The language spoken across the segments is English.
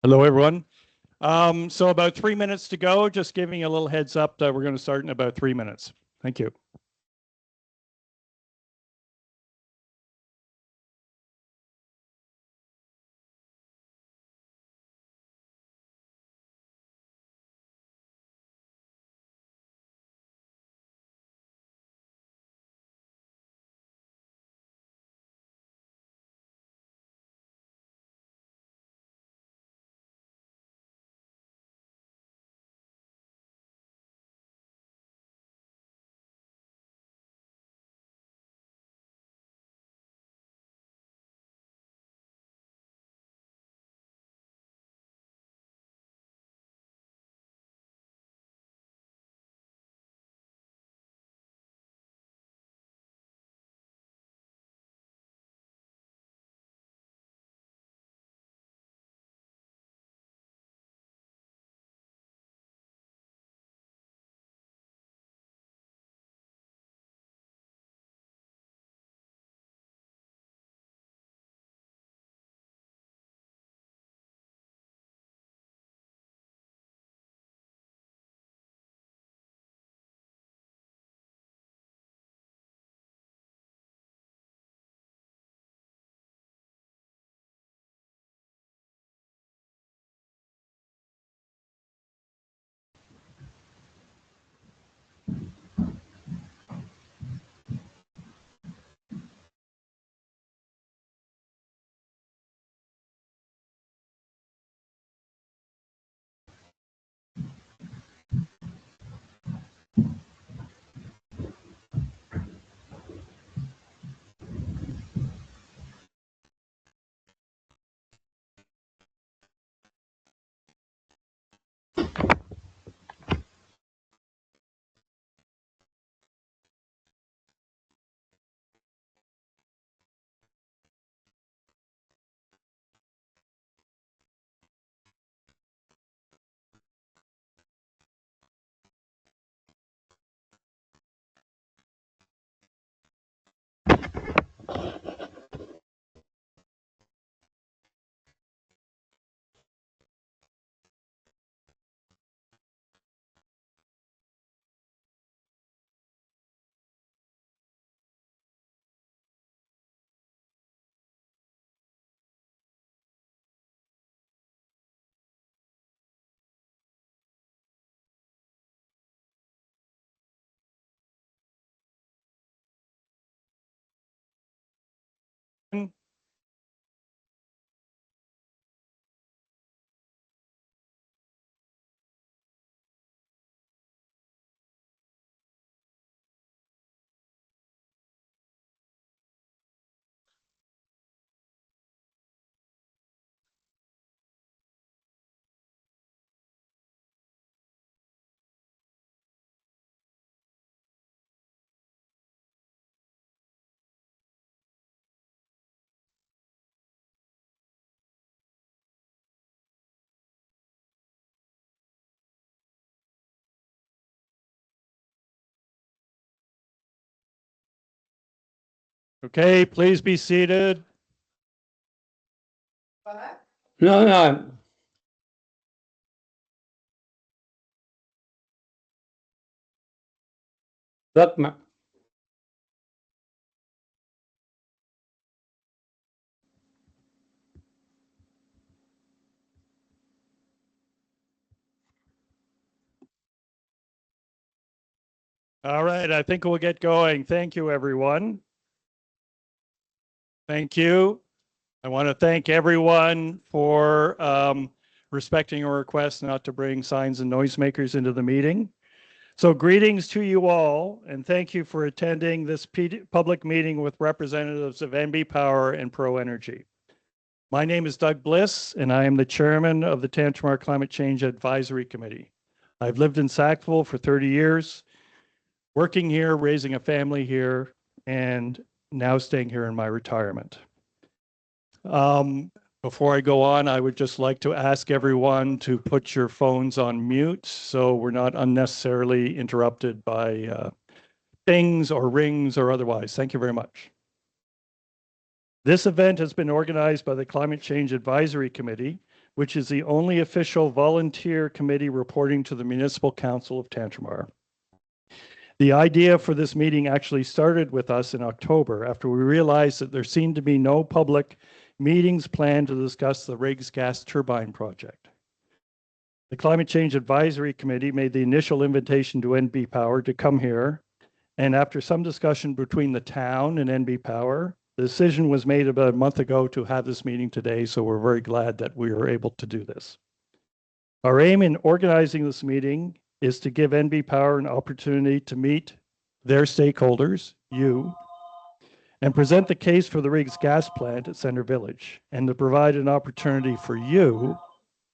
Hello, everyone. So about 3 minutes to go, just giving you a little heads up that we're going to start in about 3 minutes. Thank you. Okay, please be seated. No. Look, All right, I think we'll get going. Thank you, everyone. Thank you. I want to thank everyone for respecting our request not to bring signs and noisemakers into the meeting. So greetings to you all, and thank you for attending this public meeting with representatives of NB Power and Pro Energy. My name is Doug Bliss, and I am the chairman of the Tantramar Climate Change Advisory Committee. I've lived in Sackville for 30 years, working here, raising a family here, and now staying here in my retirement. Before I go on, I would just like to ask everyone to put your phones on mute so we're not unnecessarily interrupted by dings or rings or otherwise. Thank you very much. This event has been organized by the Climate Change Advisory Committee which is the only official volunteer committee reporting to the Municipal Council of Tantramar. The idea for this meeting actually started with us in October after we realized that there seemed to be no public meetings planned to discuss the RIGS gas turbine project. The Climate Change Advisory Committee made the initial invitation to NB Power to come here, and after some discussion between the town and NB Power, the decision was made about a month ago to have this meeting today, so we're very glad that we were able to do this. Our aim in organizing this meeting is to give NB Power an opportunity to meet their stakeholders, you, and present the case for the RIGS gas plant at Center Village, and to provide an opportunity for you,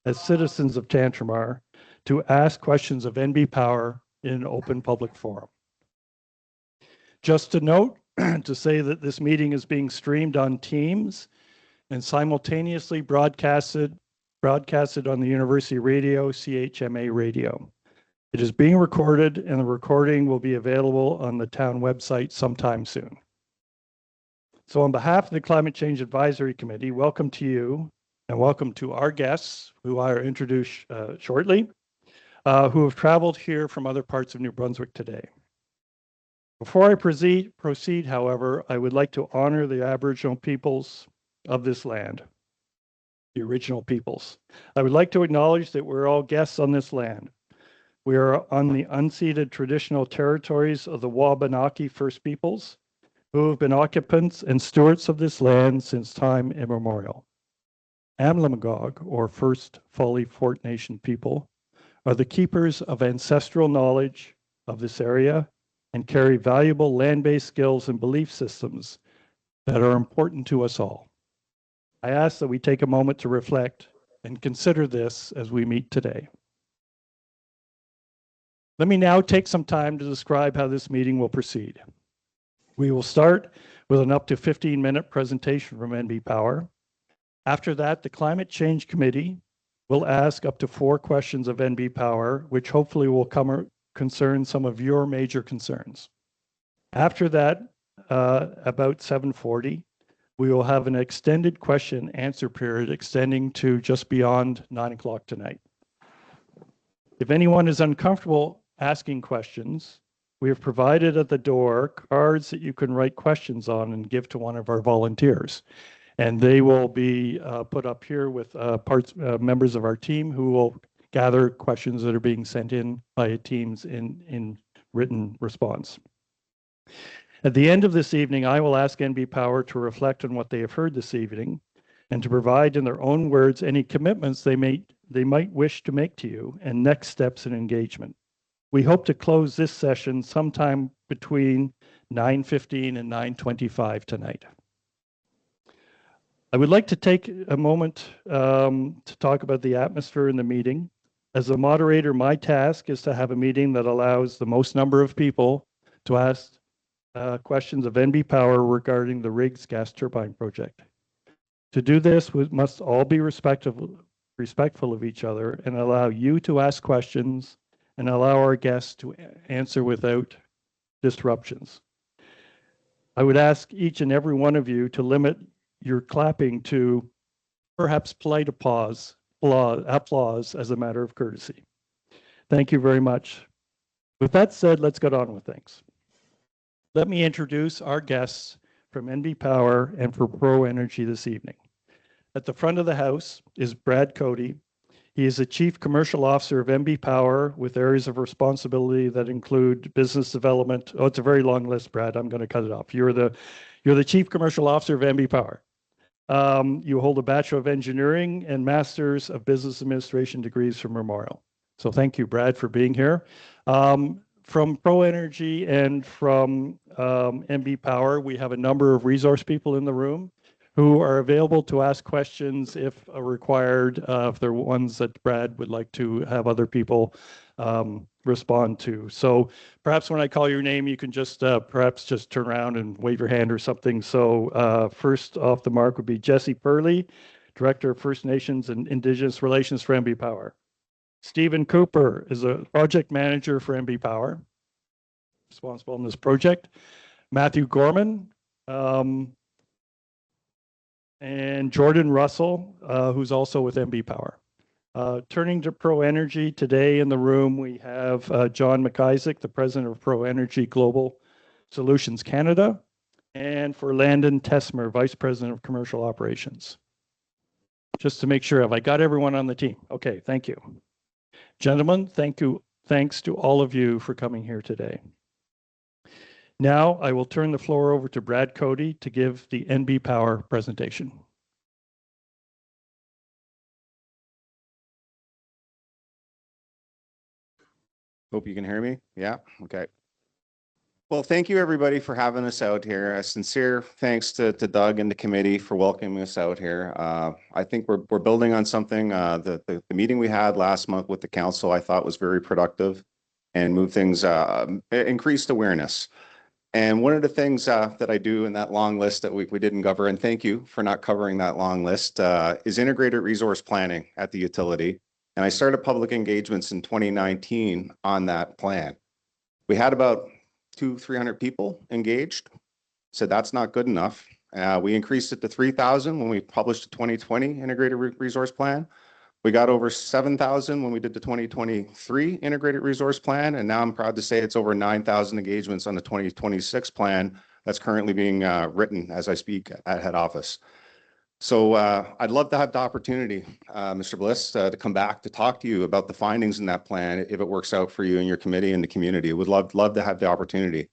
as citizens of Tantramar, to ask questions of NB Power in an open public forum. Just to note, to say that this meeting is being streamed on Teams and simultaneously broadcasted on the University Radio, CHMA Radio. It is being recorded, and the recording will be available on the town website sometime soon. So on behalf of the Climate Change Advisory Committee, welcome to you and welcome to our guests, who I will introduce shortly, who have traveled here from other parts of New Brunswick today. Before I proceed, however, I would like to honor the Aboriginal peoples of this land, the original peoples. I would like to acknowledge that we're all guests on this land. We are on the unceded traditional territories of the Wabanaki First Peoples, who have been occupants and stewards of this land since time immemorial. Amlamagog, or First Foley Fort Nation people, are the keepers of ancestral knowledge of this area and carry valuable land-based skills and belief systems that are important to us all. I ask that we take a moment to reflect and consider this as we meet today. Let me now take some time to describe how this meeting will proceed. We will start with an up to 15-minute presentation from NB Power. After that, the Climate Change Committee will ask up to 4 questions of NB Power, which hopefully will concern some of your major concerns. After that, about 7:40, we will have an extended question answer period extending to just beyond 9 o'clock tonight. If anyone is uncomfortable asking questions, we have provided at the door cards that you can write questions on and give to one of our volunteers. And they will be put up here with members of our team who will gather questions that are being sent in by teams in written response. At the end of this evening, I will ask NB Power to reflect on what they have heard this evening and to provide in their own words any commitments they might wish to make to you and next steps in engagement. We hope to close this session sometime between 9:15 and 9:25 tonight. I would like to take a moment to talk about the atmosphere in the meeting. As a moderator, my task is to have a meeting that allows the most number of people to ask questions of NB Power regarding the RIGS gas turbine project. To do this, we must all be respectful of each other and allow you to ask questions and allow our guests to answer without disruptions. I would ask each and every one of you to limit your clapping to perhaps polite applause as a matter of courtesy. Thank you very much. With that said, let's get on with things. Let me introduce our guests from NB Power and for Pro Energy this evening. At the front of the house is Brad Cody. He is the Chief Commercial Officer of NB Power with areas of responsibility that include business development. Oh, it's a very long list, Brad. I'm going to cut it off. You're the Chief Commercial Officer of NB Power. You hold a Bachelor of Engineering and Masters of Business Administration degrees from Memorial. So thank you, Brad, for being here. From Pro Energy and from NB Power, we have a number of resource people in the room who are available to ask questions if required, if they're ones that Brad would like to have other people respond to. So perhaps when I call your name, you can just perhaps just turn around and wave your hand or something. So first off the mark would be Jesse Purley, Director of First Nations and Indigenous Relations for NB Power. Stephen Cooper is a project manager for NB Power, responsible on this project. Matthew Gorman, and Jordan Russell, who's also with MB Power. Turning to Pro Energy, today in the room, we have John McIsaac, the president of Pro Energy Global Solutions Canada, and for Landon Tesmer, vice president of commercial operations. Just to make sure, have I got everyone on the team? Okay, thank you. Gentlemen, thank you. Thanks to all of you for coming here today. Now I will turn the floor over to Brad Cody to give the NB Power presentation. Hope you can hear me. Yeah, okay. Well, thank you everybody for having us out here. A sincere thanks to Doug and the committee for welcoming us out here. I think we're building on something. The meeting we had last month with the council I thought was very productive and moved things, increased awareness. And one of the things that I do in that long list that we didn't cover, and thank you for not covering that long list, is integrated resource planning at the utility. And I started public engagements in 2019 on that plan. We had about 200-300 people engaged. So that's not good enough. We increased it to 3,000 when we published the 2020 integrated resource plan. We got over 7,000 when we did the 2023 integrated resource plan. And now I'm proud to say it's over 9,000 engagements on the 2026 plan that's currently being written as I speak at head office. So I'd love to have the opportunity, Mr. Bliss, to come back to talk to you about the findings in that plan if it works out for you and your committee and the community. Would love to have the opportunity.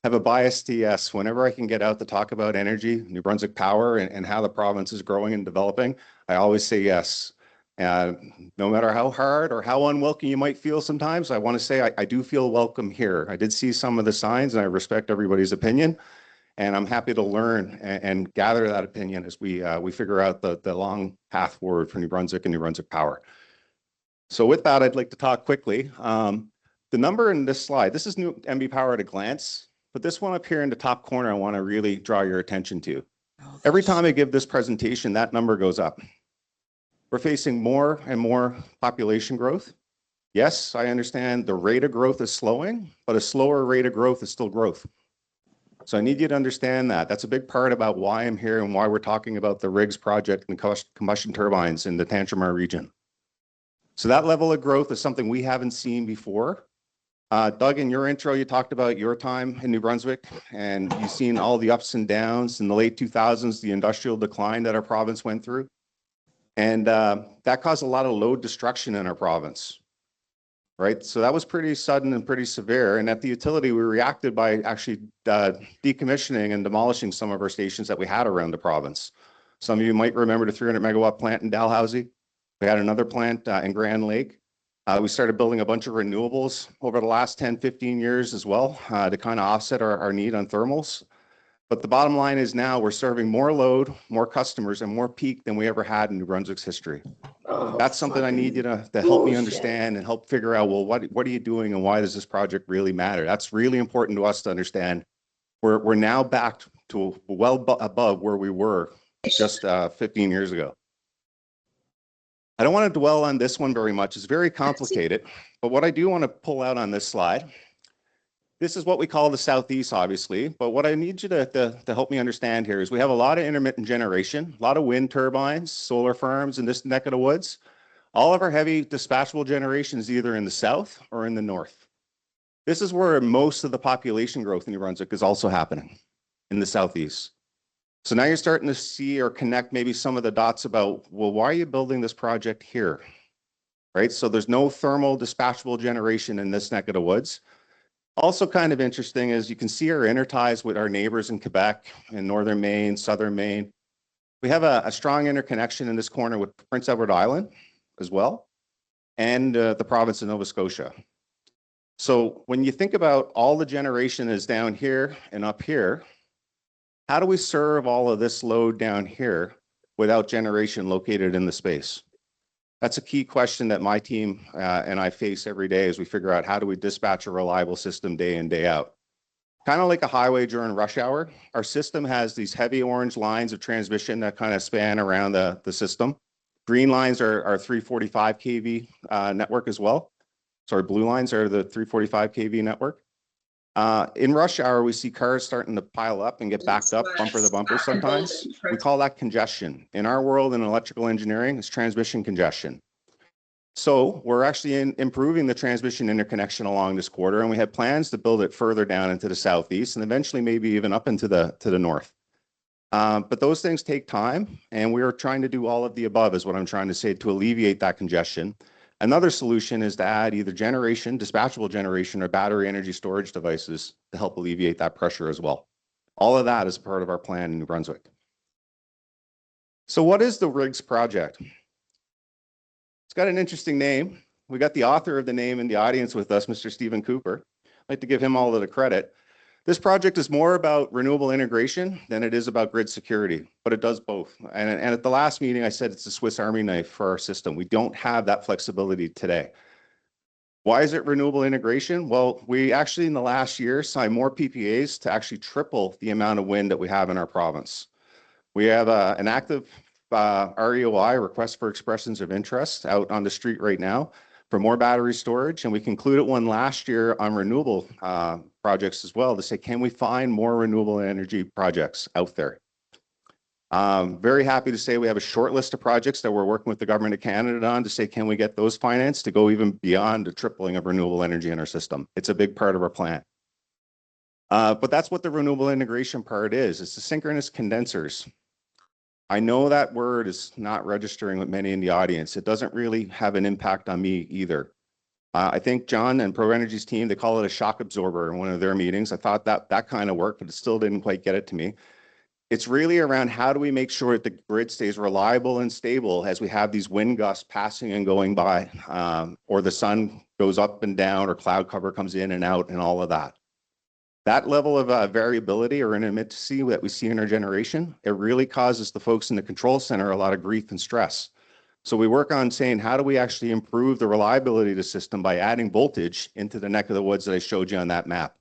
Have a bias to yes. Whenever I can get out to talk about energy, New Brunswick Power, and how the province is growing and developing, I always say yes. No matter how hard or how unwelcome you might feel sometimes, I want to say I do feel welcome here. I did see some of the signs and I respect everybody's opinion. And I'm happy to learn and gather that opinion as we figure out the long path forward for New Brunswick and New Brunswick Power. So with that, I'd like to talk quickly. The number in this slide, this is New MB Power at a glance, but this one up here in the top corner, I want to really draw your attention to. Every time I give this presentation, that number goes up. We're facing more and more population growth. Yes, I understand the rate of growth is slowing, but a slower rate of growth is still growth. So I need you to understand that. That's a big part about why I'm here and why we're talking about the RIGS project and combustion turbines in the Tantramar region. So that level of growth is something we haven't seen before. Doug, in your intro, you talked about your time in New Brunswick and you've seen all the ups and downs in the late 2000s, the industrial decline that our province went through. And that caused a lot of load destruction in our province. Right, so that was pretty sudden and pretty severe. And at the utility, we reacted by actually decommissioning and demolishing some of our stations that we had around the province. Some of you might remember the 300 megawatt plant in Dalhousie. We had another plant in Grand Lake. We started building a bunch of renewables over the last 10, 15 years as well to kind of offset our need on thermals. But the bottom line is now we're serving more load, more customers, and more peak than we ever had in New Brunswick's history. That's something I need you to help me understand and help figure out, well, what are you doing and why does this project really matter? That's really important to us to understand. We're now back to well above where we were just 15 years ago. I don't want to dwell on this one very much. It's very complicated. But what I do want to pull out on this slide, this is what we call the Southeast, obviously. But what I need you to help me understand here is we have a lot of intermittent generation, a lot of wind turbines, solar farms in this neck of the woods. All of our heavy dispatchable generation is either in the south or in the north. This is where most of the population growth in New Brunswick is also happening, in the Southeast. So now you're starting to see or connect maybe some of the dots about, well, why are you building this project here? Right, so there's no thermal dispatchable generation in this neck of the woods. Also kind of interesting is you can see our interties with our neighbors in Quebec and northern Maine, southern Maine. We have a strong interconnection in this corner with Prince Edward Island as well, and the province of Nova Scotia. So when you think about all the generation is down here and up here, how do we serve all of this load down here without generation located in the space? That's a key question that my team and I face every day as we figure out how do we dispatch a reliable system day in, day out. Kind of like a highway during rush hour, our system has these heavy orange lines of transmission that kind of span around the system. Green lines are 345 kV network as well. Sorry, blue lines are the 345 kV network. In rush hour, we see cars starting to pile up and get backed up bumper to bumper sometimes. We call that congestion. In our world in electrical engineering, it's transmission congestion. So we're actually improving the transmission interconnection along this corridor, and we have plans to build it further down into the southeast and eventually maybe even up into the north. But those things take time, and we are trying to do all of the above is what I'm trying to say to alleviate that congestion. Another solution is to add either generation, dispatchable generation, or battery energy storage devices to help alleviate that pressure as well. All of that is part of our plan in New Brunswick. So what is the RIGS project? It's got an interesting name. We got the author of the name in the audience with us, Mr. Stephen Cooper. I'd like to give him all of the credit. This project is more about renewable integration than it is about grid security, but it does both. And at the last meeting, I said it's a Swiss Army knife for our system. We don't have that flexibility today. Why is it renewable integration? Well, we actually in the last year signed more PPAs to actually triple the amount of wind that we have in our province. We have an active REOI, request for expressions of interest, out on the street right now for more battery storage. And we concluded one last year on renewable projects as well to say, can we find more renewable energy projects out there? Very happy to say we have a short list of projects that we're working with the Government of Canada on to say, can we get those financed to go even beyond the tripling of renewable energy in our system? It's a big part of our plan. But that's what the renewable integration part is. It's the synchronous condensers. I know that word is not registering with many in the audience. It doesn't really have an impact on me either. I think John and ProEnergy's team, they call it a shock absorber in one of their meetings. I thought that kind of worked, but it still didn't quite get it to me. It's really around how do we make sure that the grid stays reliable and stable as we have these wind gusts passing and going by, or the sun goes up and down, or cloud cover comes in and out and all of that. That level of variability or intermittency that we see in our generation, it really causes the folks in the control center a lot of grief and stress. So we work on saying, how do we actually improve the reliability of the system by adding voltage into the neck of the woods that I showed you on that map?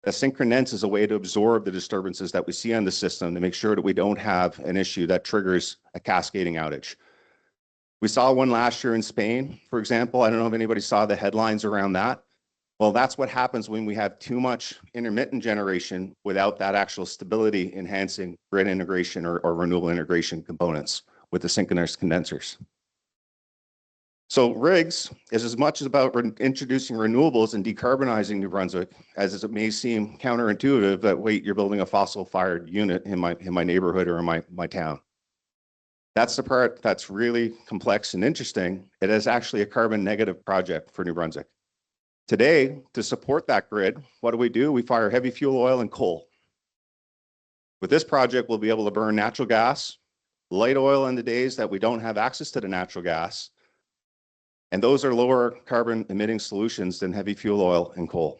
A synchronence is a way to absorb the disturbances that we see on the system to make sure that we don't have an issue that triggers a cascading outage. We saw one last year in Spain, for example. I don't know if anybody saw the headlines around that. Well, that's what happens when we have too much intermittent generation without that actual stability enhancing grid integration or renewable integration components with the synchronous condensers. So RIGS is as much about introducing renewables and decarbonizing New Brunswick as it may seem counterintuitive that, wait, you're building a fossil-fired unit in my neighborhood or in my town. That's the part that's really complex and interesting. It is actually a carbon negative project for New Brunswick. Today, to support that grid, what do? We fire heavy fuel oil and coal. With this project, we'll be able to burn natural gas, light oil in the days that we don't have access to the natural gas, and those are lower carbon emitting solutions than heavy fuel oil and coal.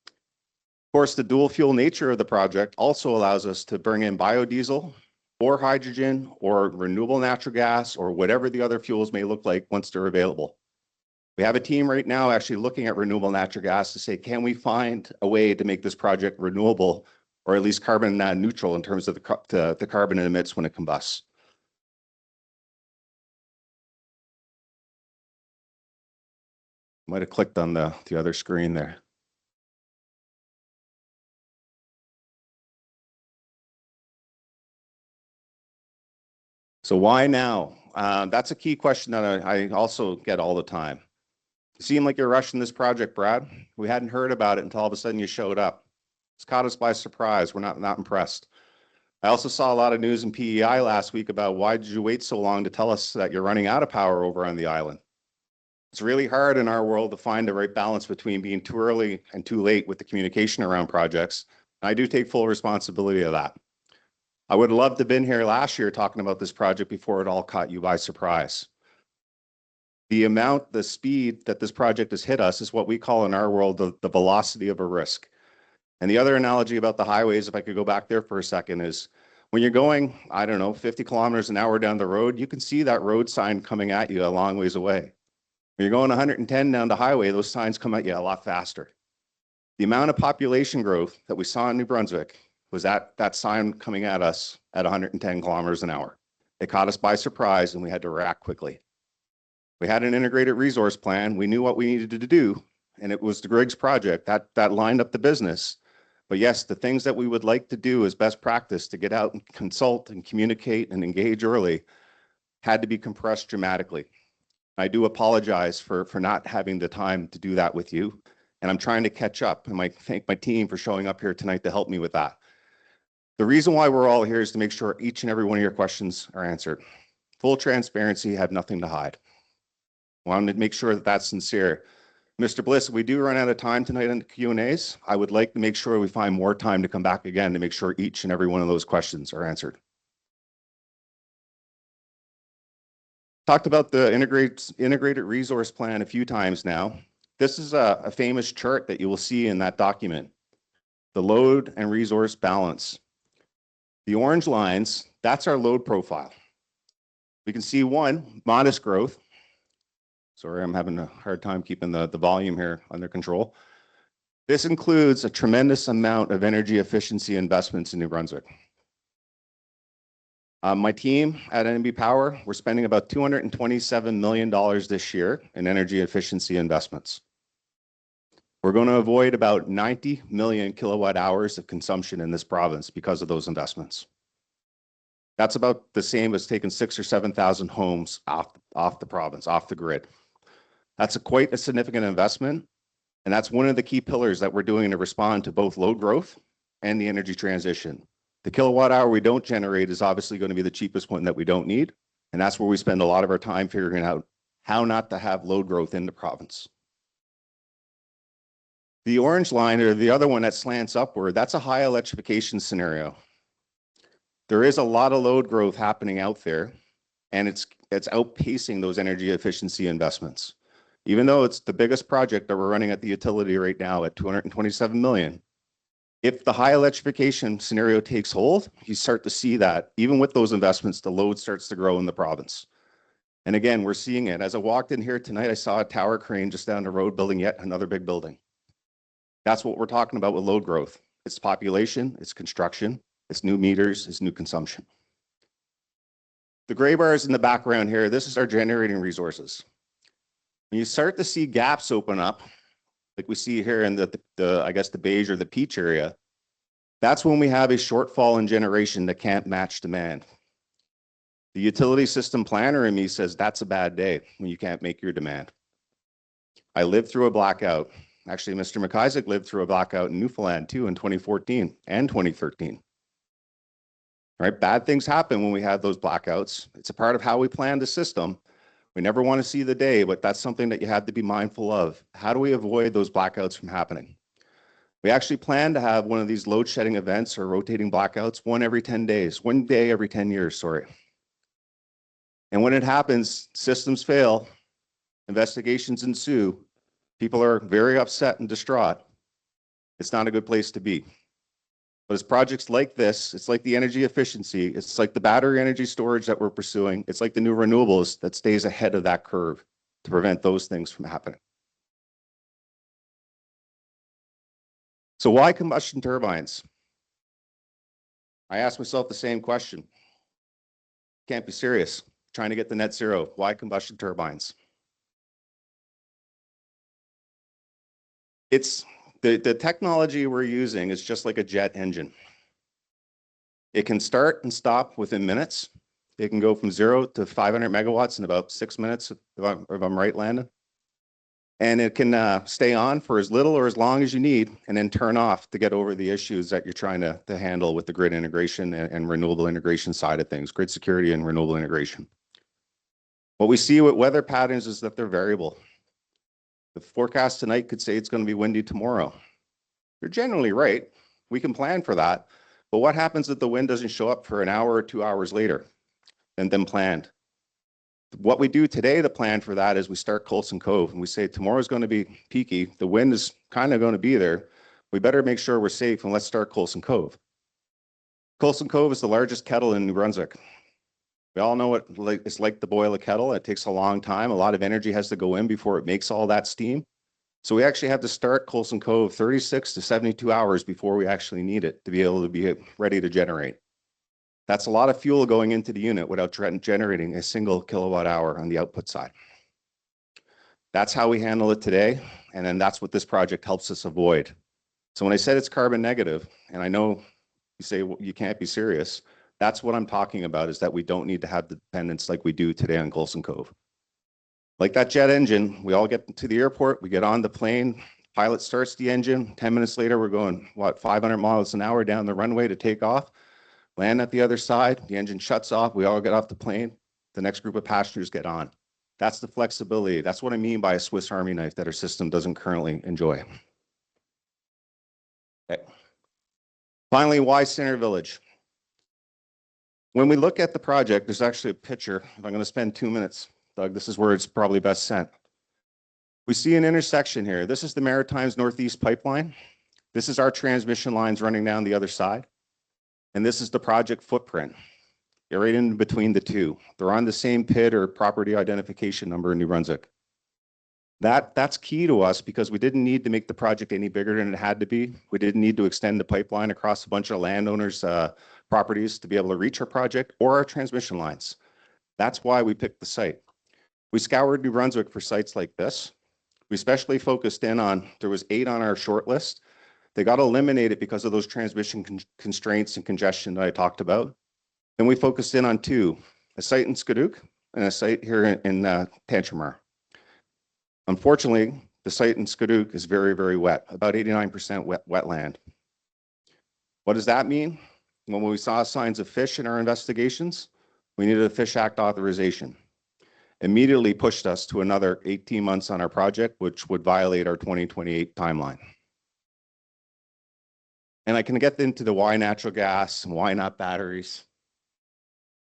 Of course, the dual fuel nature of the project also allows us to bring in biodiesel or hydrogen or renewable natural gas or whatever the other fuels may look like once they're available. We have a team right now actually looking at renewable natural gas to say, can we find a way to make this project renewable or at least carbon neutral in terms of the carbon it emits when it combusts? Might have clicked on the other screen there. So why now? That's a key question that I also get all the time. You seem like you're rushing this project, Brad. We hadn't heard about it until all of a sudden you showed up. It's caught us by surprise. We're not impressed. I also saw a lot of news in PEI last week about why did you wait so long to tell us that you're running out of power over on the island? It's really hard in our world to find the right balance between being too early and too late with the communication around projects. And I do take full responsibility of that. I would have loved to have been here last year talking about this project before it all caught you by surprise. The speed that this project has hit us is what we call in our world the velocity of a risk. And the other analogy about the highways, if I could go back there for a second, is when you're going, I don't know, 50 kilometers an hour down the road, you can see that road sign coming at you a long ways away. When you're going 110 down the highway, those signs come at you a lot faster. The amount of population growth that we saw in New Brunswick was that sign coming at us at 110 kilometers an hour. It caught us by surprise and we had to react quickly. We had an integrated resource plan. We knew what we needed to do, and it was the RIGS project that lined up the business. But yes, the things that we would like to do as best practice to get out and consult and communicate and engage early had to be compressed dramatically. I do apologize for not having the time to do that with you. And I'm trying to catch up, and I thank my team for showing up here tonight to help me with that. The reason why we're all here is to make sure each and every one of your questions are answered. Full transparency, have nothing to hide. Wanted to make sure that that's sincere. Mr. Bliss, if we do run out of time tonight in the Q&As, I would like to make sure we find more time to come back again to make sure each and every one of those questions are answered. Talked about the integrated resource plan a few times now. This is a famous chart that you will see in that document, the load and resource balance. The orange lines, that's our load profile. We can see one, modest growth. Sorry, I'm having a hard time keeping the volume here under control. This includes a tremendous amount of energy efficiency investments in New Brunswick. My team at NB Power, we're spending about $227 million this year in energy efficiency investments. We're going to avoid about 90 million kilowatt hours of consumption in this province because of those investments. That's about the same as taking 6,000 or 7,000 homes off the province, off the grid. That's quite a significant investment, and that's one of the key pillars that we're doing to respond to both load growth and the energy transition. The kilowatt hour we don't generate is obviously going to be the cheapest one that we don't need, and that's where we spend a lot of our time figuring out how not to have load growth in the province. The orange line, or the other one that slants upward, that's a high electrification scenario. There is a lot of load growth happening out there, and it's outpacing those energy efficiency investments. Even though it's the biggest project that we're running at the utility right now at $227 million, if the high electrification scenario takes hold, you start to see that even with those investments, the load starts to grow in the province. And again, we're seeing it. As I walked in here tonight, I saw a tower crane just down the road building yet another big building. That's what we're talking about with load growth. It's population, it's construction, it's new meters, it's new consumption. The gray bars in the background here, this is our generating resources. When you start to see gaps open up, like we see here in I guess the beige or the peach area, that's when we have a shortfall in generation that can't match demand. The utility system planner in me says that's a bad day when you can't make your demand. I lived through a blackout. Actually, Mr. McIsaac lived through a blackout in Newfoundland too in 2014 and 2013. Right? Bad things happen when we have those blackouts. It's a part of how we plan the system. We never want to see the day, but that's something that you have to be mindful of. How do we avoid those blackouts from happening? We actually plan to have one of these load shedding events or rotating blackouts, one every 10 days, one day every 10 years, sorry. And when it happens, systems fail, investigations ensue, people are very upset and distraught. It's not a good place to be. But it's projects like this, it's like the energy efficiency, it's like the battery energy storage that we're pursuing, it's like the new renewables that stays ahead of that curve to prevent those things from happening. So why combustion turbines? I asked myself the same question. Can't be serious. Trying to get to net zero. Why combustion turbines? It's the technology we're using is just like a jet engine. It can start and stop within minutes. It can go from 0 to 500 megawatts in about 6 minutes, if I'm right, Landon. And it can stay on for as little or as long as you need, and then turn off to get over the issues that you're trying to handle with the grid integration and renewable integration side of things, grid security and renewable integration. What we see with weather patterns is that they're variable. The forecast tonight could say it's going to be windy tomorrow. You're generally right. We can plan for that. But what happens if the wind doesn't show up for an hour or 2 hours later than planned? What we do today to plan for that is we start Coulson Cove and we say tomorrow's going to be peaky. The wind is kind of going to be there. We better make sure we're safe and let's start Coulson Cove. Coulson Cove is the largest kettle in New Brunswick. We all know what it's like to boil a kettle. It takes a long time. A lot of energy has to go in before it makes all that steam. So we actually have to start Coulson Cove 36 to 72 hours before we actually need it to be able to be ready to generate. That's a lot of fuel going into the unit without generating a single kilowatt hour on the output side. That's how we handle it today. And then that's what this project helps us avoid. So when I said it's carbon negative, and I know you say, well, you can't be serious, that's what I'm talking about, is that we don't need to have the dependence like we do today on Golson Cove. Like that jet engine, we all get to the airport, we get on the plane, pilot starts the engine, 10 minutes later, we're going, what, 500 miles an hour down the runway to take off, land at the other side, the engine shuts off, we all get off the plane, the next group of passengers get on. That's the flexibility. That's what I mean by a Swiss Army knife that our system doesn't currently enjoy. Okay. Finally, why Center Village? When we look at the project, there's actually a picture. If I'm going to spend 2 minutes, Doug, this is where it's probably best sent. We see an intersection here. This is the Maritimes Northeast Pipeline. This is our transmission lines running down the other side. And this is the project footprint. You're right in between the two. They're on the same PID or property identification number in New Brunswick. That's key to us because we didn't need to make the project any bigger than it had to be. We didn't need to extend the pipeline across a bunch of landowners' properties to be able to reach our project or our transmission lines. That's why we picked the site. We scoured New Brunswick for sites like this. We especially focused in on, there was 8 on our short list. They got eliminated because of those transmission constraints and congestion that I talked about. Then we focused in on 2, a site in Skaduk and a site here in Tantramar. Unfortunately, the site in Skaduk is very, very wet, about 89% wetland. What does that mean? When we saw signs of fish in our investigations, we needed a Fish Act authorization. Immediately pushed us to another 18 months on our project, which would violate our 2028 timeline. And I can get into the why natural gas and why not batteries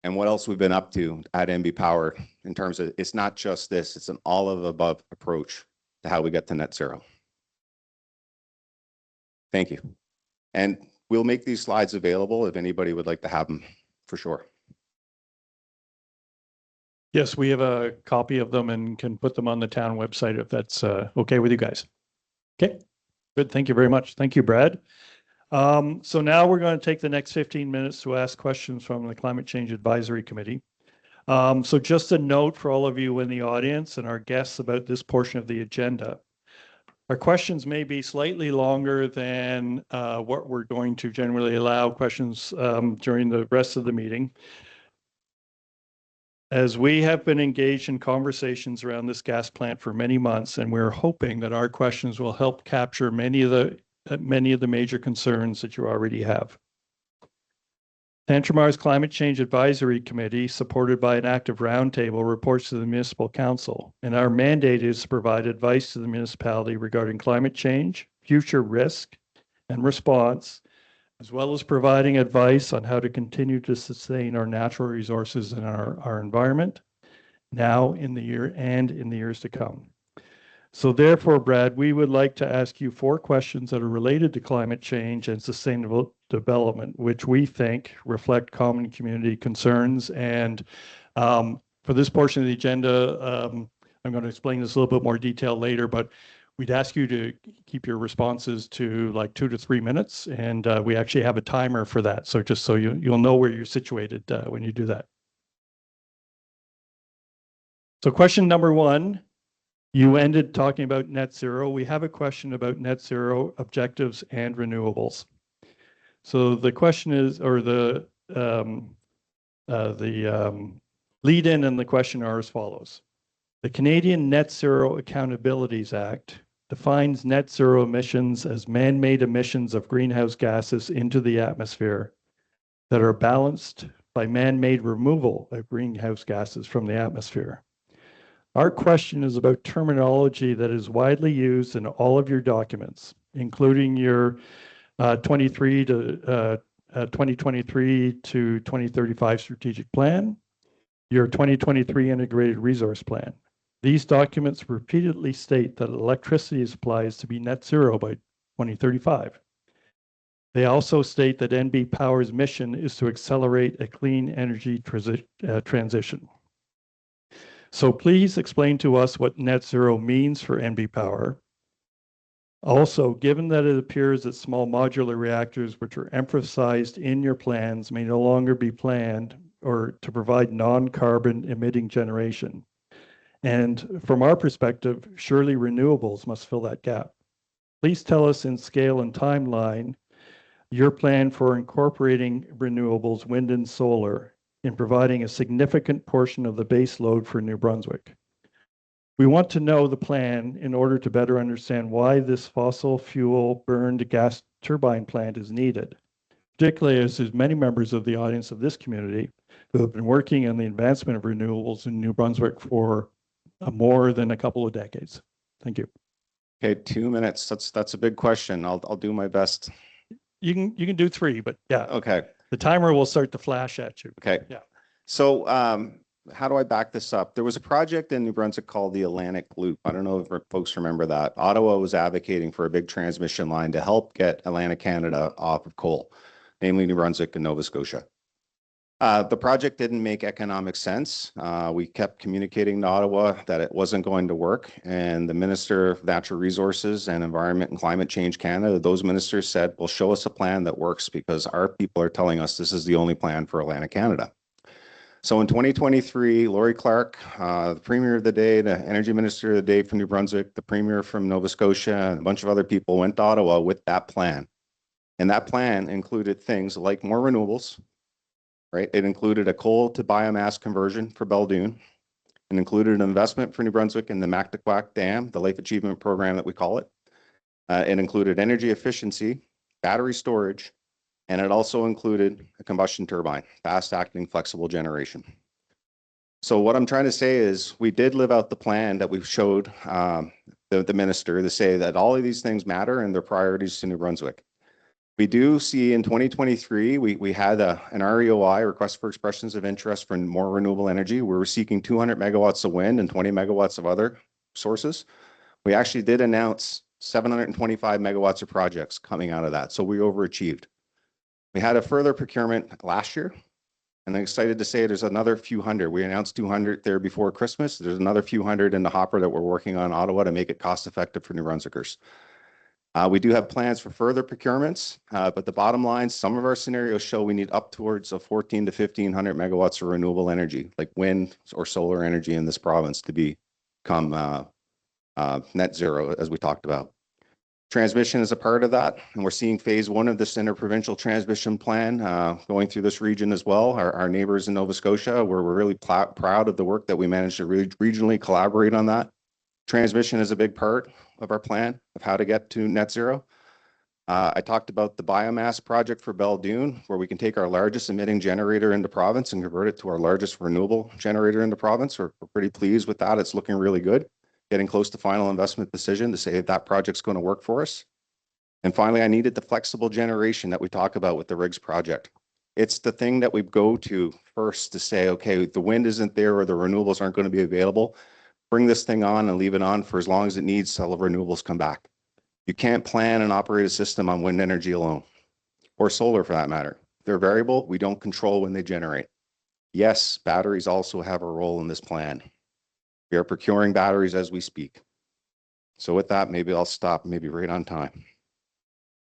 and what else we've been up to at NB Power in terms of, it's not just this, it's an all of the above approach to how we get to net zero. Thank you. And we'll make these slides available if anybody would like to have them, for sure. Yes, we have a copy of them and can put them on the town website if that's okay with you guys. Okay, good. Thank you very much. Thank you, Brad. So now we're going to take the next 15 minutes to ask questions from the Climate Change Advisory Committee. So just a note for all of you in the audience and our guests about this portion of the agenda. Our questions may be slightly longer than what we're going to generally allow questions during the rest of the meeting. As we have been engaged in conversations around this gas plant for many months, and we're hoping that our questions will help capture many of the major concerns that you already have. Tantramar's Climate Change Advisory Committee, supported by an active roundtable, reports to the Municipal Council, and our mandate is to provide advice to the municipality regarding climate change, future risk and response, as well as providing advice on how to continue to sustain our natural resources and our environment now in the years to come. So therefore, Brad, we would like to ask you 4 questions that are related to climate change and sustainable development, which we think reflect common community concerns. And for this portion of the agenda, I'm going to explain this a little bit more detail later, but we'd ask you to keep your responses to like 2 to 3 minutes. And we actually have a timer for that. So just so you'll know where you're situated when you do that. So question number 1. You ended talking about net zero. We have a question about net zero objectives and renewables. So the question is, or the lead in and the question are as follows. The Canadian Net Zero Accountabilities Act defines net zero emissions as man-made emissions of greenhouse gases into the atmosphere that are balanced by man-made removal of greenhouse gases from the atmosphere. Our question is about terminology that is widely used in all of your documents, including your 2023 to 2035 strategic plan, your 2023 integrated resource plan. These documents repeatedly state that electricity supply is to be net zero by 2035. They also state that NB Power's mission is to accelerate a clean energy transition. So please explain to us what net zero means for NB Power. Also, given that it appears that small modular reactors, which are emphasized in your plans, may no longer be planned or to provide non-carbon emitting generation, And from our perspective, surely renewables must fill that gap. Please tell us in scale and timeline your plan for incorporating renewables, wind and solar, in providing a significant portion of the base load for New Brunswick. We want to know the plan in order to better understand why this fossil fuel burned gas turbine plant is needed, particularly as there's many members of the audience of this community who have been working on the advancement of renewables in New Brunswick for more than a couple of decades. Thank you. Okay, 2 minutes. That's a big question. I'll do my best. You can do 3, but yeah. Okay. The timer will start to flash at you. Okay. Yeah. So how do I back this up? There was a project in New Brunswick called the Atlantic Loop. I don't know if folks remember that. Ottawa was advocating for a big transmission line to help get Atlantic Canada off of coal, namely New Brunswick and Nova Scotia. The project didn't make economic sense. We kept communicating to Ottawa that it wasn't going to work. And the Minister of Natural Resources and Environment and Climate Change Canada, those ministers said, well, show us a plan that works because our people are telling us this is the only plan for Atlantic Canada. So in 2023, Laurie Clark, the Premier of the day, the Energy Minister of the day from New Brunswick, the Premier from Nova Scotia, and a bunch of other people went to Ottawa with that plan. And that plan included things like more renewables, right? It included a coal to biomass conversion for Belledune. It included an investment for New Brunswick in the Mactaquac Dam, the Life Achievement Program that we call it. It included energy efficiency, battery storage, and it also included a combustion turbine, fast-acting flexible generation. So what I'm trying to say is we did live out the plan that we showed the minister to say that all of these things matter and they're priorities to New Brunswick. We do see in 2023, we had an REOI, request for expressions of interest for more renewable energy. We were seeking 200 megawatts of wind and 20 megawatts of other sources. We actually did announce 725 megawatts of projects coming out of that. So we overachieved. We had a further procurement last year, and I'm excited to say there's another few hundred. We announced 200 there before Christmas. There's another few hundred in the hopper that we're working on in Ottawa to make it cost effective for New Brunswickers. We do have plans for further procurements, but the bottom line, some of our scenarios show we need up towards of 14 to 1500 megawatts of renewable energy, like wind or solar energy in this province to become net zero, as we talked about. Transmission is a part of that, and we're seeing phase 1 of this interprovincial transmission plan going through this region as well. Our neighbors in Nova Scotia, we're really proud of the work that we managed to regionally collaborate on that. Transmission is a big part of our plan of how to get to net zero. I talked about the biomass project for Belledune, where we can take our largest emitting generator in the province and convert it to our largest renewable generator in the province. We're pretty pleased with that. It's looking really good. Getting close to final investment decision to say if that project's going to work for us. And finally, I needed the flexible generation that we talk about with the RIGS project. It's the thing that we go to first to say, okay, the wind isn't there or the renewables aren't going to be available. Bring this thing on and leave it on for as long as it needs till the renewables come back. You can't plan and operate a system on wind energy alone, or solar for that matter. They're variable. We don't control when they generate. Yes, batteries also have a role in this plan. We are procuring batteries as we speak. So with that, maybe I'll stop, maybe right on time.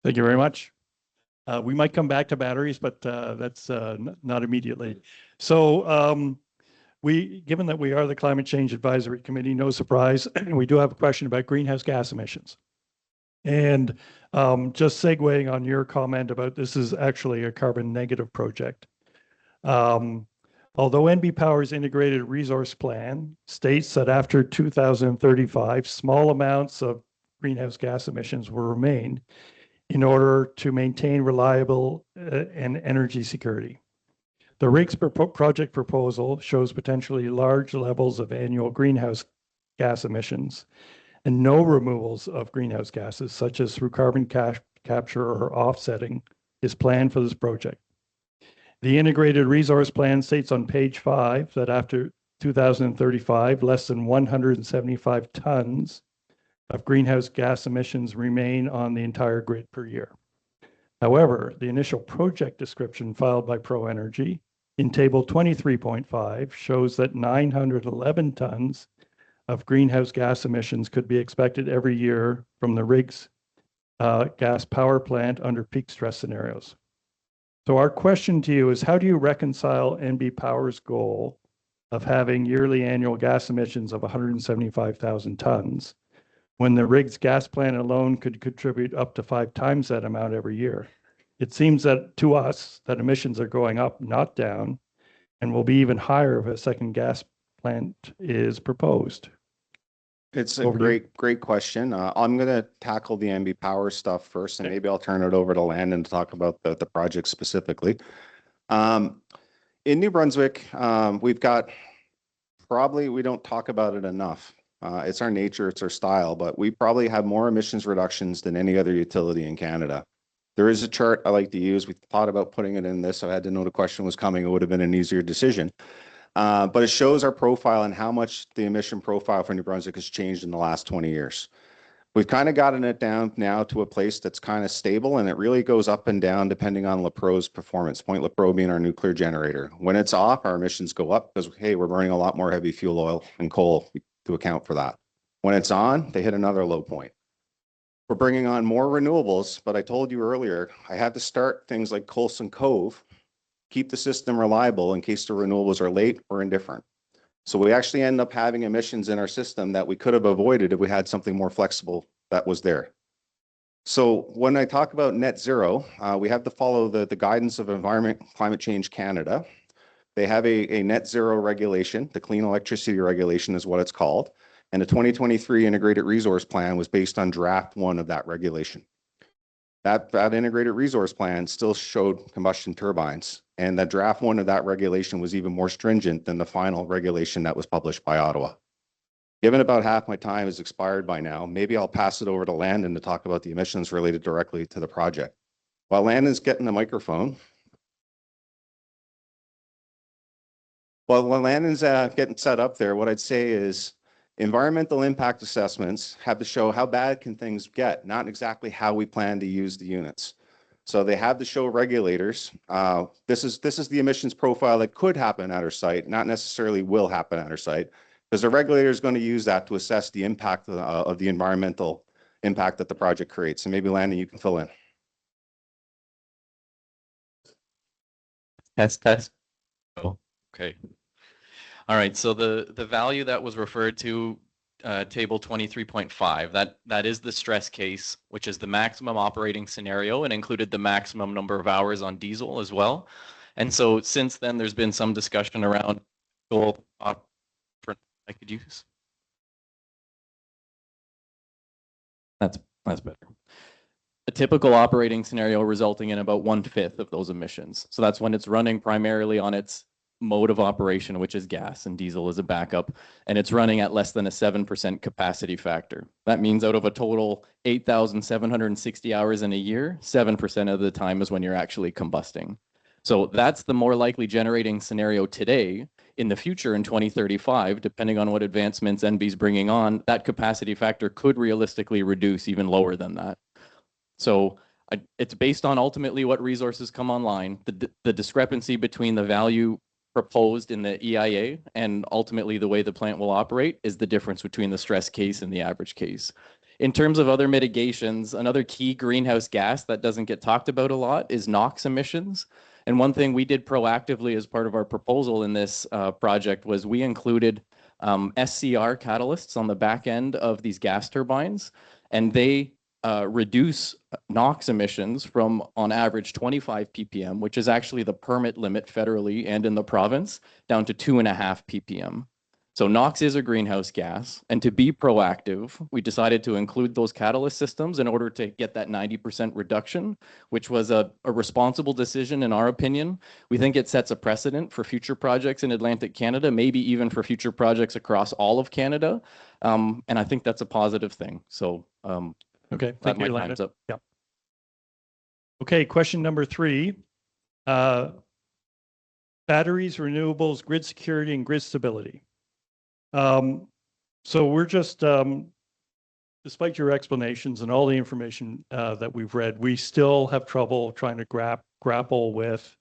Thank you very much. We might come back to batteries, but that's not immediately. So given that we are the Climate Change Advisory Committee, no surprise, we do have a question about greenhouse gas emissions. And just segueing on your comment about this is actually a carbon negative project. Although NB Power's integrated resource plan states that after 2035, small amounts of greenhouse gas emissions will remain in order to maintain reliable and energy security. The RIGS project proposal shows potentially large levels of annual greenhouse gas emissions and no removals of greenhouse gases, such as through carbon capture or offsetting, is planned for this project. The integrated resource plan states on page 5 that after 2035, less than 175 tons of greenhouse gas emissions remain on the entire grid per year. However, the initial project description filed by ProEnergy in table 23.5 shows that 911 tons of greenhouse gas emissions could be expected every year from the RIGS gas power plant under peak stress scenarios. So our question to you is, how do you reconcile NB Power's goal of having yearly annual gas emissions of 175,000 tons, when the RIGS gas plant alone could contribute up to 5 times that amount every year. It seems that to us that emissions are going up, not down, and will be even higher if a second gas plant is proposed. It's a Over to you. great question. I'm going to tackle the MB Power stuff first, and Okay. maybe I'll turn it over to Landon to talk about the project specifically. In New Brunswick, we've got probably, we don't talk about it enough. It's our nature, it's our style, but we probably have more emissions reductions than any other utility in Canada. There is a chart I like to use. We thought about putting it in this, so I had to know the question was coming. It would have been an easier decision. But it shows our profile and how much the emission profile for New Brunswick has changed in the last 20 years. We've kind of gotten it down now to a place that's kind of stable, and it really goes up and down depending on LaPro's performance. Point LaPro being our nuclear generator. When it's off, our emissions go up because, hey, we're burning a lot more heavy fuel oil and coal to account for that. When it's on, they hit another low point. We're bringing on more renewables, but I told you earlier, I had to start things like Coulson Cove, keep the system reliable in case the renewables are late or indifferent. So we actually end up having emissions in our system that we could have avoided if we had something more flexible that was there. So when I talk about net zero, we have to follow the guidance of Environment Climate Change Canada. They have a net zero regulation. The Clean Electricity Regulation is what it's called. And the 2023 Integrated Resource Plan was based on draft 1 of that regulation. That Integrated Resource Plan still showed combustion turbines. And the draft 1 of that regulation was even more stringent than the final regulation that was published by Ottawa. Given about half my time has expired by now, maybe I'll pass it over to Landon to talk about the emissions related directly to the project. While Landon's getting the microphone, while Landon's getting set up there, what I'd say is environmental impact assessments have to show how bad can things get, not exactly how we plan to use the units. So they have to show regulators, this is the emissions profile that could happen at our site, not necessarily will happen at our site, because the regulator is going to use that to assess the impact of the environmental impact that the project creates. And maybe Landon, you can fill in. Test. Oh, okay. All right. So the value that was referred to, table 23.5, that is the stress case, which is the maximum operating scenario and included the maximum number of hours on diesel as well. And so since then, there's been some discussion around goal I could use. That's better. A typical operating scenario resulting in about 1/5 of those emissions. So that's when it's running primarily on its mode of operation, which is gas, and diesel is a backup, and it's running at less than a 7% capacity factor. That means out of a total 8,760 hours in a year, 7% of the time is when you're actually combusting. So that's the more likely generating scenario today. In the future, in 2035, depending on what advancements NB's bringing on, that capacity factor could realistically reduce even lower than that. So it's based on ultimately what resources come online. The discrepancy between the value proposed in the EIA and ultimately the way the plant will operate is the difference between the stress case and the average case. In terms of other mitigations, another key greenhouse gas that doesn't get talked about a lot is NOx emissions. And one thing we did proactively as part of our proposal in this project was we included SCR catalysts on the back end of these gas turbines, and they reduce NOx emissions from on average 25 ppm, which is actually the permit limit federally and in the province, down to 2.5 ppm. So NOx is a greenhouse gas, and to be proactive, we decided to include those catalyst systems in order to get that 90% reduction, which was a responsible decision in our opinion. We think it sets a precedent for future projects in Atlantic Canada, maybe even for future projects across all of Canada, and I think that's a positive thing. So okay, thank you, Landon. Time's up. Yeah. Okay, question number 3. Batteries, renewables, grid security, and grid stability. So we're just, despite your explanations and all the information that we've read, we still have trouble trying to grapple with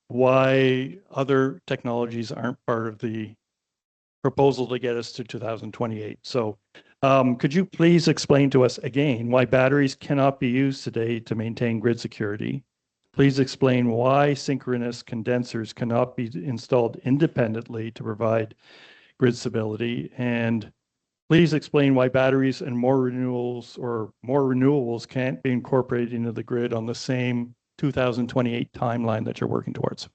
why other technologies aren't part of the proposal to get us to 2028. So could you please explain to us again why batteries cannot be used today to maintain grid security? Please explain why synchronous condensers cannot be installed independently to provide grid stability. And please explain why batteries and more renewables can't be incorporated into the grid on the same 2028 timeline that you're working towards.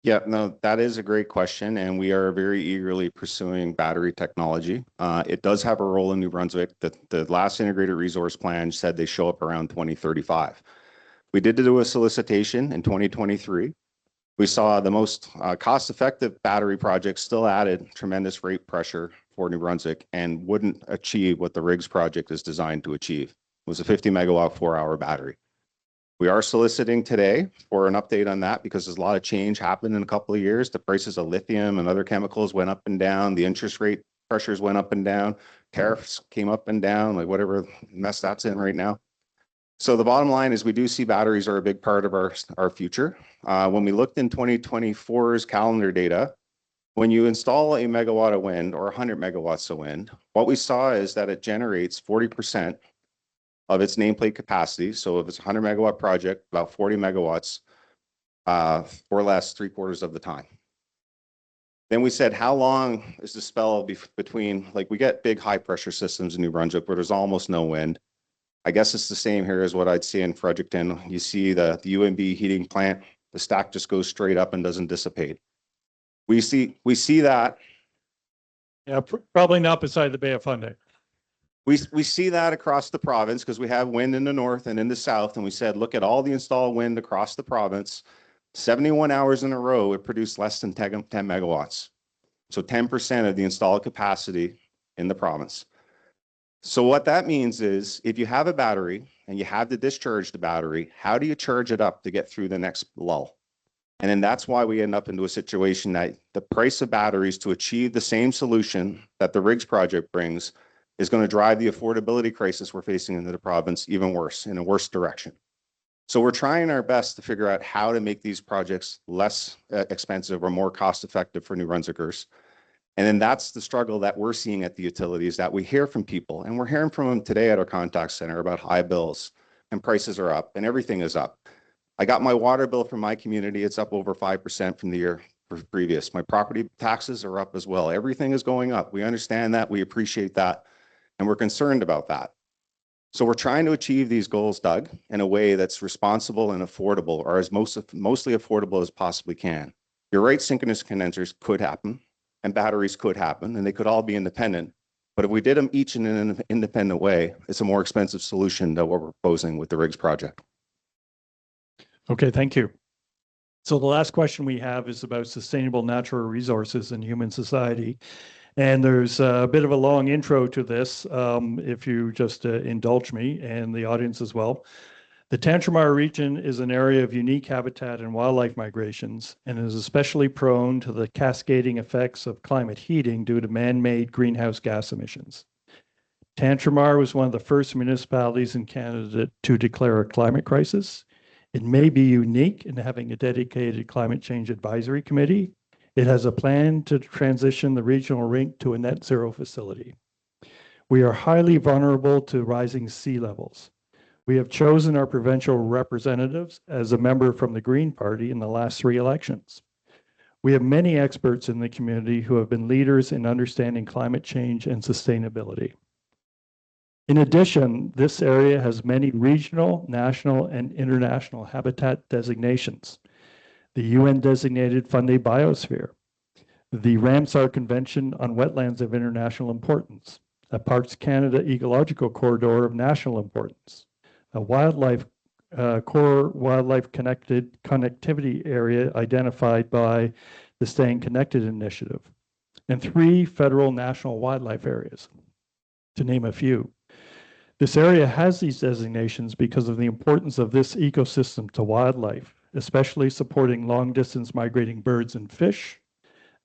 Yeah, no, that is a great question, and we are very eagerly pursuing battery technology. It does have a role in New Brunswick. The last integrated resource plan said they show up around 2035. We did do a solicitation in 2023. We saw the most cost-effective battery projects still added tremendous rate pressure for New Brunswick and wouldn't achieve what the RIGS project is designed to achieve. It was a 50 megawatt, 4-hour battery. We are soliciting today for an update on that because there's a lot of change happened in a couple of years. The prices of lithium and other chemicals went up and down. The interest rate pressures went up and down. Tariffs came up and down, like whatever mess that's in right now. So the bottom line is we do see batteries are a big part of our future. When we looked in 2024's calendar data, when you install a megawatt of wind or 100 megawatts of wind, what we saw is that it generates 40% of its nameplate capacity. So if it's a 100 megawatt project, about 40 megawatts or less 3/4 of the time. Then we said, how long is the spell between, like we get big high pressure systems in New Brunswick where there's almost no wind. I guess it's the same here as what I'd see in Fredericton. You see the UMB heating plant, the stack just goes straight up and doesn't dissipate. We see that. Yeah, probably not beside the Bay of Fundy. We see that across the province because we have wind in the north and in the south. And we said, look at all the installed wind across the province. 71 hours in a row, it produced less than 10 megawatts. So 10% of the installed capacity in the province. So what that means is if you have a battery and you have to discharge the battery, how do you charge it up to get through the next lull? And then that's why we end up into a situation that the price of batteries to achieve the same solution that the RIGS project brings is going to drive the affordability crisis we're facing in the province even worse, in a worse direction. So we're trying our best to figure out how to make these projects less expensive or more cost effective for New Brunswickers. And then that's the struggle that we're seeing at the utilities that we hear from people. And we're hearing from them today at our contact center about high bills and prices are up and everything is up. I got my water bill from my community. It's up over 5% from the year previous. My property taxes are up as well. Everything is going up. We understand that. We appreciate that. And we're concerned about that. So we're trying to achieve these goals, Doug, in a way that's responsible and affordable, or as mostly affordable as possibly can. You're right, synchronous condensers could happen and batteries could happen and they could all be independent. But if we did them each in an independent way, it's a more expensive solution than what we're proposing with the RIGS project. Okay, thank you. So the last question we have is about sustainable natural resources in human society. And there's a bit of a long intro to this, if you just indulge me and the audience as well. The Tantramar region is an area of unique habitat and wildlife migrations and is especially prone to the cascading effects of climate heating due to man-made greenhouse gas emissions. Tantramar was one of the first municipalities in Canada to declare a climate crisis. It may be unique in having a dedicated climate change advisory committee. It has a plan to transition the regional rink to a net zero facility. We are highly vulnerable to rising sea levels. We have chosen our provincial representatives as a member from the Green Party in the last 3 elections. We have many experts in the community who have been leaders in understanding climate change and sustainability. In addition, this area has many regional, national, and international habitat designations. The UN designated Fundy Biosphere, the Ramsar Convention on Wetlands of International Importance, a Parks Canada Ecological Corridor of National Importance, a core wildlife connectivity area identified by the Staying Connected Initiative, and 3 federal national wildlife areas, to name a few. This area has these designations because of the importance of this ecosystem to wildlife, especially supporting long-distance migrating birds and fish,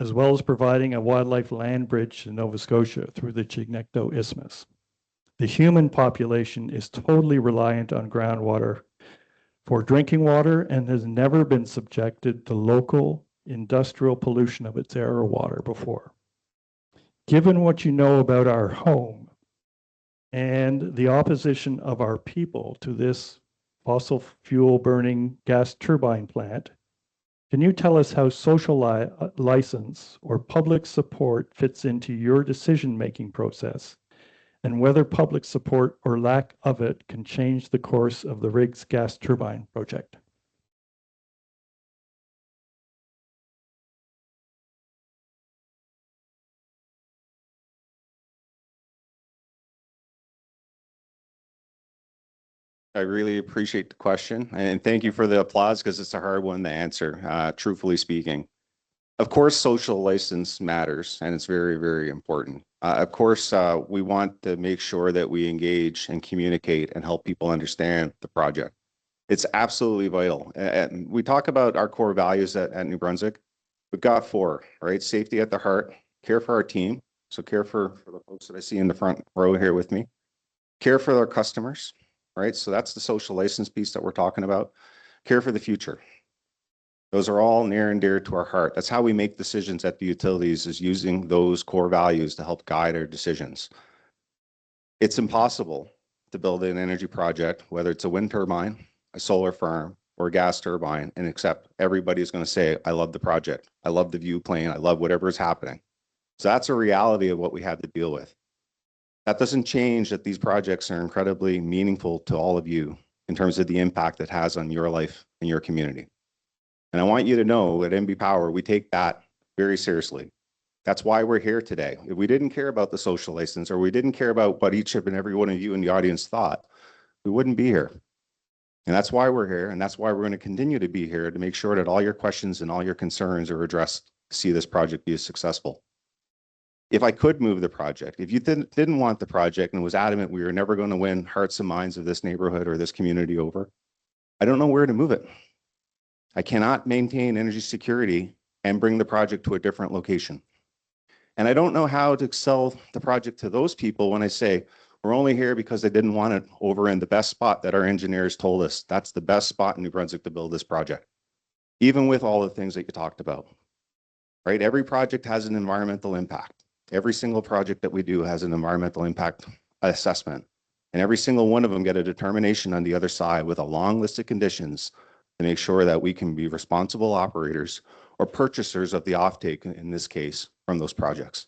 as well as providing a wildlife land bridge to Nova Scotia through the Chignecto Isthmus. The human population is totally reliant on groundwater for drinking water and has never been subjected to local industrial pollution of its air or water before. Given what you know about our home and the opposition of our people to this fossil fuel burning gas turbine plant, can you tell us how social license or public support fits into your decision-making process, and whether public support or lack of it can change the course of the RIGS gas turbine project? I really appreciate the question, and thank you for the applause because it's a hard one to answer, truthfully speaking. Of course, social license matters and it's very, very important. Of course, we want to make sure that we engage and communicate and help people understand the project. It's absolutely vital. And we talk about our core values at New Brunswick. We've got 4, right? Safety at the heart, care for our team. So care for the folks that I see in the front row here with me. Care for our customers, right? So that's the social license piece that we're talking about. Care for the future. Those are all near and dear to our heart. That's how we make decisions at the utilities, is using those core values to help guide our decisions. It's impossible to build an energy project, whether it's a wind turbine, a solar farm, or a gas turbine, and except everybody's going to say, I love the project. I love the view plane. I love whatever is happening. So that's a reality of what we have to deal with. That doesn't change that these projects are incredibly meaningful to all of you in terms of the impact it has on your life and your community. And I want you to know at NB Power, we take that very seriously. That's why we're here today. If we didn't care about the social license, or we didn't care about what each and every one of you in the audience thought, we wouldn't be here. And that's why we're here. And that's why we're going to continue to be here, to make sure that all your questions and all your concerns are addressed to see this project be successful. If I could move the project, if you didn't want the project and was adamant we were never going to win hearts and minds of this neighborhood or this community over, I don't know where to move it. I cannot maintain energy security and bring the project to a different location. And I don't know how to sell the project to those people when I say, we're only here because they didn't want it over in the best spot that our engineers told us. That's the best spot in New Brunswick to build this project. Even with all the things that you talked about, right? Every project has an environmental impact. Every single project that we do has an environmental impact assessment. And every single one of them get a determination on the other side with a long list of conditions to make sure that we can be responsible operators or purchasers of the offtake, in this case, from those projects.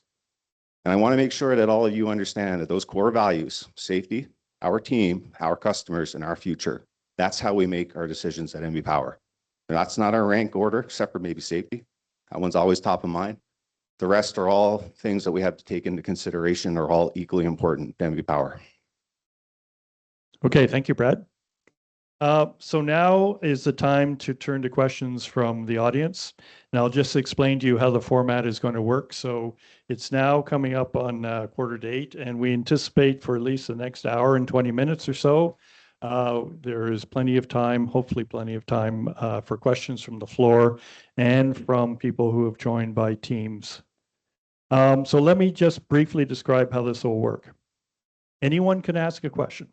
And I want to make sure that all of you understand that those core values, safety, our team, our customers, and our future, that's how we make our decisions at NB Power. And that's not our rank order, except for maybe safety. That one's always top of mind. The rest are all things that we have to take into consideration, are all equally important to NB Power. Okay, thank you, Brad. So now is the time to turn to questions from the audience. And I'll just explain to you how the format is going to work. So it's now coming up on 8:15, and we anticipate for at least the next hour and 20 minutes or so, there is plenty of time, hopefully plenty of time for questions from the floor and from people who have joined by Teams. So let me just briefly describe how this will work. Anyone can ask a question,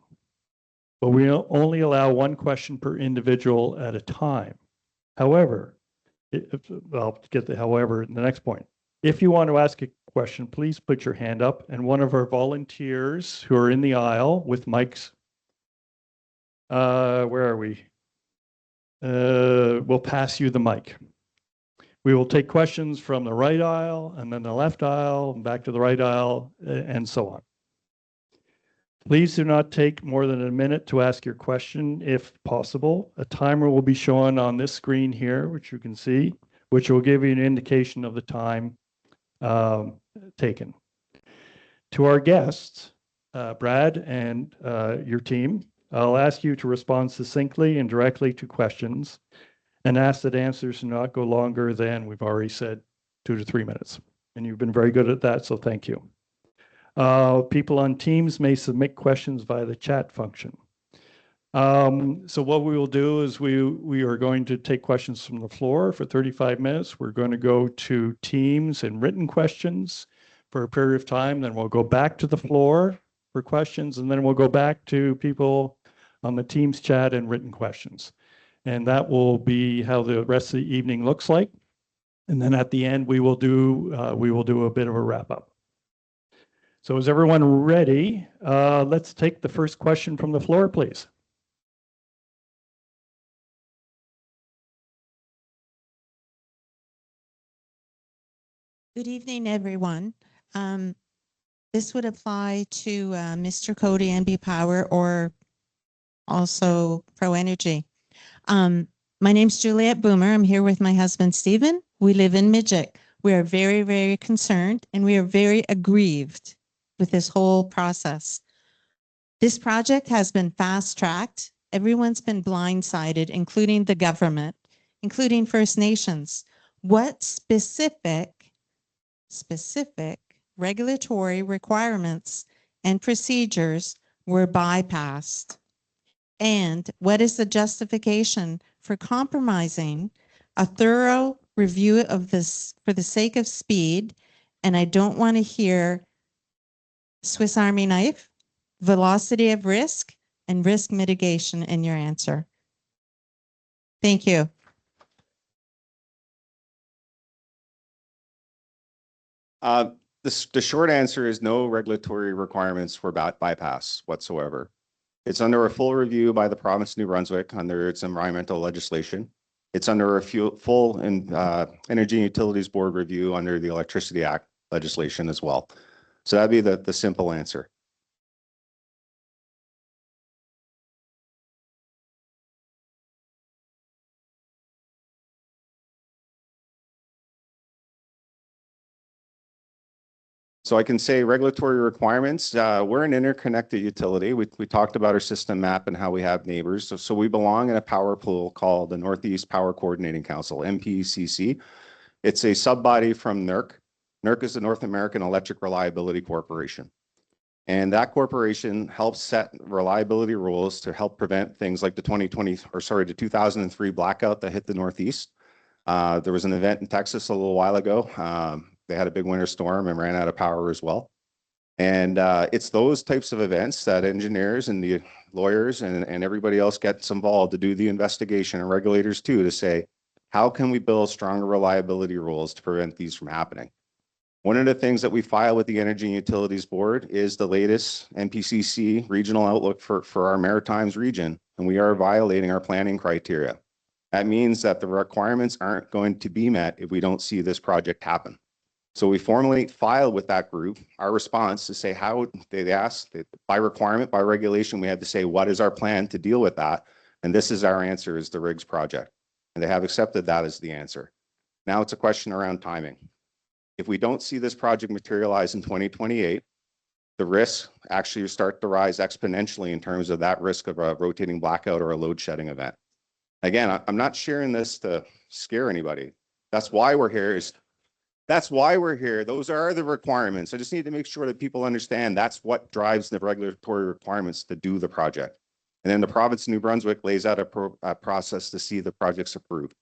but we only allow one question per individual at a time. However, I'll get the however in the next point. If you want to ask a question, please put your hand up, and one of our volunteers who are in the aisle with mics, where are we? We'll pass you the mic. We will take questions from the right aisle, and then the left aisle, and back to the right aisle, and so on. Please do not take more than a minute to ask your question if possible. A timer will be shown on this screen here, which you can see, which will give you an indication of the time taken. To our guests, Brad and your team, I'll ask you to respond succinctly and directly to questions, and ask that answers do not go longer than, we've already said, 2 to 3 minutes. And you've been very good at that, so thank you. People on Teams may submit questions via the chat function. So what we will do is we are going to take questions from the floor for 35 minutes. We're going to go to Teams and written questions for a period of time. Then we'll go back to the floor for questions, and then we'll go back to people on the Teams chat and written questions. And that will be how the rest of the evening looks like. And then at the end, we will do a bit of a wrap up. So is everyone ready? Let's take the first question from the floor, please. Good evening, everyone. This would apply to Mr. Cody, NB Power, or also Pro Energy. My name's Juliette Boomer. I'm here with my husband, Stephen. We live in Midget. We are very, very concerned and we are very aggrieved with this whole process. This project has been fast-tracked. Everyone's been blindsided, including the government, including First Nations. What specific regulatory requirements and procedures were bypassed? And what is the justification for compromising a thorough review of this for the sake of speed? And I don't want to hear Swiss Army knife, velocity of risk, and risk mitigation in your answer. Thank you. The short answer is no regulatory requirements were bypassed whatsoever. It's under a full review by the province of New Brunswick under its environmental legislation. It's under a full Energy and Utilities Board review under the Electricity Act legislation as well. So that'd be the simple answer. So I can say regulatory requirements. We're an interconnected utility. We talked about our system map and how we have neighbors. So we belong in a power pool called the Northeast Power Coordinating Council, NPCC. It's a sub-body from NERC. NERC is the North American Electric Reliability Corporation. And that corporation helps set reliability rules to help prevent things like the 2003 blackout that hit the Northeast. There was an event in Texas a little while ago. They had a big winter storm and ran out of power as well. And it's those types of events that engineers and the lawyers and everybody else gets involved to do the investigation, and regulators too, to say, how can we build stronger reliability rules to prevent these from happening? One of the things that we file with the Energy and Utilities Board is the latest NPCC regional outlook for our Maritimes region, and we are violating our planning criteria. That means that the requirements aren't going to be met if we don't see this project happen. So we formally filed with that group our response to say how they asked by requirement, by regulation, we had to say, what is our plan to deal with that? And this is our answer, is the RIGS project. And they have accepted that as the answer. Now it's a question around timing. If we don't see this project materialize in 2028, the risks actually start to rise exponentially in terms of that risk of a rotating blackout or a load shedding event. Again, I'm not sharing this to scare anybody. That's why we're here. That's why we're here. Those are the requirements. I just need to make sure that people understand that's what drives the regulatory requirements to do the project. And then the province of New Brunswick lays out a process to see the projects approved.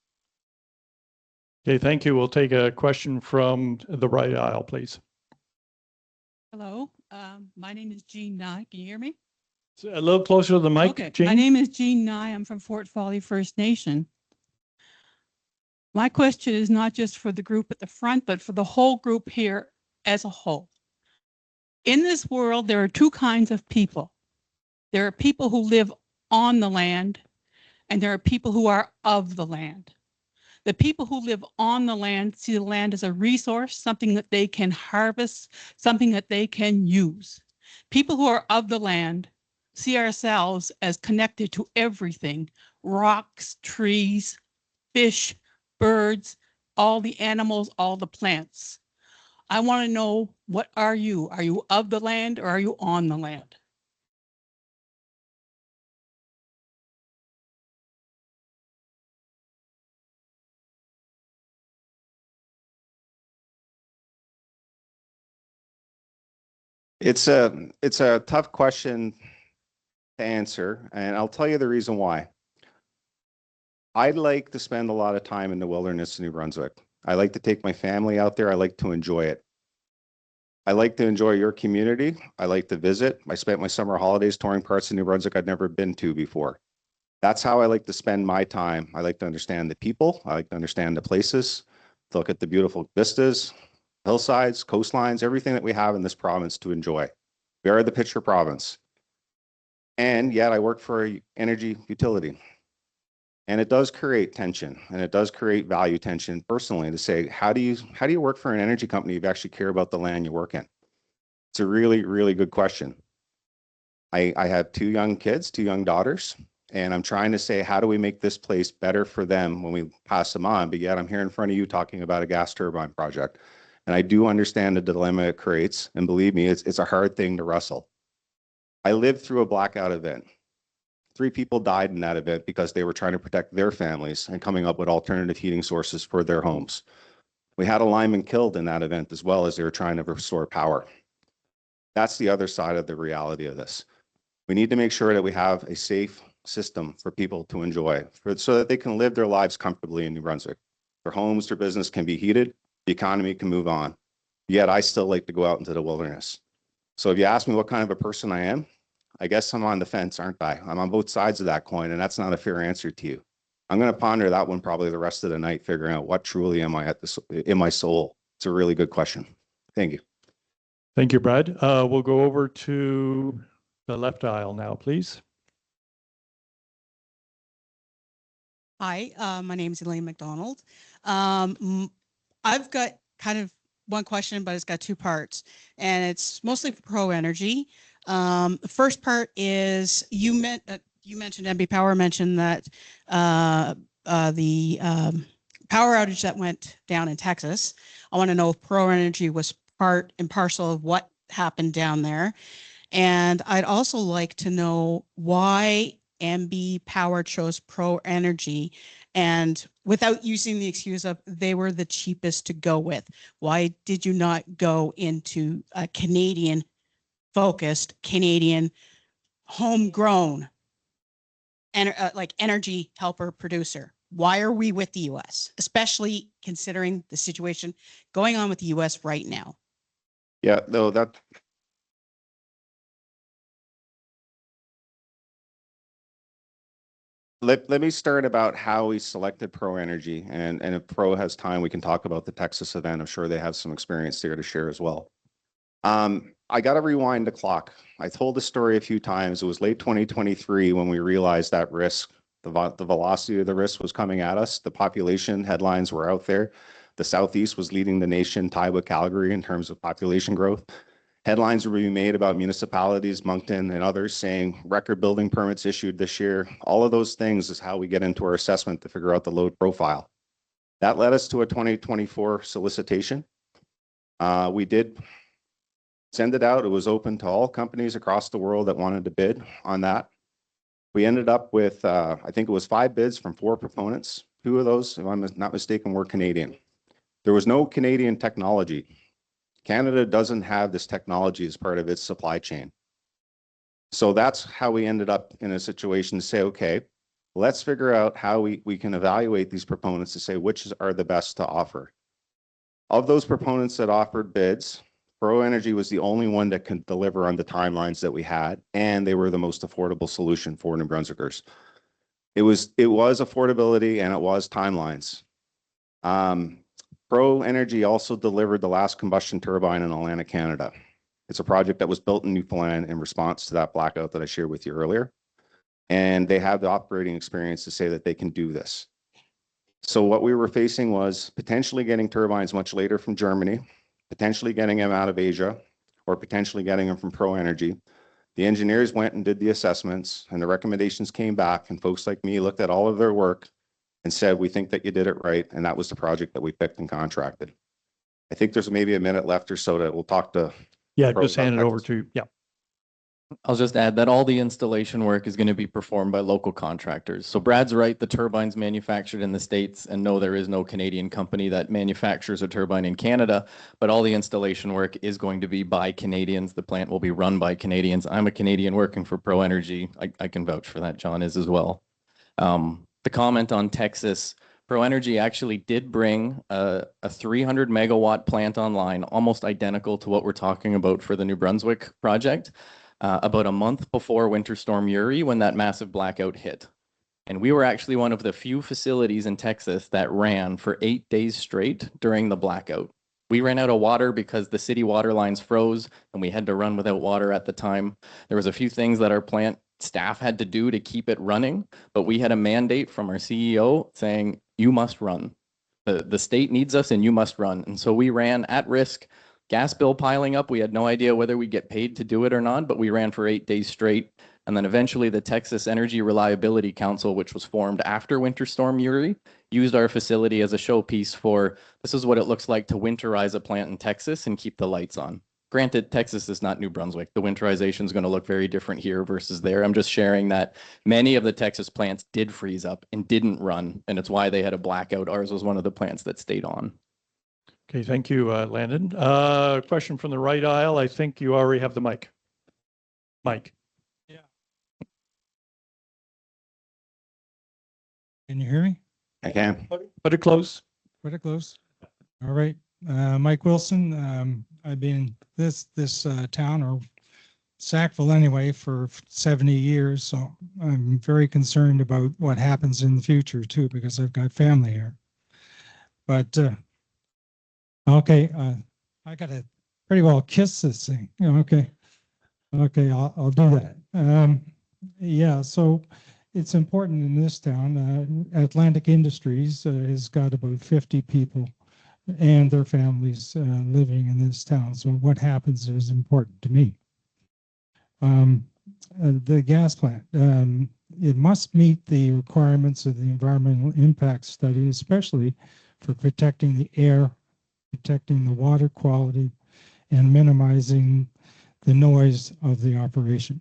Okay, thank you. We'll take a question from the right aisle, please. Hello, my name is Jean Nye. Can you hear me? So a little closer to the mic, Okay, Jean. my name is Jean Nye. I'm from Fort Folly First Nation. My question is not just for the group at the front, but for the whole group here as a whole. In this world, there are two kinds of people. There are people who live on the land, and there are people who are of the land. The people who live on the land see the land as a resource, something that they can harvest, something that they can use. People who are of the land see ourselves as connected to everything: rocks, trees, fish, birds, all the animals, all the plants. I want to know, what are you? Are you of the land or are you on the land? It's a tough question to answer, and I'll tell you the reason why. I'd like to spend a lot of time in the wilderness in New Brunswick. I like to take my family out there. I like to enjoy it. I like to enjoy your community. I like to visit. I spent my summer holidays touring parts of New Brunswick I'd never been to before. That's how I like to spend my time. I like to understand the people. I like to understand the places, to look at the beautiful vistas, hillsides, coastlines, everything that we have in this province to enjoy. We are the Pitcher province. And yet I work for an energy utility. And it does create tension, and it does create value tension personally to say, how do you work for an energy company if you actually care about the land you work in? It's a really, really good question. I have 2 young kids, 2 young daughters, and I'm trying to say, how do we make this place better for them when we pass them on? But yet I'm here in front of you talking about a gas turbine project. And I do understand the dilemma it creates. And believe me, it's a hard thing to wrestle. I lived through a blackout event. 3 people died in that event because they were trying to protect their families and coming up with alternative heating sources for their homes. We had a lineman killed in that event as well as they were trying to restore power. That's the other side of the reality of this. We need to make sure that we have a safe system for people to enjoy so that they can live their lives comfortably in New Brunswick. Their homes, their business can be heated, the economy can move on. Yet I still like to go out into the wilderness. So if you ask me what kind of a person I am, I guess I'm on the fence, aren't I? I'm on both sides of that coin, and that's not a fair answer to you. I'm going to ponder that one probably the rest of the night, figuring out what truly am I in my soul. It's a really good question. Thank you. Thank you, Brad. We'll go over to the left aisle now, please. Hi, my name is Elaine McDonald. I've got kind of one question, but it's got 2 parts, and it's mostly for Pro Energy. The first part is you mentioned MB Power mentioned that the power outage that went down in Texas. I want to know if Pro Energy was part and parcel of what happened down there, and I'd also like to know why MB Power chose Pro Energy, and without using the excuse of they were the cheapest to go with. Why did you not go into a Canadian focused, Canadian homegrown like energy helper producer? Why are we with the US, especially considering the situation going on with the US right now? Yeah, no, that. Let me start about how we selected Pro Energy, and if Pro has time, we can talk about the Texas event. I'm sure they have some experience there to share as well. I got to rewind the clock. I told the story a few times. It was late 2023 when we realized that risk, the velocity of the risk was coming at us. The population headlines were out there. The Southeast was leading the nation, tied with Calgary in terms of population growth. Headlines were being made about municipalities, Moncton and others, saying record building permits issued this year. All of those things is how we get into our assessment to figure out the load profile. That led us to a 2024 solicitation. We did send it out. It was open to all companies across the world that wanted to bid on that. We ended up with, I think it was 5 bids from 4 proponents. 2 of those, if I'm not mistaken, were Canadian. There was no Canadian technology. Canada doesn't have this technology as part of its supply chain. So that's how we ended up in a situation to say, okay, let's figure out how we can evaluate these proponents to say which are the best to offer. Of those proponents that offered bids, Pro Energy was the only one that could deliver on the timelines that we had, and they were the most affordable solution for New Brunswickers. It was affordability and it was timelines. Pro Energy also delivered the last combustion turbine in Atlantic Canada. It's a project that was built in Newfoundland in response to that blackout that I shared with you earlier. And they have the operating experience to say that they can do this. So what we were facing was potentially getting turbines much later from Germany, potentially getting them out of Asia, or potentially getting them from Pro Energy. The engineers went and did the assessments, and the recommendations came back, and folks like me looked at all of their work and said, we think that you did it right. And that was the project that we picked and contracted. I think there's maybe a minute left or so that we'll talk to. Yeah, Pro just hand it about over Texas. to, yeah. I'll just add that all the installation work is going to be performed by local contractors. So Brad's right, the turbine's manufactured in the States, and no, there is no Canadian company that manufactures a turbine in Canada, but all the installation work is going to be by Canadians. The plant will be run by Canadians. I'm a Canadian working for Pro Energy. I can vouch for that. John is as well. The comment on Texas, Pro Energy actually did bring a 300 megawatt plant online, almost identical to what we're talking about for the New Brunswick project, about a month before Winter Storm Uri, when that massive blackout hit. And we were actually one of the few facilities in Texas that ran for 8 days straight during the blackout. We ran out of water because the city water lines froze and we had to run without water at the time. There was a few things that our plant staff had to do to keep it running, but we had a mandate from our CEO saying, you must run. The state needs us and you must run. And so we ran at risk, gas bill piling up. We had no idea whether we'd get paid to do it or not, but we ran for 8 days straight. And then eventually the Texas Energy Reliability Council, which was formed after Winter Storm Uri, used our facility as a showpiece for, this is what it looks like to winterize a plant in Texas and keep the lights on. Granted, Texas is not New Brunswick. The winterization is going to look very different here versus there. I'm just sharing that many of the Texas plants did freeze up and didn't run, and it's why they had a blackout. Ours was one of the plants that stayed on. Okay, thank you, Landon. Question from the right aisle. I think you already have the mic. Mike. Can you hear me? I can. Put it close. Put it close. All right. Mike Wilson. I've been in this town, or Sackville anyway, for 70 years. So I'm very concerned about what happens in the future too, because I've got family here. But okay, I got to pretty well kiss this thing. Okay. Okay, I'll do that. Yeah, so it's important in this town. Atlantic Industries has got about 50 people and their families living in this town. So what happens is important to me. The gas plant, it must meet the requirements of the environmental impact study, especially for protecting the air, protecting the water quality, and minimizing the noise of the operation.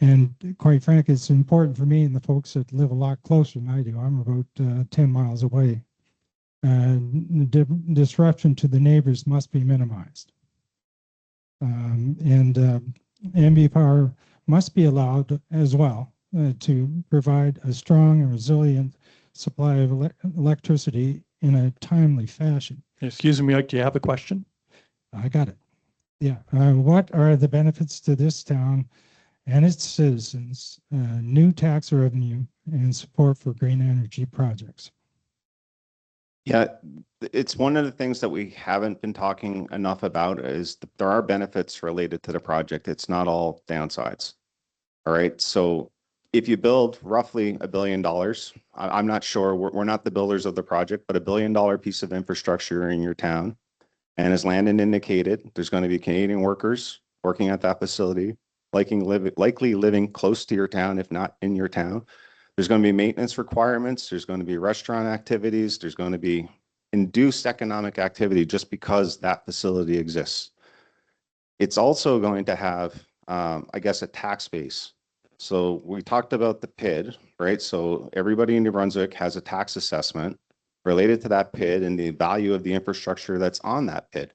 And quite frankly, it's important for me and the folks that live a lot closer than I do. I'm about 10 miles away. The disruption to the neighbors must be minimized. MB Power must be allowed as well to provide a strong and resilient supply of electricity in a timely fashion. Excuse me, Mike, do you have a question? I got it. Yeah. What are the benefits to this town and its citizens, new tax revenue, and support for green energy projects? Yeah, it's one of the things that we haven't been talking enough about is there are benefits related to the project. It's not all downsides. All right. So if you build roughly $1 billion, I'm not sure, we're not the builders of the project, but $1 billion piece of infrastructure in your town. And as Landon indicated, there's going to be Canadian workers working at that facility, likely living close to your town, if not in your town. There's going to be maintenance requirements. There's going to be restaurant activities. There's going to be induced economic activity just because that facility exists. It's also going to have, I guess, a tax base. So we talked about the PID, right? So everybody in New Brunswick has a tax assessment related to that PID and the value of the infrastructure that's on that PID.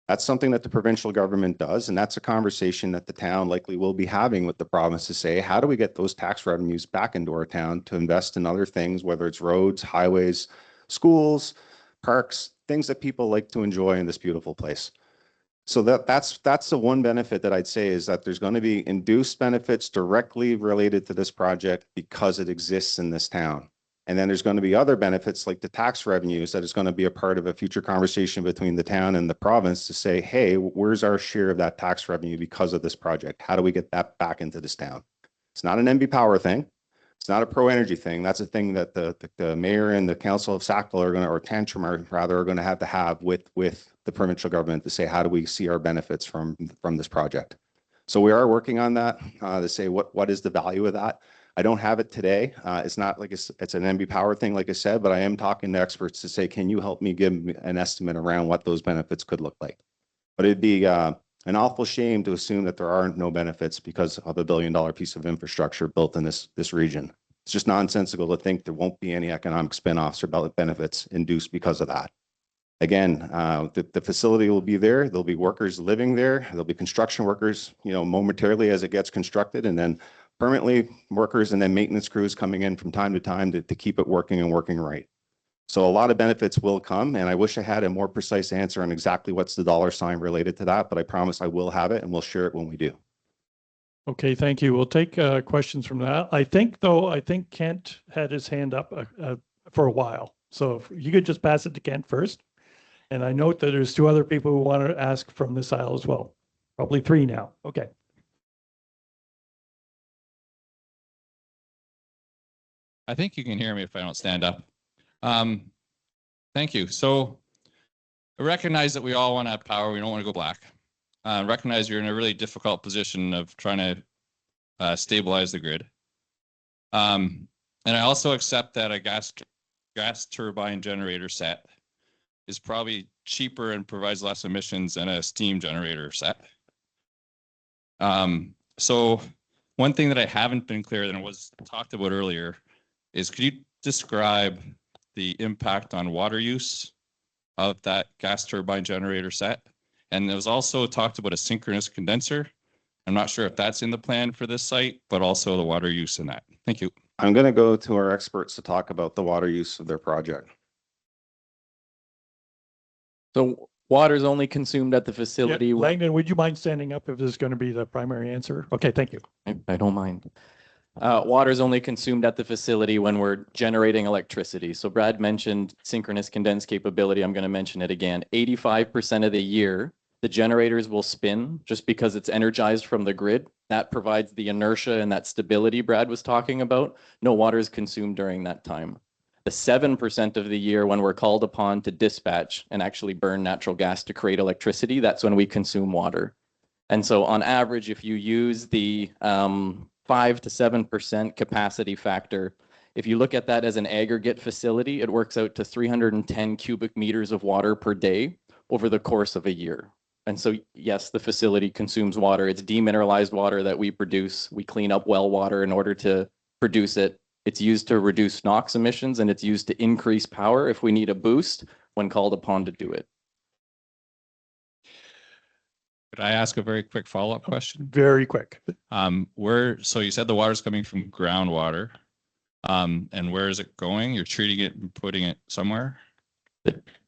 That's something that the provincial government does, and that's a conversation that the town likely will be having with the province to say, how do we get those tax revenues back into our town to invest in other things, whether it's roads, highways, schools, parks, things that people like to enjoy in this beautiful place. So that's the one benefit that I'd say is that there's going to be induced benefits directly related to this project because it exists in this town. And then there's going to be other benefits like the tax revenues that is going to be a part of a future conversation between the town and the province to say, hey, where's our share of that tax revenue because of this project? How do we get that back into this town? It's not an MB Power thing. It's not a pro-energy thing. That's a thing that the mayor and the council of Sackville are going to, or Tantramar rather, are going to have with the provincial government to say, how do we see our benefits from this project? So we are working on that to say what is the value of that. I don't have it today. It's not like it's an MB Power thing, like I said, but I am talking to experts to say, can you help me give an estimate around what those benefits could look like? But it'd be an awful shame to assume that there are no benefits because of $1 billion piece of infrastructure built in this region. It's just nonsensical to think there won't be any economic spinoffs or benefits induced because of that. Again, the facility will be there. There'll be workers living there. There'll be construction workers, momentarily as it gets constructed, and then permanently workers and then maintenance crews coming in from time to time to keep it working and working right. So a lot of benefits will come, and I wish I had a more precise answer on exactly what's the dollar sign related to that, but I promise I will have it and we'll share it when we do. Okay, thank you. We'll take questions from that. I think Kent had his hand up for a while. So if you could just pass it to Kent first. And I note that there's 2 other people who want to ask from this aisle as well. Probably 3 now. Okay. I think you can hear me if I don't stand up. Thank you. So I recognize that we all want to have power. We don't want to go black. Recognize you're in a really difficult position of trying to stabilize the grid. And I also accept that a gas turbine generator set is probably cheaper and provides less emissions than a steam generator set. So one thing that I haven't been clear than was talked about earlier is, could you describe the impact on water use of that gas turbine generator set? And there was also talked about a synchronous condenser. I'm not sure if that's in the plan for this site, but also the water use in that. Thank you. I'm going to go to our experts to talk about the water use of their project. So water is only consumed at the Yeah, facility. Langdon, would you mind standing up if this is going to be the primary answer? Okay, thank you. I don't mind. Water is only consumed at the facility when we're generating electricity. So Brad mentioned synchronous condense capability. I'm going to mention it again. 85% of the year, the generators will spin just because it's energized from the grid. That provides the inertia and that stability Brad was talking about. No water is consumed during that time. The 7% of the year when we're called upon to dispatch and actually burn natural gas to create electricity, that's when we consume water. And so on average, if you use the 5 to 7% capacity factor, if you look at that as an aggregate facility, it works out to 310 cubic meters of water per day over the course of a year. And so, yes, the facility consumes water. It's demineralized water that we produce. We clean up well water in order to produce it. It's used to reduce NOx emissions, and it's used to increase power if we need a boost when called upon to do it. Could I ask a very quick follow-up question? Very quick. So you said the water's coming from groundwater. And where is it going? You're treating it and putting it somewhere?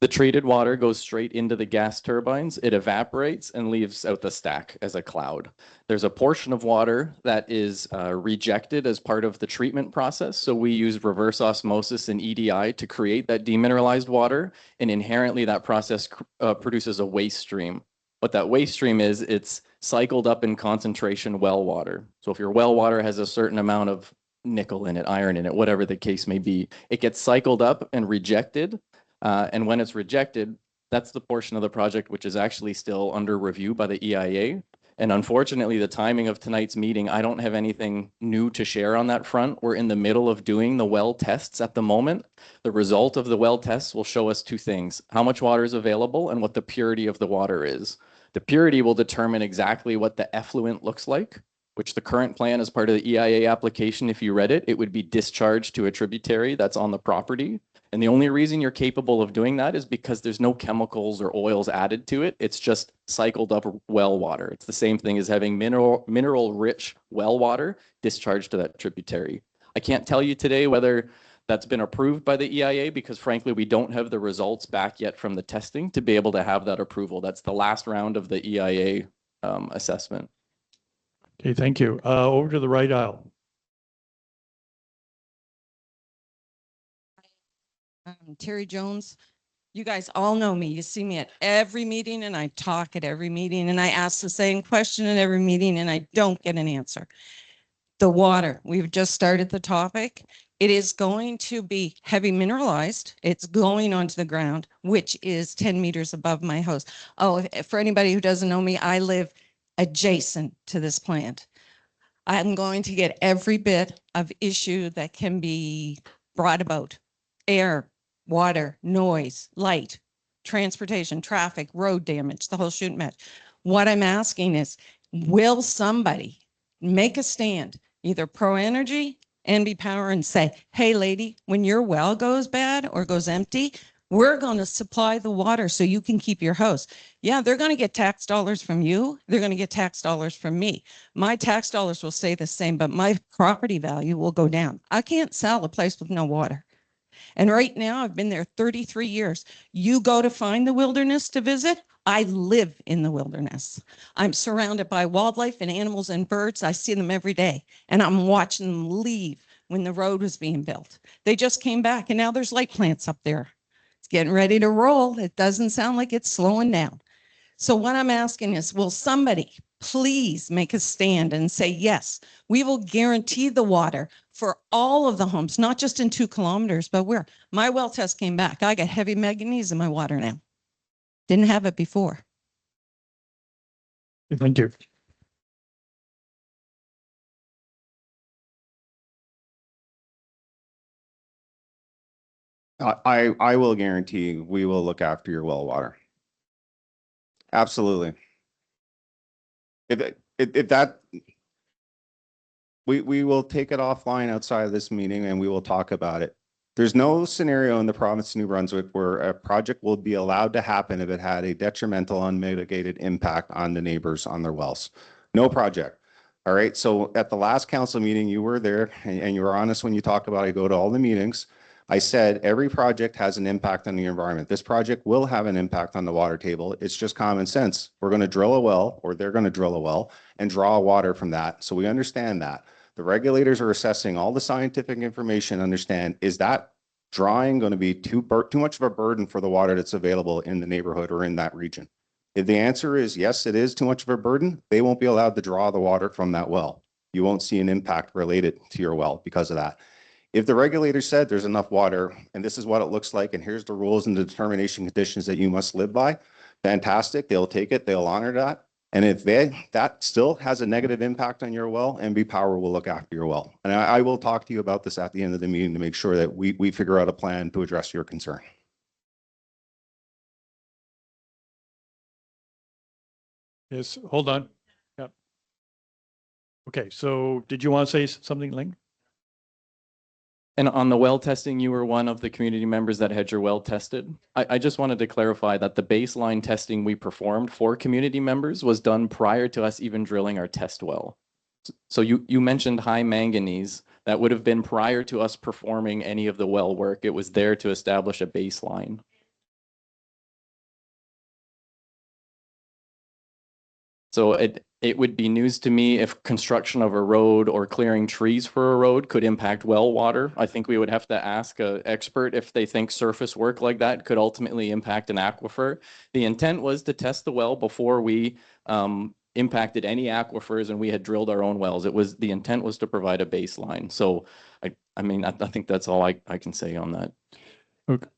The treated water goes straight into the gas turbines. It evaporates and leaves out the stack as a cloud. There's a portion of water that is rejected as part of the treatment process. So we use reverse osmosis and EDI to create that demineralized water. And inherently that process produces a waste stream. What that waste stream is, it's cycled up in concentration well water. So if your well water has a certain amount of nickel in it, iron in it, whatever the case may be, it gets cycled up and rejected. And when it's rejected, that's the portion of the project which is actually still under review by the EIA. And unfortunately, the timing of tonight's meeting, I don't have anything new to share on that front. We're in the middle of doing the well tests at the moment. The result of the well tests will show us two things: how much water is available and what the purity of the water is. The purity will determine exactly what the effluent looks like, which the current plan as part of the EIA application, if you read it, it would be discharged to a tributary that's on the property. And the only reason you're capable of doing that is because there's no chemicals or oils added to it. It's just cycled up well water. It's the same thing as having mineral rich well water discharged to that tributary. I can't tell you today whether that's been approved by the EIA because frankly, we don't have the results back yet from the testing to be able to have that approval. That's the last round of the EIA assessment. Okay, thank you. Over to the right aisle. Terry Jones. You guys all know me. You see me at every meeting and I talk at every meeting and I ask the same question at every meeting and I don't get an answer. The water, we've just started the topic. It is going to be heavy mineralized. It's going onto the ground, which is 10 meters above my house. Oh, for anybody who doesn't know me, I live adjacent to this plant. I'm going to get every bit of issue that can be brought about: air, water, noise, light, transportation, traffic, road damage, the whole shoot match. What I'm asking is, will somebody make a stand, either Pro Energy, NB Power, and say, hey lady, when your well goes bad or goes empty, we're going to supply the water so you can keep your house. Yeah, they're going to get tax dollars from you. They're going to get tax dollars from me. My tax dollars will stay the same, but my property value will go down. I can't sell a place with no water. And right now, I've been there 33 years. You go to find the wilderness to visit, I live in the wilderness. I'm surrounded by wildlife and animals and birds. I see them every day, and I'm watching them leave when the road was being built. They just came back, and now there's light plants up there. It's getting ready to roll. It doesn't sound like it's slowing down. So what I'm asking is, will somebody please make a stand and say, yes, we will guarantee the water for for all of the homes, not just in 2 kilometers, but where my well test came back. I got heavy manganese in my water now. Didn't have it before. Thank you. I will guarantee we will look after your well water. Absolutely. If that, we will take it offline outside of this meeting and we will talk about it. There's no scenario in the province of New Brunswick where a project will be allowed to happen if it had a detrimental, unmitigated impact on the neighbors on their wells. No project. All right. So at the last council meeting, you were there and you were honest when you talk about, I go to all the meetings. I said, every project has an impact on the environment. This project will have an impact on the water table. It's just common sense. We're going to drill a well, or they're going to drill a well and draw water from that. So we understand that. The regulators are assessing all the scientific information, understand, is that drawing going to be too much of a burden for the water that's available in the neighborhood or in that region? If the answer is yes, it is too much of a burden, they won't be allowed to draw the water from that well. You won't see an impact related to your well because of that. If the regulator said there's enough water and this is what it looks like and here's the rules and the determination conditions that you must live by, fantastic, they'll take it, they'll honor that. And if that still has a negative impact on your well, MB Power will look after your well. And I will talk to you about this at the end of the meeting to make sure that we figure out a plan to address your concern. Yes, hold on. Yep. Okay, so did you want to say something, Ling? And on the well testing, you were one of the community members that had your well tested. I just wanted to clarify that the baseline testing we performed for community members was done prior to us even drilling our test well. So you mentioned high manganese. That would have been prior to us performing any of the well work. It was there to establish a baseline. So it would be news to me if construction of a road or clearing trees for a road could impact well water. I think we would have to ask an expert if they think surface work like that could ultimately impact an aquifer. The intent was to test the well before we impacted any aquifers and we had drilled our own wells. The intent was to provide a baseline. So I mean, I think that's all I can say on that. Okay.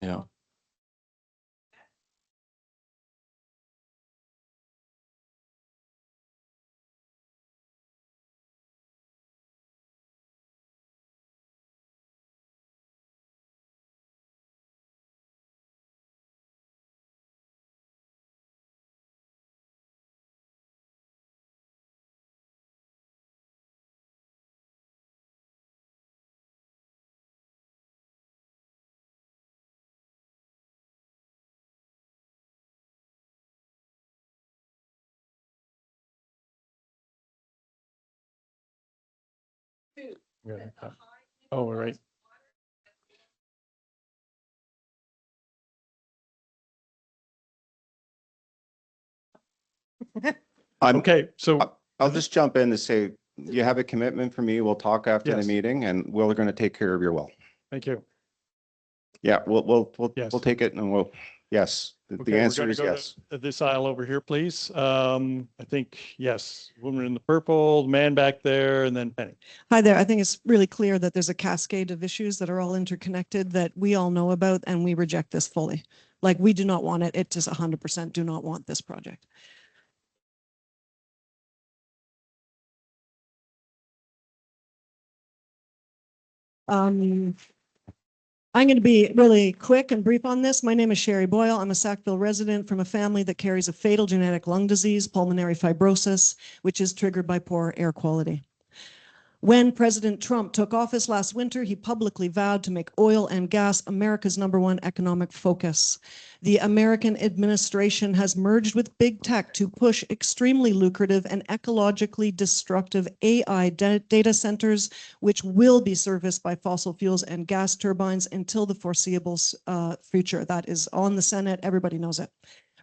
Yeah. Yeah. Oh, all right. Okay, so I'll just jump in to say, you have a commitment from me. We'll talk after the Yes. meeting and we're going to take care of your well. thank you. Yeah, we'll Yes. take it and yes. Okay, The we're answer gonna is go to yes. This aisle over here, please. I think, yes, woman in the purple, man back there, and then Penny. Hi there. I think it's really clear that there's a cascade of issues that are all interconnected that we all know about, and we reject this fully. Like, we do not want it. It just 100% do not want this project. I'm going to be really quick and brief on this. My name is Sherry Boyle. I'm a Sackville resident from a family that carries a fatal genetic lung disease, pulmonary fibrosis, which is triggered by poor air quality. When President Trump took office last winter, he publicly vowed to make oil and gas America's #1 economic focus. The American administration has merged with big tech to push extremely lucrative and ecologically destructive AI data centers, which will be serviced by fossil fuels and gas turbines until the foreseeable future. That is on the Senate. Everybody knows it.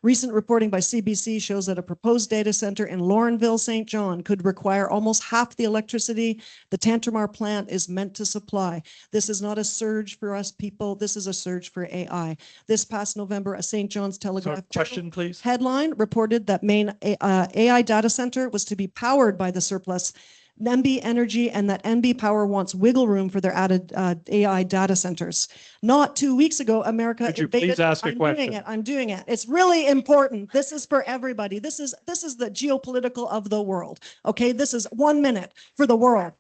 Recent reporting by CBC shows that a proposed data center in Laurenville, St. John could require almost half the electricity the Tantramar plant is meant to supply. This is not a surge for us people. This is a surge for AI. This past November, a St. John's So Telegraph question, please. headline reported that main AI data center was to be powered by the surplus NB Energy, and that NB Power wants wiggle room for their added AI data centers. Not 2 weeks ago, America Could you invaded. please ask a I'm question? doing it. I'm doing it. It's really important. This is for everybody. This is the geopolitical of the world. Okay, this is 1 minute for the world.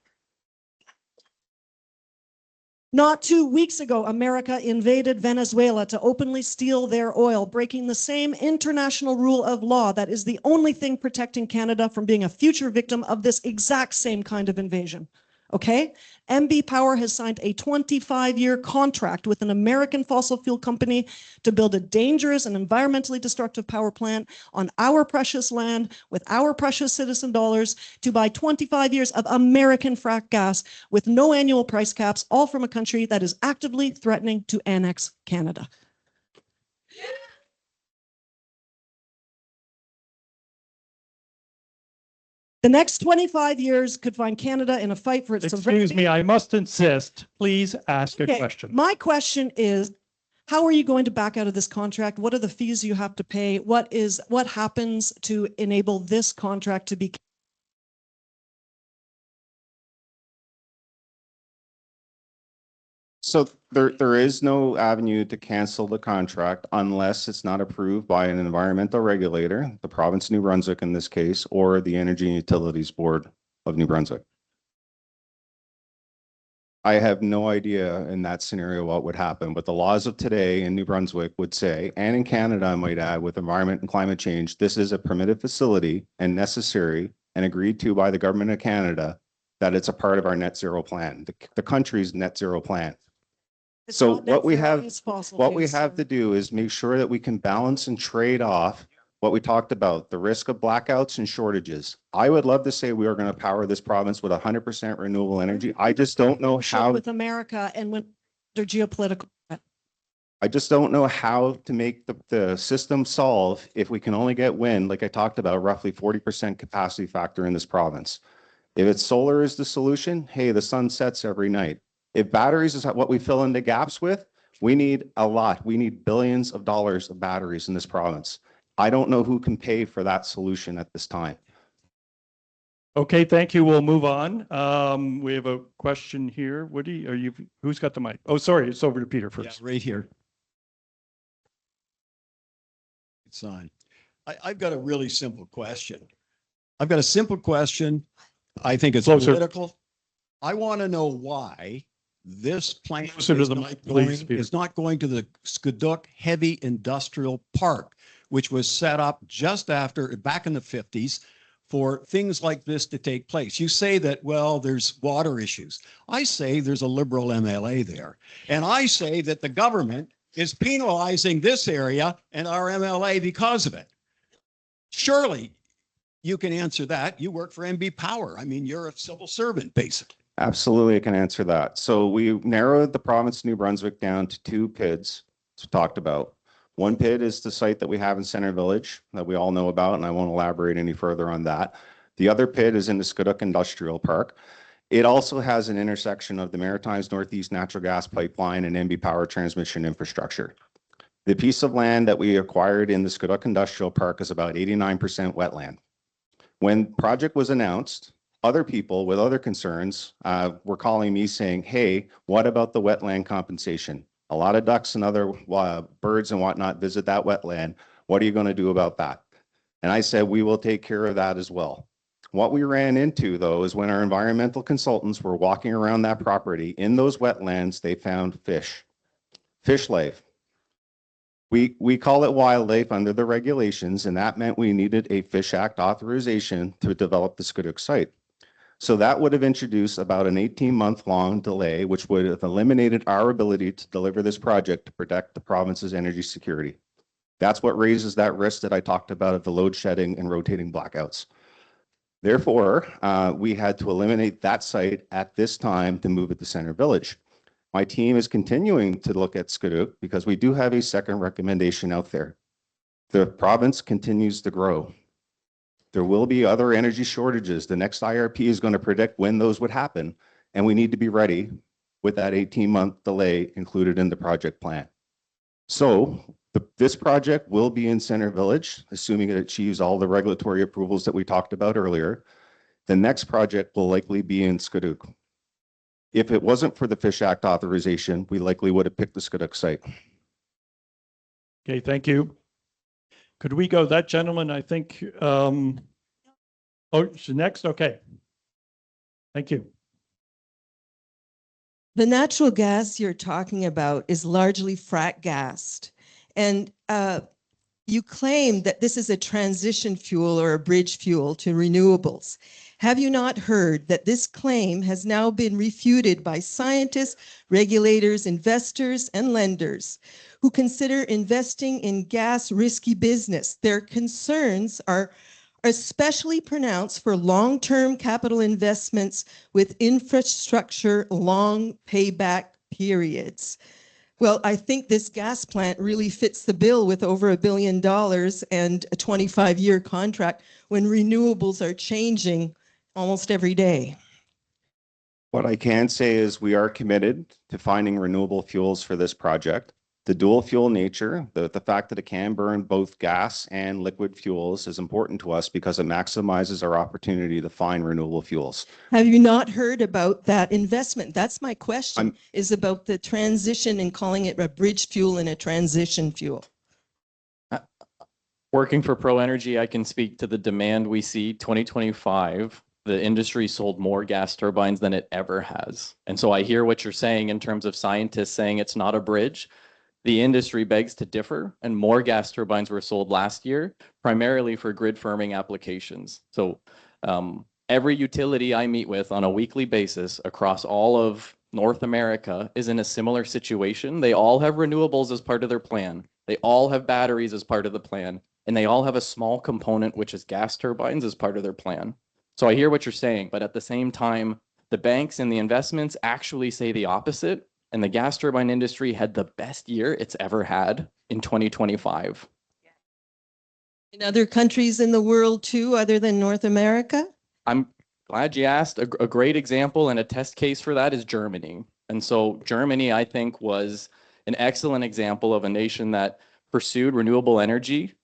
Not 2 weeks ago, America invaded Venezuela to openly steal their oil, breaking the same international rule of law that is the only thing protecting Canada from being a future victim of this exact same kind of invasion. Okay? NB Power has signed a 25-year contract with an American fossil fuel company to build a dangerous and environmentally destructive power plant on our precious land with our precious citizen dollars to buy 25 years of American frack gas with no annual price caps, all from a country that is actively threatening to annex Canada. The next 25 years could find Canada in a fight for its Excuse me, I must insist. Please ask a Okay, question. my question is, how are you going to back out of this contract? What are the fees you have to pay? What happens to enable this contract to be? So there is no avenue to cancel the contract unless it's not approved by an environmental regulator, the province of New Brunswick in this case, or the Energy and Utilities Board of New Brunswick. I have no idea in that scenario what would happen, but the laws of today in New Brunswick would say, and in Canada, I might add, with environment and climate change, this is a permitted facility and necessary and agreed to by the government of Canada that it's a part of our net zero plan, the country's net zero plan. It's So not net what we zero, have, it's fossil what we fuels, have sir. to do is make sure that we can balance and trade off what we talked about, the risk of blackouts and shortages. I would love to say we are going to power this province with 100% renewable energy. I just don't know how. With America and when they're geopolitical. I just don't know how to make the system solve if we can only get wind, like I talked about, roughly 40% capacity factor in this province. If it's solar is the solution, hey, the sun sets every night. If batteries is what we fill in the gaps with, we need a lot. We need billions of dollars of batteries in this province. I don't know who can pay for that solution at this time. Okay, thank you. We'll move on. We have a question here. Woody, who's got the mic? Oh, sorry, it's over to Peter first. Yeah, right here. It's on. I've got a really simple question. I think it's Closer. political. I want to know why this plant Closer to is the not mic, please, going, Peter. is not going to the Skaduk Heavy Industrial Park, which was set up just after, back in the 50s, for things like this to take place. You say that, well, there's water issues. I say there's a Liberal MLA there. And I say that the government is penalizing this area and our MLA because of it. Surely you can answer that. You work for NB Power. I mean, you're a civil servant, basically. Absolutely, I can answer that. So we narrowed the province of New Brunswick down to two PIDs talked about. One PID is the site that we have in Center Village that we all know about, and I won't elaborate any further on that. The other PID is in the Skaduk Industrial Park. It also has an intersection of the Maritimes Northeast Natural Gas Pipeline and NB Power transmission infrastructure. The piece of land that we acquired in the Skaduk Industrial Park is about 89% wetland. When the project was announced, other people with other concerns were calling me saying, hey, what about the wetland compensation? A lot of ducks and other birds and whatnot visit that wetland. What are you going to do about that? And I said, we will take care of that as well. What we ran into, though, is when our environmental consultants were walking around that property in those wetlands, they found fish life. We call it wildlife under the regulations, and that meant we needed a Fish Act authorization to develop the Skaduk site. So that would have introduced about an 18-month-long delay, which would have eliminated our ability to deliver this project to protect the province's energy security. That's what raises that risk that I talked about of the load shedding and rotating blackouts. Therefore, we had to eliminate that site at this time to move it to Center Village. My team is continuing to look at Skaduk because we do have a second recommendation out there. The province continues to grow. There will be other energy shortages. The next IRP is going to predict when those would happen, and we need to be ready with that 18-month delay included in the project plan. So this project will be in Center Village, assuming it achieves all the regulatory approvals that we talked about earlier. The next project will likely be in Skaduk. If it wasn't for the Fish Act authorization, we likely would have picked the Skaduk site. Okay, thank you. Could we go, that gentleman, I think, oh, she's next? Okay. Thank you. The natural gas you're talking about is largely frack gassed. And you claim that this is a transition fuel or a bridge fuel to renewables. Have you not heard that this claim has now been refuted by scientists, regulators, investors, and lenders who consider investing in gas risky business? Their concerns are especially pronounced for long-term capital investments with infrastructure long payback periods. Well, I think this gas plant really fits the bill with over $1 billion and a 25-year contract when renewables are changing almost every day. What I can say is we are committed to finding renewable fuels for this project. The dual fuel nature, the fact that it can burn both gas and liquid fuels is important to us because it maximizes our opportunity to find renewable fuels. Have you not heard about that investment? That's my question, is about the transition and calling it a bridge fuel and a transition fuel. Working for Pro Energy, I can speak to the demand we see. 2025, the industry sold more gas turbines than it ever has. And so I hear what you're saying in terms of scientists saying it's not a bridge. The industry begs to differ, and more gas turbines were sold last year, primarily for grid firming applications. So every utility I meet with on a weekly basis across all of North America is in a similar situation. They all have renewables as part of their plan. They all have batteries as part of the plan, and they all have a small component, which is gas turbines, as part of their plan. So I hear what you're saying, but at the same time, the banks and the investments actually say the opposite. And the gas turbine industry had the best year it's ever had in 2025. In other countries in the world too, other than North America? I'm glad you asked. A great example and a test case for that is Germany. And so Germany, I think, was an excellent example of a nation that pursued renewable energy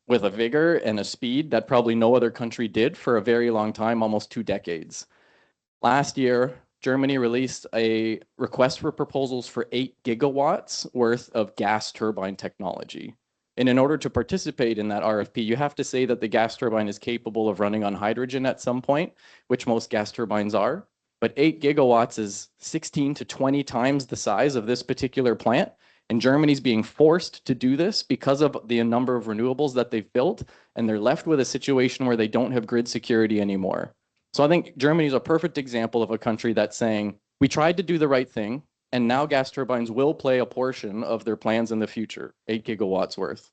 with a vigor and a speed that probably no other country did for a very long time, almost 2 decades. Last year, Germany released a request for proposals for 8 gigawatts worth of gas turbine technology. And in order to participate in that RFP, you have to say that the gas turbine is capable of running on hydrogen at some point, which most gas turbines are. But 8 gigawatts is 16 to 20 times the size of this particular plant. And Germany's being forced to do this because of the number of renewables that they've built. And they're left with a situation where they don't have grid security anymore. So I think Germany is a perfect example of a country that's saying, we tried to do the right thing, and now gas turbines will play a portion of their plans in the future, 8 gigawatts worth.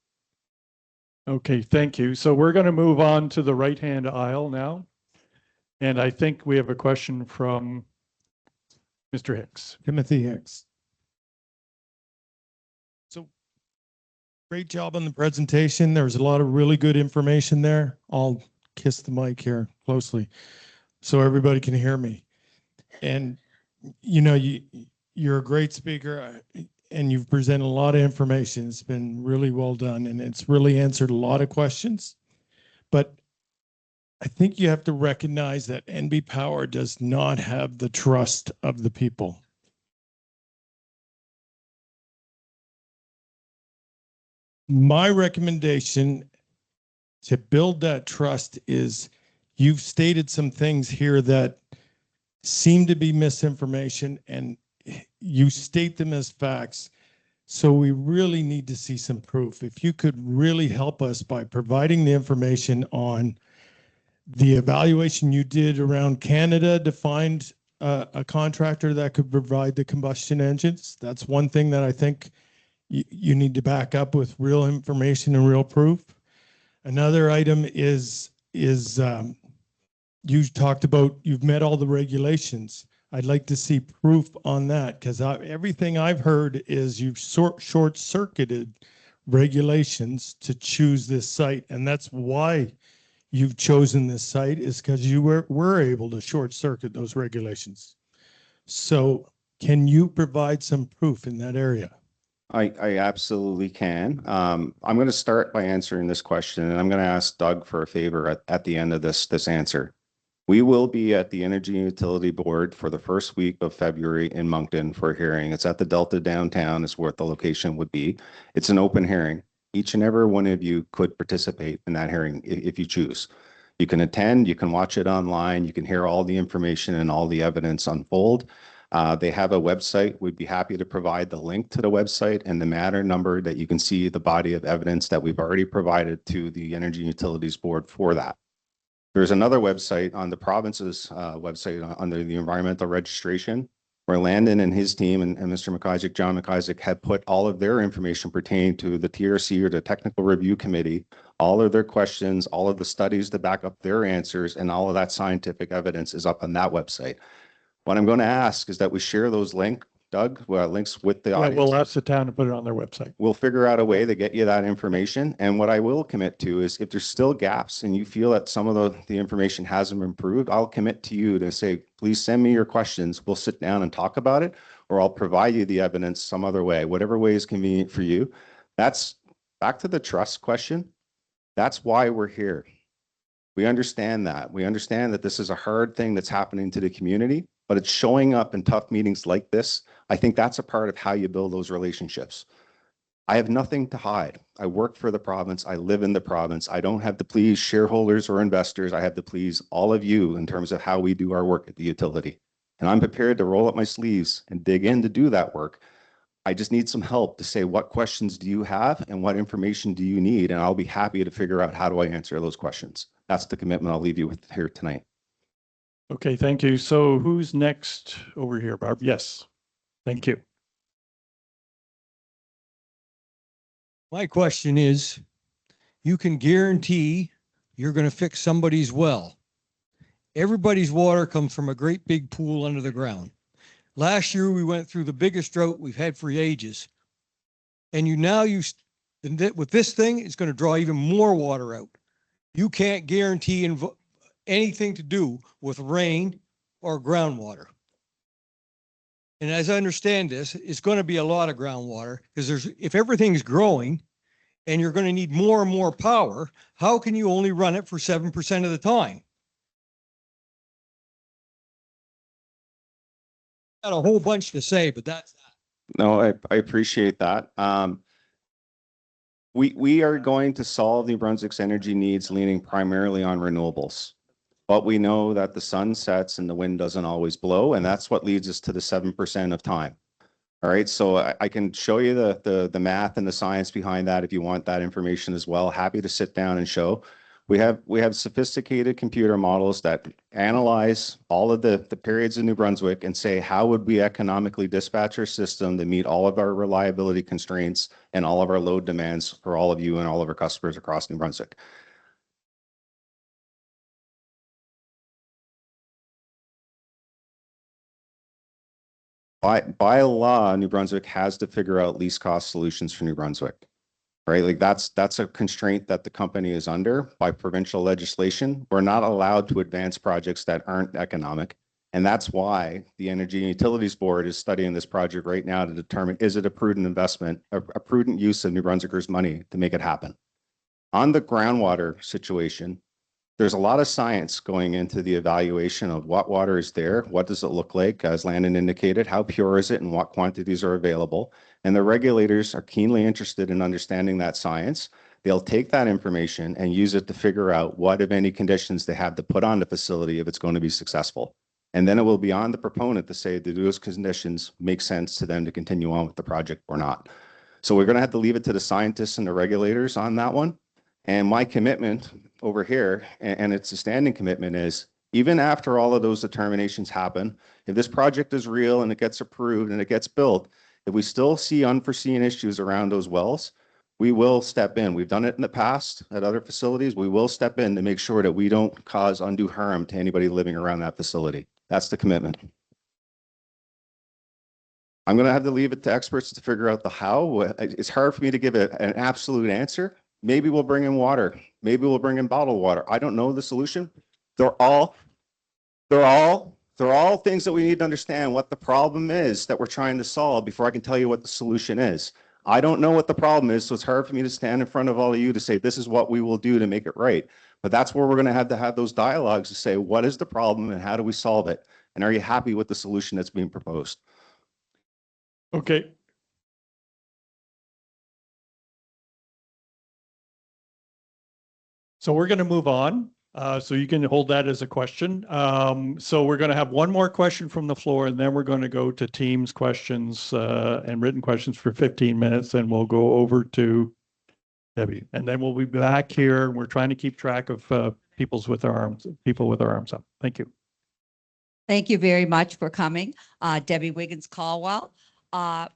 Okay, thank you. So we're going to move on to the right-hand aisle now. And I think we have a question from Mr. Hicks. Timothy Hicks. So great job on the presentation. There's a lot of really good information there. I'll kiss the mic here closely so everybody can hear me. And you know, you're a great speaker and you've presented a lot of information. It's been really well done and it's really answered a lot of questions. But I think you have to recognize that NB Power does not have the trust of the people. My recommendation to build that trust is you've stated some things here that seem to be misinformation and you state them as facts. So we really need to see some proof. If you could really help us by providing the information on the evaluation you did around Canada to find a contractor that could provide the combustion engines. That's one thing that I think you need to back up with real information and real proof. Another item is you talked about you've met all the regulations. I'd like to see proof on that because everything I've heard is you've short-circuited regulations to choose this site. And that's why you've chosen this site, is because you were able to short circuit those regulations. So can you provide some proof in that area? I absolutely can. I'm going to start by answering this question, and I'm going to ask Doug for a favor at the end of this answer. We will be at the Energy and Utility Board for the first week of February in Moncton for a hearing. It's at the Delta downtown is where the location would be. It's an open hearing. Each and every one of you could participate in that hearing if you choose. You can attend, you can watch it online, you can hear all the information and all the evidence unfold. They have a website. We'd be happy to provide the link to the website and the matter number that you can see the body of evidence that we've already provided to the Energy and Utilities Board for that. There's another website on the province's website under the environmental registration where Landon and his team and Mr. McIsaac, John McIsaac, had put all of their information pertaining to the TRC or the Technical Review Committee, all of their questions, all of the studies to back up their answers, and all of that scientific evidence is up on that website. What I'm going to ask is that we share those links, Doug, links with the audience. We'll ask the town to put it on their website. We'll figure out a way to get you that information. And what I will commit to is if there's still gaps and you feel that some of the information hasn't improved, I'll commit to you to say, please send me your questions. We'll sit down and talk about it, or I'll provide you the evidence some other way, whatever way is convenient for you. That's back to the trust question. That's why we're here. We understand that. We understand that this is a hard thing that's happening to the community, but it's showing up in tough meetings like this. I think that's a part of how you build those relationships. I have nothing to hide. I work for the province. I live in the province. I don't have to please shareholders or investors. I have to please all of you in terms of how we do our work at the utility. And I'm prepared to roll up my sleeves and dig in to do that work. I just need some help to say, what questions do you have and what information do you need? And I'll be happy to figure out how do I answer those questions. That's the commitment I'll leave you with here tonight. Okay, thank you. So who's next over here, Barb? Yes, thank you. My question is, you can guarantee you're going to fix somebody's well. Everybody's water comes from a great big pool under the ground. Last year, we went through the biggest drought we've had for ages. And with this thing, it's going to draw even more water out. You can't guarantee anything to do with rain or groundwater. And as I understand this, it's going to be a lot of groundwater because if everything's growing and you're going to need more and more power, how can you only run it for 7% of the time? Got a whole bunch to say, but that's that. No, I appreciate that. We are going to solve New Brunswick's energy needs leaning primarily on renewables. But we know that the sun sets and the wind doesn't always blow, and that's what leads us to the 7% of time. All right, so I can show you the math and the science behind that if you want that information as well. Happy to sit down and show. We have sophisticated computer models that analyze all of the periods in New Brunswick and say, how would we economically dispatch our system to meet all of our reliability constraints and all of our load demands for all of you and all of our customers across New Brunswick. By law, New Brunswick has to figure out least cost solutions for New Brunswick, right? Like that's a constraint that the company is under by provincial legislation. We're not allowed to advance projects that aren't economic. And that's why the Energy and Utilities Board is studying this project right now to determine, is it a prudent investment, a prudent use of New Brunswickers' money to make it happen? On the groundwater situation, there's a lot of science going into the evaluation of what water is there, what does it look like, as Landon indicated, how pure is it and what quantities are available. And the regulators are keenly interested in understanding that science. They'll take that information and use it to figure out what, if any, conditions they have to put on the facility if it's going to be successful. And then it will be on the proponent to say, do those conditions make sense to them to continue on with the project or not? So we're going to have to leave it to the scientists and the regulators on that one. And my commitment over here, and it's a standing commitment, is even after all of those determinations happen, if this project is real and it gets approved and it gets built, if we still see unforeseen issues around those wells, we will step in. We've done it in the past at other facilities. We will step in to make sure that we don't cause undue harm to anybody living around that facility. That's the commitment. I'm going to have to leave it to experts to figure out the how. It's hard for me to give an absolute answer. Maybe we'll bring in water. Maybe we'll bring in bottled water. I don't know the solution. They're all things that we need to understand what the problem is that we're trying to solve before I can tell you what the solution is. I don't know what the problem is, so it's hard for me to stand in front of all of you to say, this is what we will do to make it right. But that's where we're going to have those dialogues to say, what is the problem and how do we solve it? And are you happy with the solution that's being proposed? Okay. So we're going to move on. So you can hold that as a question. So we're going to have one more question from the floor, and then we're going to go to Teams questions and written questions for 15 minutes, and we'll go over to Debbie. And then we'll be back here. We're trying to keep track of people with their arms up. Thank you. Thank you very much for coming. Debbie Wiggins-Caldwell.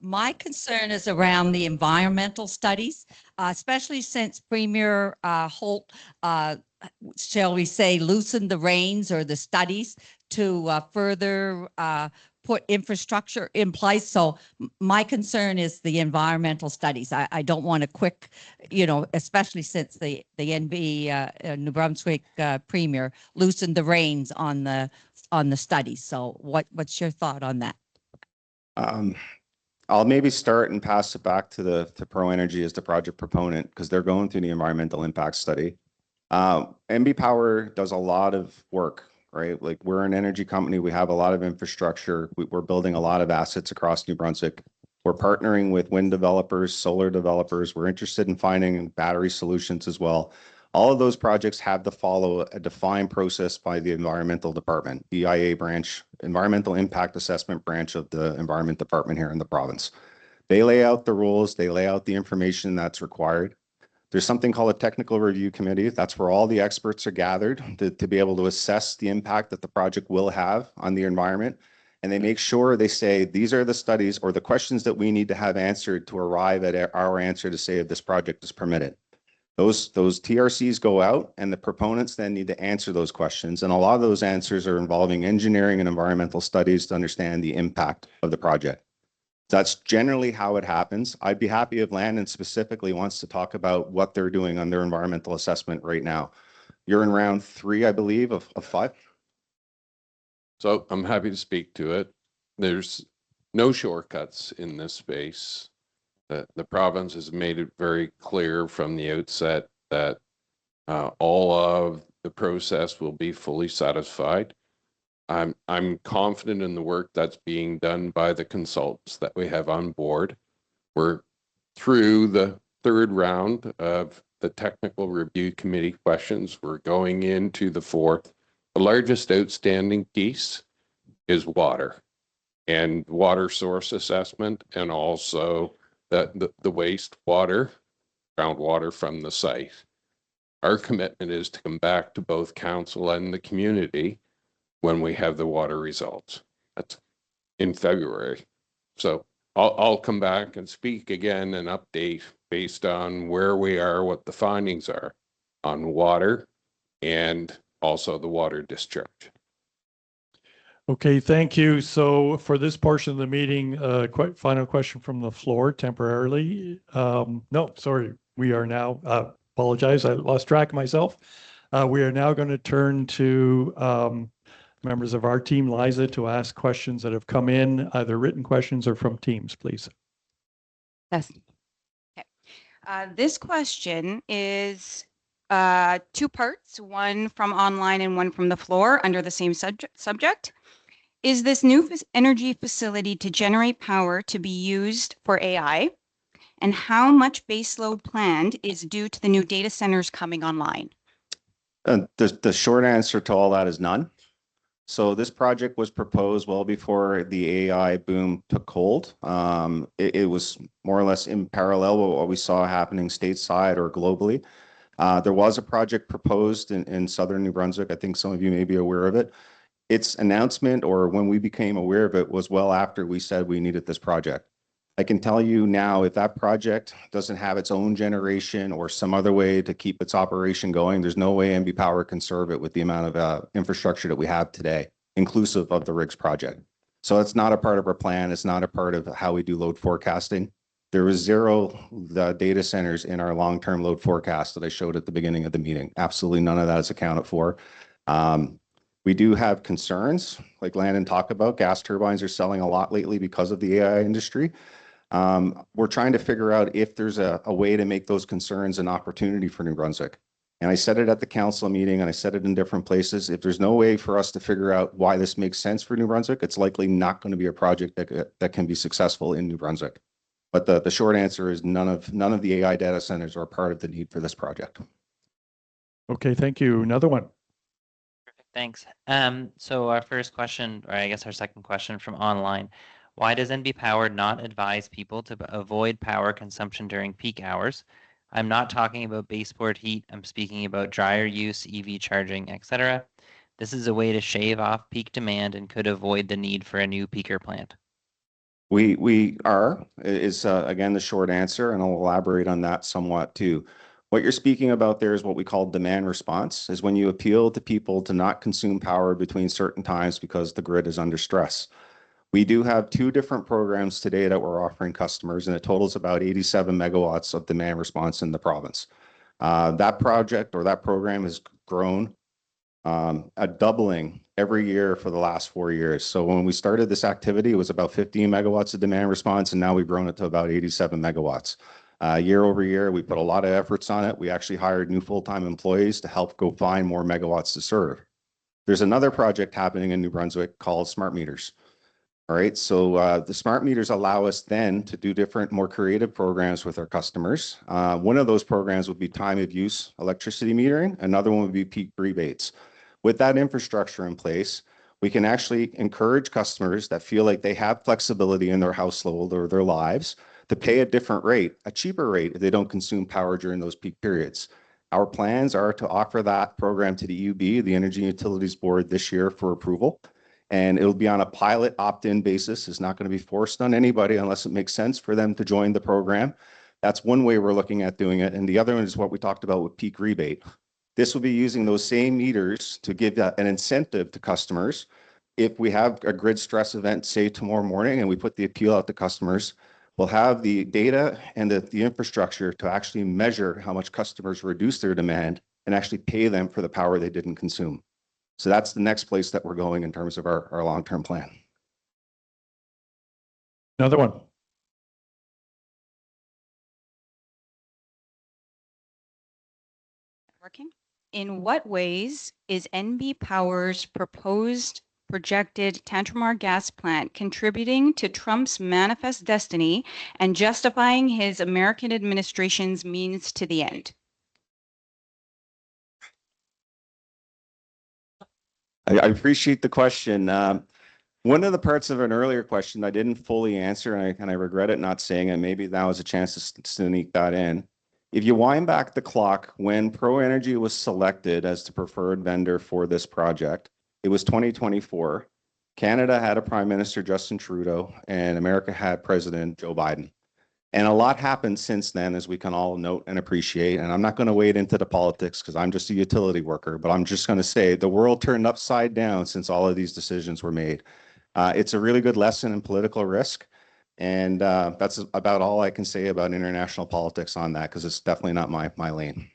My concern is around the environmental studies, especially since Premier Holt, shall we say, loosened the reins or the studies to further put infrastructure in place. So my concern is the environmental studies. I don't want a quick, especially since the NB New Brunswick Premier loosened the reins on the studies. So what's your thought on that? I'll maybe start and pass it back to Pro Energy as the project proponent, because they're going through the environmental impact study. NB Power does a lot of work, right? Like, we're an energy company. We have a lot of infrastructure. We're building a lot of assets across New Brunswick. We're partnering with wind developers, solar developers. We're interested in finding battery solutions as well. All of those projects have to follow a defined process by the environmental department, EIA branch, environmental impact assessment branch of the environment department here in the province. They lay out the rules, they lay out the information that's required. There's something called a technical review committee. That's where all the experts are gathered to be able to assess the impact that the project will have on the environment. And they make sure they say, these are the studies or the questions that we need to have answered to arrive at our answer to say if this project is permitted. Those TRCs go out, and the proponents then need to answer those questions. And a lot of those answers are involving engineering and environmental studies to understand the impact of the project. That's generally how it happens. I'd be happy if Landon specifically wants to talk about what they're doing on their environmental assessment right now. You're in round 3, I believe, of 5. So I'm happy to speak to it. There's no shortcuts in this space. The province has made it very clear from the outset that all of the process will be fully satisfied. I'm confident in the work that's being done by the consultants that we have on board. We're through the 3rd round of the technical review committee questions. We're going into the 4th. The largest outstanding piece is water and water source assessment, and also the wastewater, groundwater from the site. Our commitment is to come back to both council and the community when we have the water results. That's in February. So I'll come back and speak again and update based on where we are, what the findings are on water and also the water discharge. Okay, thank you. So for this portion of the meeting, final question from the floor temporarily. No, sorry, we are now, apologize, I lost track of myself. We are now going to turn to members of our team, Liza, to ask questions that have come in, either written questions or from Teams, please. Yes. Okay. This question is 2 parts, one from online and one from the floor under the same subject. Is this new energy facility to generate power to be used for AI? And how much baseload planned is due to the new data centers coming online? The short answer to all that is none. So this project was proposed well before the AI boom took hold. It was more or less in parallel with what we saw happening stateside or globally. There was a project proposed in southern New Brunswick. I think some of you may be aware of it. Its announcement, or when we became aware of it, was well after we said we needed this project. I can tell you now, if that project doesn't have its own generation or some other way to keep its operation going, there's no way NB Power can serve it with the amount of infrastructure that we have today, inclusive of the RIGS project. So that's not a part of our plan. It's not a part of how we do load forecasting. There was zero data centers in our long-term load forecast that I showed at the beginning of the meeting. Absolutely none of that is accounted for. We do have concerns, like Landon talked about. Gas turbines are selling a lot lately because of the AI industry. We're trying to figure out if there's a way to make those concerns an opportunity for New Brunswick. And I said it at the council meeting and I said it in different places. If there's no way for us to figure out why this makes sense for New Brunswick, it's likely not going to be a project that can be successful in New Brunswick. But the short answer is none of the AI data centers are part of the need for this project. Okay, thank you. Another one. Thanks. So our first question, or I guess our second question from online, why does NB Power not advise people to avoid power consumption during peak hours? I'm not talking about baseboard heat. I'm speaking about dryer use, EV charging, etc. This is a way to shave off peak demand and could avoid the need for a new peaker plant. We are, is again, the short answer, and I'll elaborate on that somewhat too. What you're speaking about there is what we call demand response, is when you appeal to people to not consume power between certain times because the grid is under stress. We do have 2 different programs today that we're offering customers, and it totals about 87 megawatts of demand response in the province. That project or that program has grown a doubling every year for the last 4 years. So when we started this activity, it was about 15 megawatts of demand response, and now we've grown it to about 87 megawatts. Year over year, we put a lot of efforts on it. We actually hired new full-time employees to help go find more megawatts to serve. There's another project happening in New Brunswick called smart meters. All right, so the smart meters allow us then to do different, more creative programs with our customers. One of those programs would be time of use electricity metering. Another one would be peak rebates. With that infrastructure in place, we can actually encourage customers that feel like they have flexibility in their household or their lives to pay a different rate, a cheaper rate, if they don't consume power during those peak periods. Our plans are to offer that program to the EUB, the Energy Utilities Board, this year for approval. And it'll be on a pilot opt-in basis. It's not going to be forced on anybody unless it makes sense for them to join the program. That's one way we're looking at doing it. And the other one is what we talked about with peak rebate. This will be using those same meters to give an incentive to customers. If we have a grid stress event, say tomorrow morning, and we put the appeal out to customers, we'll have the data and the infrastructure to actually measure how much customers reduce their demand and actually pay them for the power they didn't consume. So that's the next place that we're going in terms of our long-term plan. Another one. Working. In what ways is NB Power's proposed projected Tantramar gas plant contributing to Trump's manifest destiny and justifying his American administration's means to the end? I appreciate the question. One of the parts of an earlier question I didn't fully answer, and I regret it not saying it. Maybe now is a chance to sneak that in. If you wind back the clock, when ProEnergy was selected as the preferred vendor for this project, it was 2024. Canada had a Prime Minister, Justin Trudeau, and America had President Joe Biden. And a lot happened since then, as we can all note and appreciate. And I'm not going to wade into the politics because I'm just a utility worker, but I'm just going to say the world turned upside down since all of these decisions were made. It's a really good lesson in political risk. And that's about all I can say about international politics on that, because it's definitely not my lane.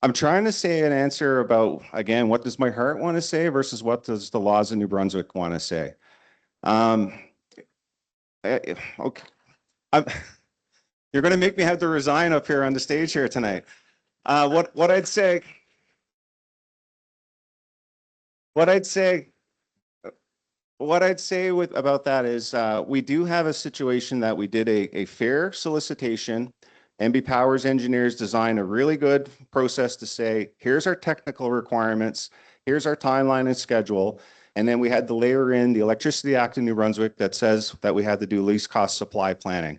I'm trying to say an answer about, again, what does my heart want to say versus what does the laws of New Brunswick want to say. Okay. You're going to make me have to resign up here on the stage here tonight. What I'd say about that is we do have a situation that we did a fair solicitation. NB Power's engineers designed a really good process to say, here's our technical requirements, here's our timeline and schedule. And then we had to layer in the Electricity Act in New Brunswick that says that we had to do least cost supply planning.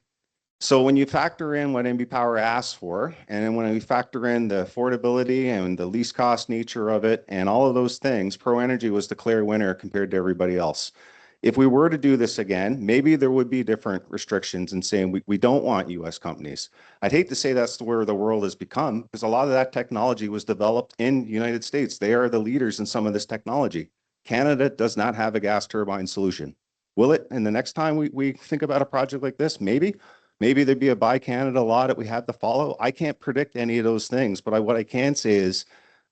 So when you factor in what NB Power asked for, and then when we factor in the affordability and the least cost nature of it and all of those things, ProEnergy was the clear winner compared to everybody else. If we were to do this again, maybe there would be different restrictions in saying we don't want US companies. I'd hate to say that's where the world has become, because a lot of that technology was developed in the United States. They are the leaders in some of this technology. Canada does not have a gas turbine solution. Will it? And the next time we think about a project like this, maybe there'd be a Buy Canada law that we have to follow. I can't predict any of those things, but what I can say is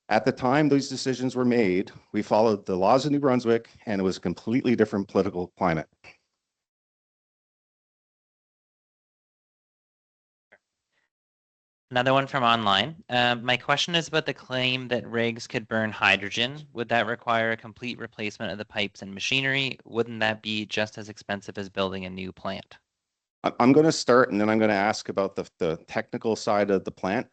at the time those decisions were made, we followed the laws of New Brunswick, and it was a completely different political climate. Another one from online. My question is about the claim that RIGS could burn hydrogen. Would that require a complete replacement of the pipes and machinery? Wouldn't that be just as expensive as building a new plant? I'm going to start, and then I'm going to ask about the technical side of the plant.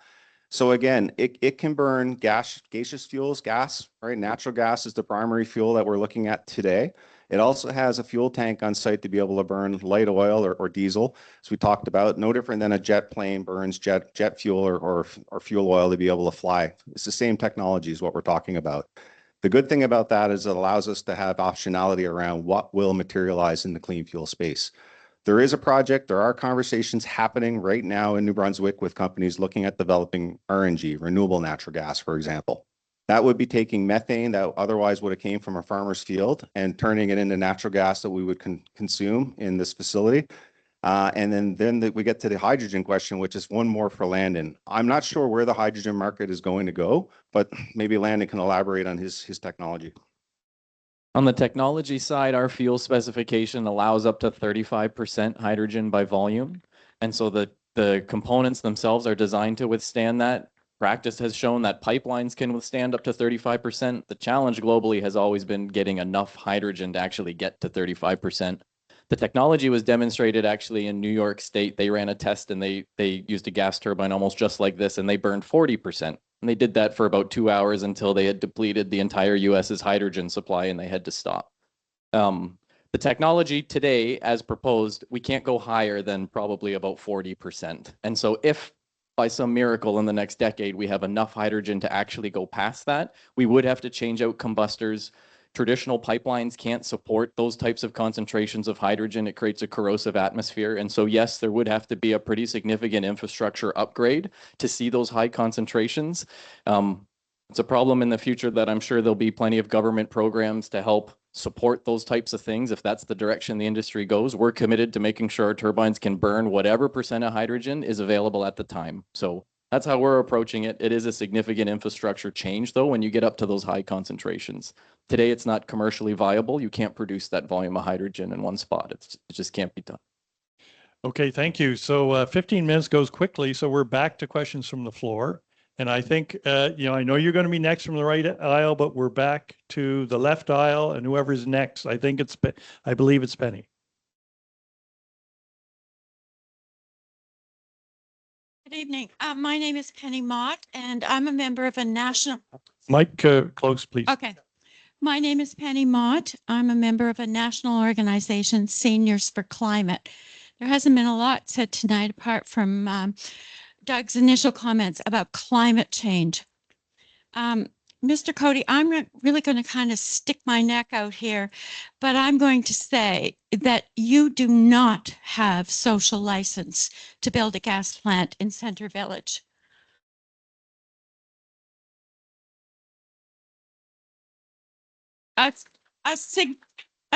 So again, it can burn gaseous fuels, gas, right? Natural gas is the primary fuel that we're looking at today. It also has a fuel tank on site to be able to burn light oil or diesel, as we talked about. No different than a jet plane burns jet fuel or fuel oil to be able to fly. It's the same technology is what we're talking about. The good thing about that is it allows us to have optionality around what will materialize in the clean fuel space. There is a project, there are conversations happening right now in New Brunswick with companies looking at developing RNG, renewable natural gas, for example. That would be taking methane that otherwise would have came from a farmer's field and turning it into natural gas that we would consume in this facility. And then we get to the hydrogen question, which is one more for Landon. I'm not sure where the hydrogen market is going to go, but maybe Landon can elaborate on his technology. On the technology side, our fuel specification allows up to 35% hydrogen by volume. And so the components themselves are designed to withstand that. Practice has shown that pipelines can withstand up to 35%. The challenge globally has always been getting enough hydrogen to actually get to 35%. The technology was demonstrated actually in New York State. They ran a test and they used a gas turbine almost just like this, and they burned 40%. And they did that for about 2 hours until they had depleted the entire US's hydrogen supply and they had to stop. The technology today, as proposed, we can't go higher than probably about 40%. And so if by some miracle in the next decade we have enough hydrogen to actually go past that, we would have to change out combustors. Traditional pipelines can't support those types of concentrations of hydrogen. It creates a corrosive atmosphere. And so, yes, there would have to be a pretty significant infrastructure upgrade to see those high concentrations. It's a problem in the future that I'm sure there'll be plenty of government programs to help support those types of things. If that's the direction the industry goes, we're committed to making sure our turbines can burn whatever % of hydrogen is available at the time. So that's how we're approaching it. It is a significant infrastructure change, though, when you get up to those high concentrations. Today, it's not commercially viable. You can't produce that volume of hydrogen in one spot. It just can't be done. Okay, thank you. So 15 minutes goes quickly, so we're back to questions from the floor. And I think, I know you're going to be next from the right aisle, but we're back to the left aisle, and whoever's next, I believe it's Penny. Good evening. My name is Penny Mott, and I'm a member of a national. Mike, close, please. Okay. My name is Penny Mott. I'm a member of a national organization, Seniors for Climate. There hasn't been a lot said tonight apart from Doug's initial comments about climate change. Mr. Cody, I'm really going to kind of stick my neck out here, but I'm going to say that you do not have social license to build a gas plant in Center Village. A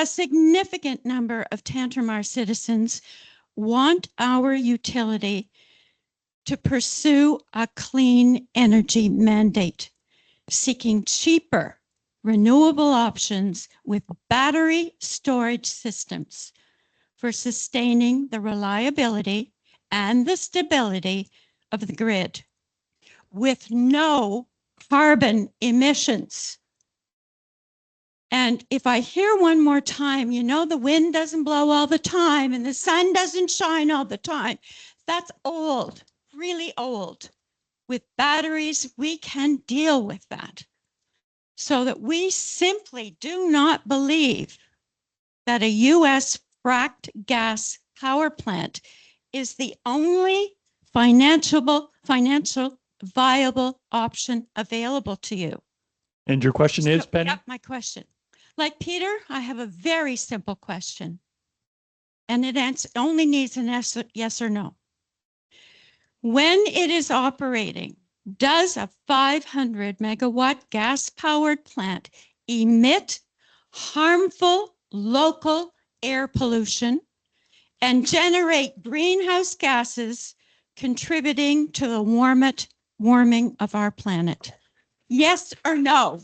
significant number of Tantramar citizens want our utility to pursue a clean energy mandate, seeking cheaper, renewable options with battery storage systems for sustaining the reliability and the stability of the grid with no carbon emissions. And if I hear one more time, the wind doesn't blow all the time and the sun doesn't shine all the time. That's old, really old. With batteries, we can deal with that. So that we simply do not believe that a U.S. fracked gas power plant is the only financial viable option available to you. And your question is, Penny? Yep, my question. Like Peter, I have a very simple question. And it only needs an yes or no. When it is operating, does a 500 megawatt gas powered plant emit harmful local air pollution and generate greenhouse gases contributing to the warming of our planet? Yes or no?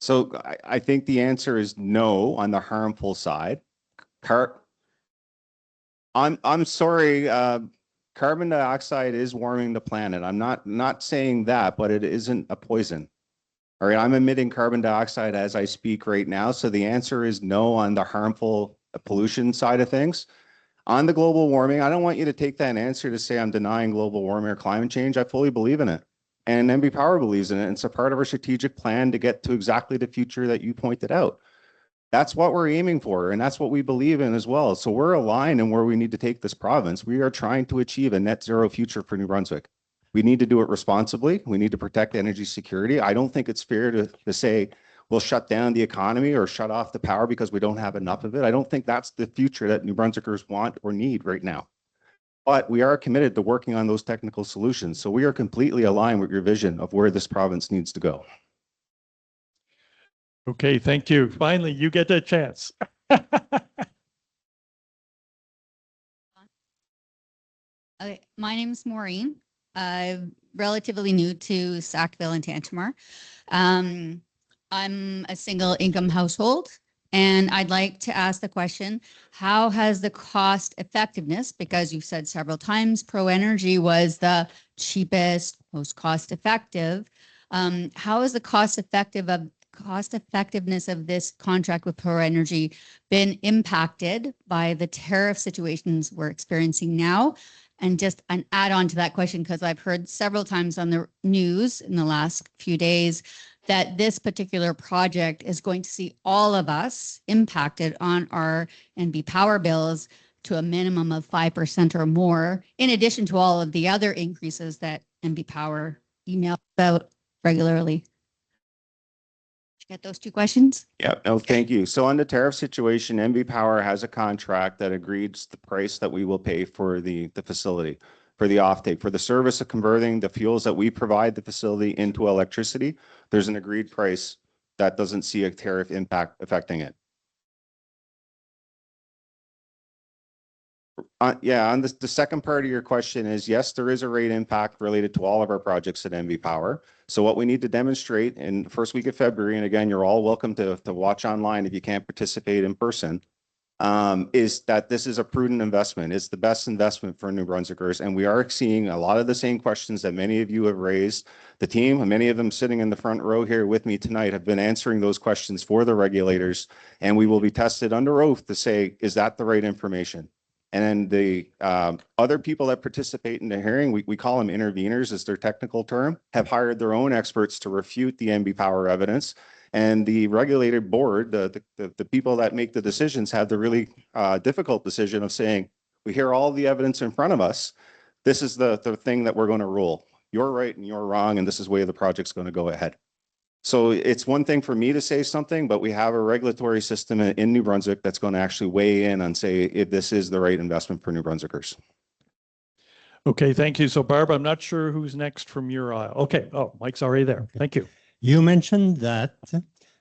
So I think the answer is no on the harmful side. I'm sorry, carbon dioxide is warming the planet. I'm not saying that, but it isn't a poison. All right, I'm emitting carbon dioxide as I speak right now. So the answer is no on the harmful pollution side of things. On the global warming, I don't want you to take that answer to say I'm denying global warming or climate change. I fully believe in it. And NB Power believes in it. It's a part of our strategic plan to get to exactly the future that you pointed out. That's what we're aiming for, and that's what we believe in as well. So we're aligned in where we need to take this province. We are trying to achieve a net zero future for New Brunswick. We need to do it responsibly. We need to protect energy security. I don't think it's fair to say we'll shut down the economy or shut off the power because we don't have enough of it. I don't think that's the future that New Brunswickers want or need right now. But we are committed to working on those technical solutions. So we are completely aligned with your vision of where this province needs to go. Okay, thank you. Finally, you get a chance. Okay, my name's Maureen. I'm relatively new to Sackville and Tantramar. I'm a single income household, and I'd like to ask the question, how has the cost effectiveness, because you've said several times Pro Energy was the cheapest, most cost effective. How has the cost effectiveness of this contract with Pro Energy been impacted by the tariff situations we're experiencing now? And just an add-on to that question, because I've heard several times on the news in the last few days that this particular project is going to see all of us impacted on our NB Power bills to a minimum of 5% or more, in addition to all of the other increases that NB Power emails about regularly. Get those two questions? Yeah, no, thank you. So on the tariff situation, NB Power has a contract that agrees the price that we will pay for the facility, for the offtake, for the service of converting the fuels that we provide the facility into electricity. There's an agreed price that doesn't see a tariff impact affecting it. Yeah, on the second part of your question is, yes, there is a rate impact related to all of our projects at NB Power. So what we need to demonstrate in the first week of February, and again, you're all welcome to watch online if you can't participate in person, is that this is a prudent investment. It's the best investment for New Brunswickers. And we are seeing a lot of the same questions that many of you have raised. The team, and many of them sitting in the front row here with me tonight, have been answering those questions for the regulators. And we will be tested under oath to say, is that the right information? And then the other people that participate in the hearing, we call them interveners as their technical term, have hired their own experts to refute the NB Power evidence. And the regulated board, the people that make the decisions, have the really difficult decision of saying, we hear all the evidence in front of us. This is the thing that we're going to rule. You're right and you're wrong, and this is the way the project's going to go ahead. So it's one thing for me to say something, but we have a regulatory system in New Brunswick that's going to actually weigh in and say if this is the right investment for New Brunswickers. Okay, thank you. So Barb, I'm not sure who's next from your aisle. Okay, oh, Mike's already there. Thank you. You mentioned that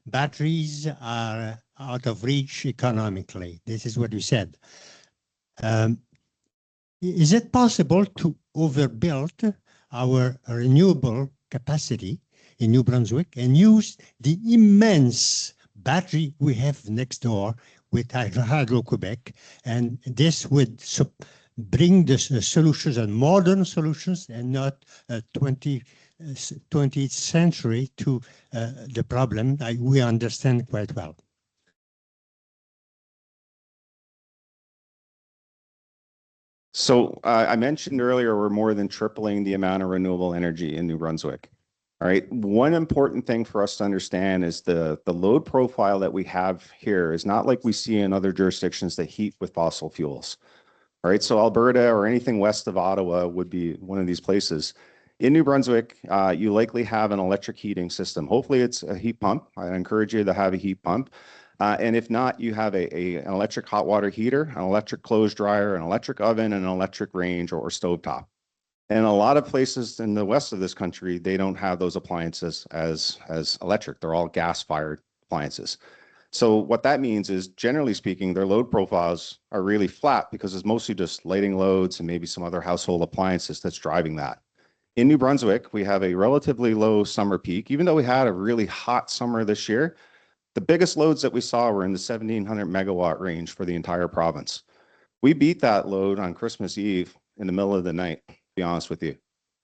batteries are out of reach economically. This is what you said. Is it possible to overbuild our renewable capacity in New Brunswick and use the immense battery we have next door with Hydro-Quebec? And this would bring the solutions and modern solutions and not 20th century to the problem we understand quite well. So I mentioned earlier, we're more than tripling the amount of renewable energy in New Brunswick. All right. One important thing for us to understand is the load profile that we have here is not like we see in other jurisdictions that heat with fossil fuels. All right. So Alberta or anything west of Ottawa would be one of these places. In New Brunswick, you likely have an electric heating system. Hopefully it's a heat pump. I encourage you to have a heat pump. And if not, you have an electric hot water heater, an electric clothes dryer, an electric oven, and an electric range or stovetop. And a lot of places in the west of this country, they don't have those appliances as electric. They're all gas-fired appliances. So what that means is, generally speaking, their load profiles are really flat because it's mostly just lighting loads and maybe some other household appliances that's driving that. In New Brunswick, we have a relatively low summer peak. Even though we had a really hot summer this year, the biggest loads that we saw were in the 1,700 megawatt range for the entire province. We beat that load on Christmas Eve in the middle of the night, to be honest with you.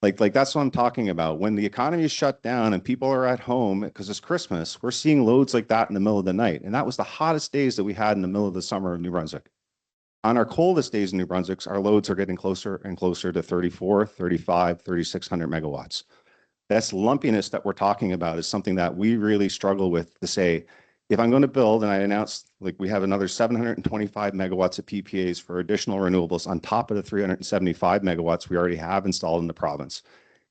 Like that's what I'm talking about. When the economy is shut down and people are at home because it's Christmas, we're seeing loads like that in the middle of the night. And that was the hottest days that we had in the middle of the summer of New Brunswick. On our coldest days in New Brunswick, our loads are getting closer and closer to 34, 35, 3,600 megawatts. That's lumpiness that we're talking about is something that we really struggle with to say, if I'm going to build, and I announced like we have another 725 megawatts of PPAs for additional renewables on top of the 375 megawatts we already have installed in the province.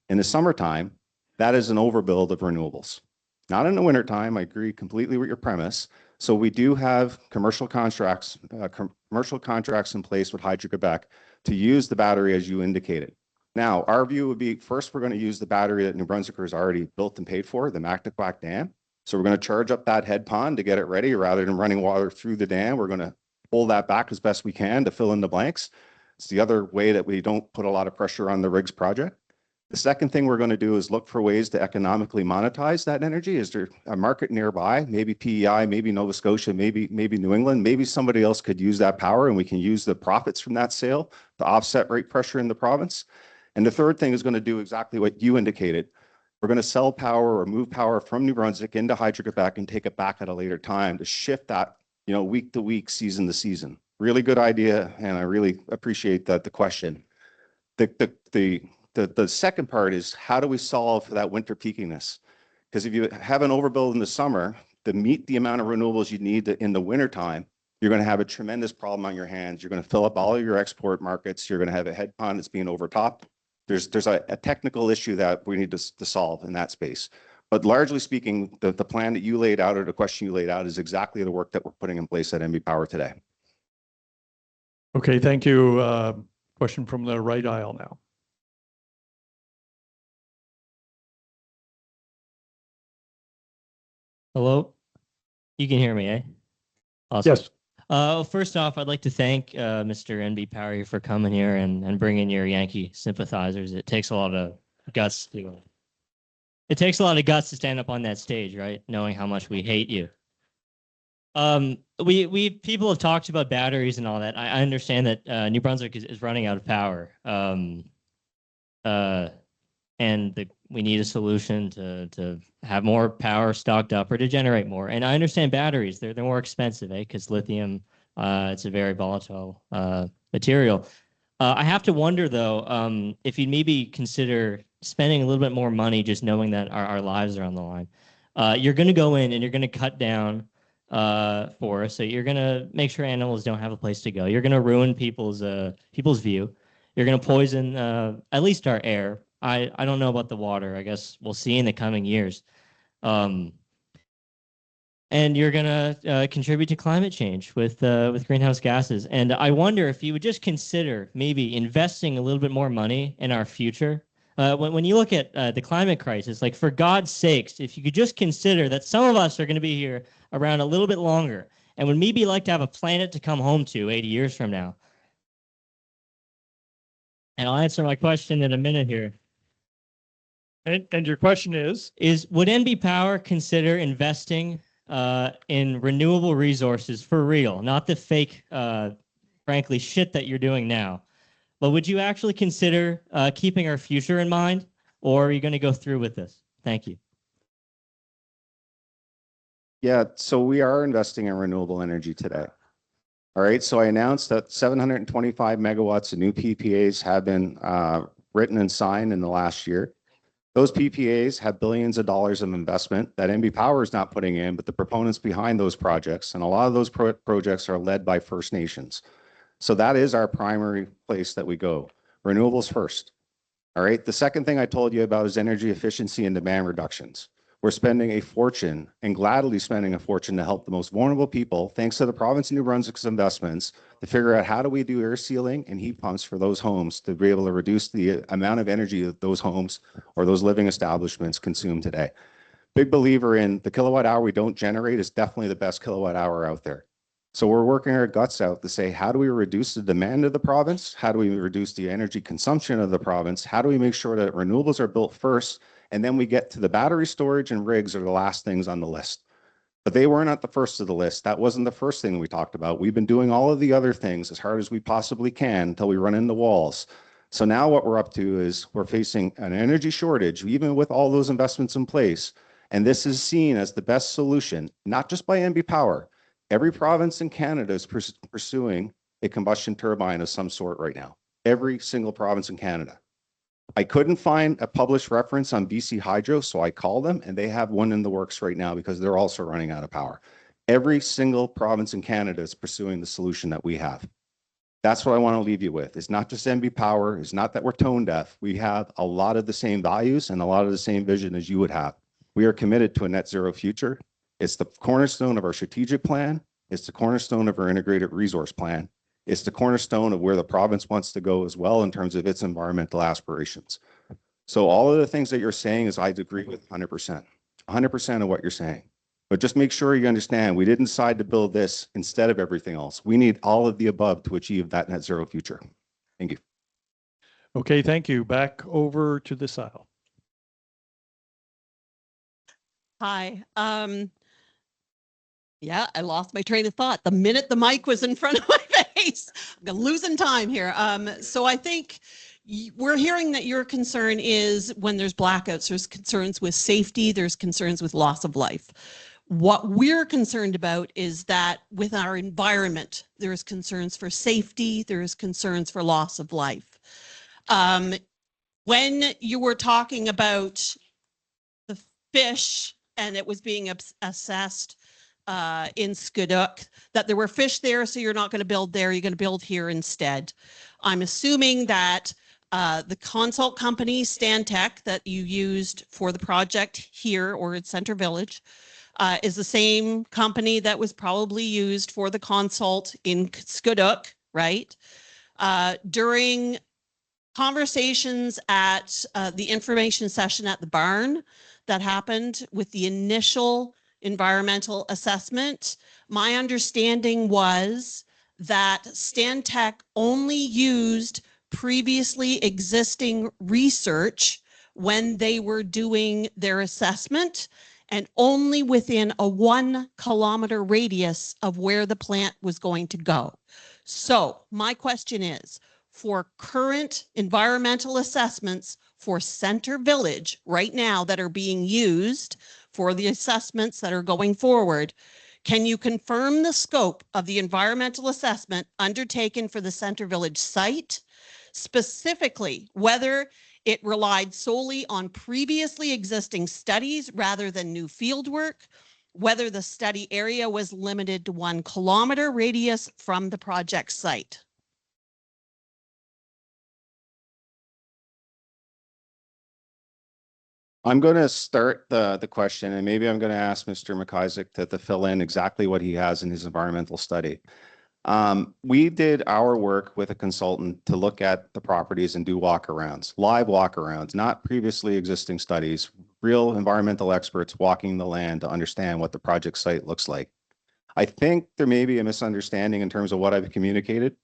In the summertime, that is an overbuild of renewables. Not in the wintertime, I agree completely with your premise. So we do have commercial contracts in place with Hydro-Quebec to use the battery as you indicated. Now, our view would be, first, we're going to use the battery that New Brunswickers already built and paid for, the Mactaquac Dam. So we're going to charge up that head pond to get it ready. Rather than running water through the dam, we're going to pull that back as best we can to fill in the blanks. It's the other way that we don't put a lot of pressure on the RIGS project. The second thing we're going to do is look for ways to economically monetize that energy. Is there a market nearby? Maybe PEI, maybe Nova Scotia, maybe New England. Maybe somebody else could use that power and we can use the profits from that sale to offset rate pressure in the province. And the third thing is going to do exactly what you indicated. We're going to sell power or move power from New Brunswick into Hydro-Quebec and take it back at a later time to shift that, week to week, season to season. Really good idea, and I really appreciate the question. The second part is, how do we solve for that winter peakiness? Because if you have an overbuild in the summer to meet the amount of renewables you need in the wintertime, you're going to have a tremendous problem on your hands. You're going to fill up all of your export markets. You're going to have a head pond that's being overtopped. There's a technical issue that we need to solve in that space. But largely speaking, the plan that you laid out or the question you laid out is exactly the work that we're putting in place at NB Power today. Okay, thank you. Question from the right aisle now. Hello? You can hear me, eh? Awesome. Yes. First off, I'd like to thank Mr. NB Power here for coming here and bringing your Yankee sympathizers. It takes a lot of guts to stand up on that stage, right? Knowing how much we hate you. People have talked about batteries and all that. I understand that New Brunswick is running out of power. We need a solution to have more power stocked up or to generate more. And I understand batteries, they're more expensive, because lithium, it's a very volatile material. I have to wonder, though, if you'd maybe consider spending a little bit more money just knowing that our lives are on the line. You're going to go in and you're going to cut down forests. So you're going to make sure animals don't have a place to go. You're going to ruin people's view. You're going to poison at least our air. I don't know about the water. I guess we'll see in the coming years. And you're going to contribute to climate change with greenhouse gases. And I wonder if you would just consider maybe investing a little bit more money in our future. When you look at the climate crisis, like, for God's sakes, if you could just consider that some of us are going to be here around a little bit longer and would maybe like to have a planet to come home to 80 years from now. And I'll answer my question in a minute here. And your question is? Would NB Power consider investing in renewable resources for real, not the fake, frankly, shit that you're doing now? But would you actually consider keeping our future in mind, or are you going to go through with this? Thank you. Yeah, so we are investing in renewable energy today. All right, so I announced that 725 megawatts of new PPAs have been written and signed in the last year. Those PPAs have billions of dollars of investment that NB Power is not putting in, but the proponents behind those projects, and a lot of those projects are led by First Nations. So that is our primary place that we go. Renewables first. All right. The second thing I told you about is energy efficiency and demand reductions. We're spending a fortune and gladly spending a fortune to help the most vulnerable people, thanks to the province of New Brunswick's investments, to figure out how do we do air sealing and heat pumps for those homes to be able to reduce the amount of energy that those homes or those living establishments consume today. Big believer in the kilowatt hour we don't generate is definitely the best kilowatt hour out there. So we're working our guts out to say, how do we reduce the demand of the province? How do we reduce the energy consumption of the province? How do we make sure that renewables are built first? And then we get to the battery storage and RIGS are the last things on the list. But they were not the first of the list. That wasn't the first thing we talked about. We've been doing all of the other things as hard as we possibly can until we run into walls. So now what we're up to is we're facing an energy shortage, even with all those investments in place. And this is seen as the best solution, not just by NB Power. Every province in Canada is pursuing a combustion turbine of some sort right now. Every single province in Canada. I couldn't find a published reference on BC Hydro, so I called them and they have one in the works right now because they're also running out of power. Every single province in Canada is pursuing the solution that we have. That's what I want to leave you with. It's not just NB Power. It's not that we're tone deaf. We have a lot of the same values and a lot of the same vision as you would have. We are committed to a net zero future. It's the cornerstone of our strategic plan. It's the cornerstone of our integrated resource plan. It's the cornerstone of where the province wants to go as well in terms of its environmental aspirations. So all of the things that you're saying is I agree with 100%, 100% of what you're saying. But just make sure you understand, we didn't decide to build this instead of everything else. We need all of the above to achieve that net zero future. Thank you. Okay, thank you. Back over to this aisle. Hi. Yeah, I lost my train of thought the minute the mic was in front of my face. I'm losing time here. So I think we're hearing that your concern is when there's blackouts, there's concerns with safety, there's concerns with loss of life. What we're concerned about is that with our environment, there's concerns for safety, there's concerns for loss of life. When you were talking about the fish and it was being assessed in Skuduk, that there were fish there, so you're not going to build there, you're going to build here instead. I'm assuming that the consult company, Stantec, that you used for the project here or at Center Village, is the same company that was probably used for the consult in Skuduk, right? During conversations at the information session at the barn that happened with the initial environmental assessment, my understanding was that Stantec only used previously existing research when they were doing their assessment and only within a 1 kilometer radius of where the plant was going to go. So my question is, for current environmental assessments for Center Village right now that are being used for the assessments that are going forward, can you confirm the scope of the environmental assessment undertaken for the Center Village site, specifically whether it relied solely on previously existing studies rather than new field work, whether the study area was limited to 1 kilometer radius from the project site? I'm going to start the question, and maybe I'm going to ask Mr. McIsaac to fill in exactly what he has in his environmental study. We did our work with a consultant to look at the properties and do walkarounds, live walkarounds, not previously existing studies, real environmental experts walking the land to understand what the project site looks like. I think there may be a misunderstanding in terms of what I've communicated.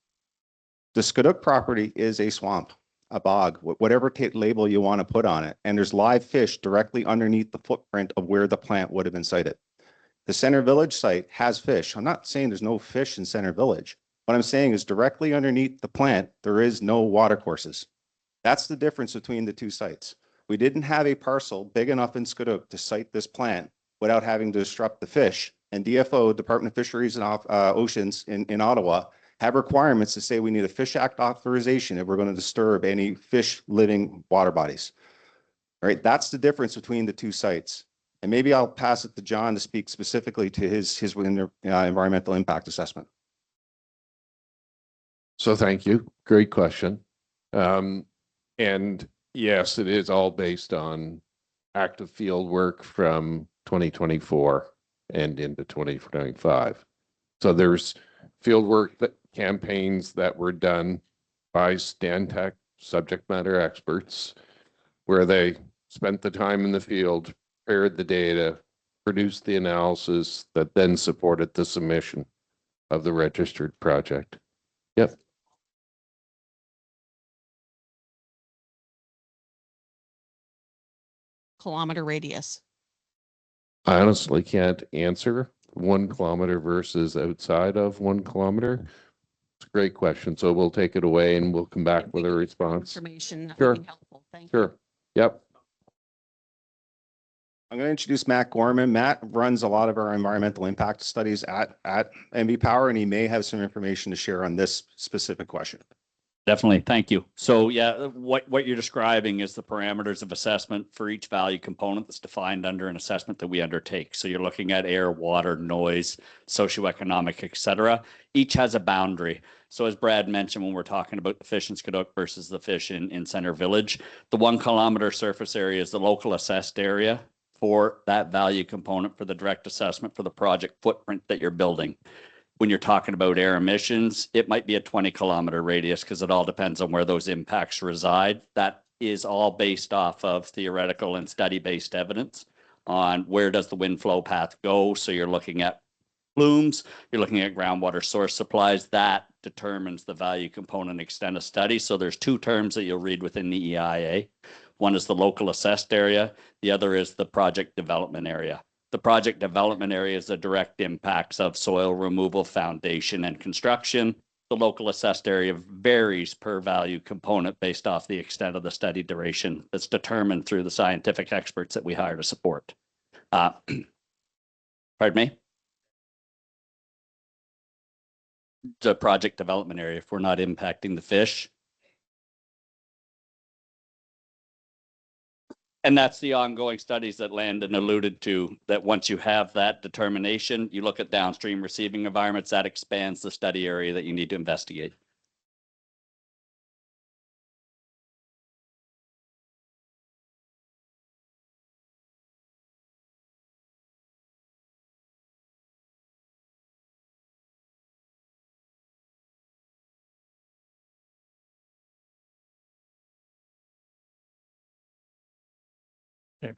The Skuduk property is a swamp, a bog, whatever label you want to put on it. And there's live fish directly underneath the footprint of where the plant would have been sited. The Center Village site has fish. I'm not saying there's no fish in Center Village. What I'm saying is directly underneath the plant, there is no watercourses. That's the difference between the two sites. We didn't have a parcel big enough in Skuduk to site this plant without having to disrupt the fish. And DFO, Department of Fisheries and Oceans in Ottawa, have requirements to say we need a Fish Act authorization if we're going to disturb any fish living water bodies. All right, that's the difference between the two sites. And maybe I'll pass it to John to speak specifically to his environmental impact assessment. So thank you. Great question. And Yes, it is all based on active field work from 2024 and into 2025. So there's field work that campaigns that were done by Stantec subject matter experts, where they spent the time in the field, prepared the data, produced the analysis that then supported the submission of the registered project. Yep. Kilometer radius. I honestly can't answer 1 kilometer versus outside of 1 kilometer. It's a great question. So we'll take it away and we'll come back with a response. Information that Sure. would be helpful. Thank you. Sure. Yep. I'm going to introduce Matt Gorman. Matt runs a lot of our environmental impact studies at NB Power, and he may have some information to share on this specific question. Definitely. Thank you. So yeah, what you're describing is the parameters of assessment for each value component that's defined under an assessment that we undertake. So you're looking at air, water, noise, socioeconomic, et cetera. Each has a boundary. So as Brad mentioned, when we're talking about the fish in Skiduk versus the fish in Center Village, the 1 kilometer surface area is the local assessed area for that value component for the direct assessment for the project footprint that you're building. When you're talking about air emissions, it might be a 20 kilometer radius because it all depends on where those impacts reside. That is all based off of theoretical and study-based evidence on where does the wind flow path go. So you're looking at plumes, you're looking at groundwater source supplies. That determines the value component extent of study. So there's 2 terms that you'll read within the EIA. One is the local assessed area. The other is the project development area. The project development area is the direct impacts of soil removal, foundation, and construction. The local assessed area varies per value component based off the extent of the study duration that's determined through the scientific experts that we hire to support. Pardon me? The project development area, if we're not impacting the fish. And that's the ongoing studies that Landon alluded to, that once you have that determination, you look at downstream receiving environments, that expands the study area that you need to investigate. Okay.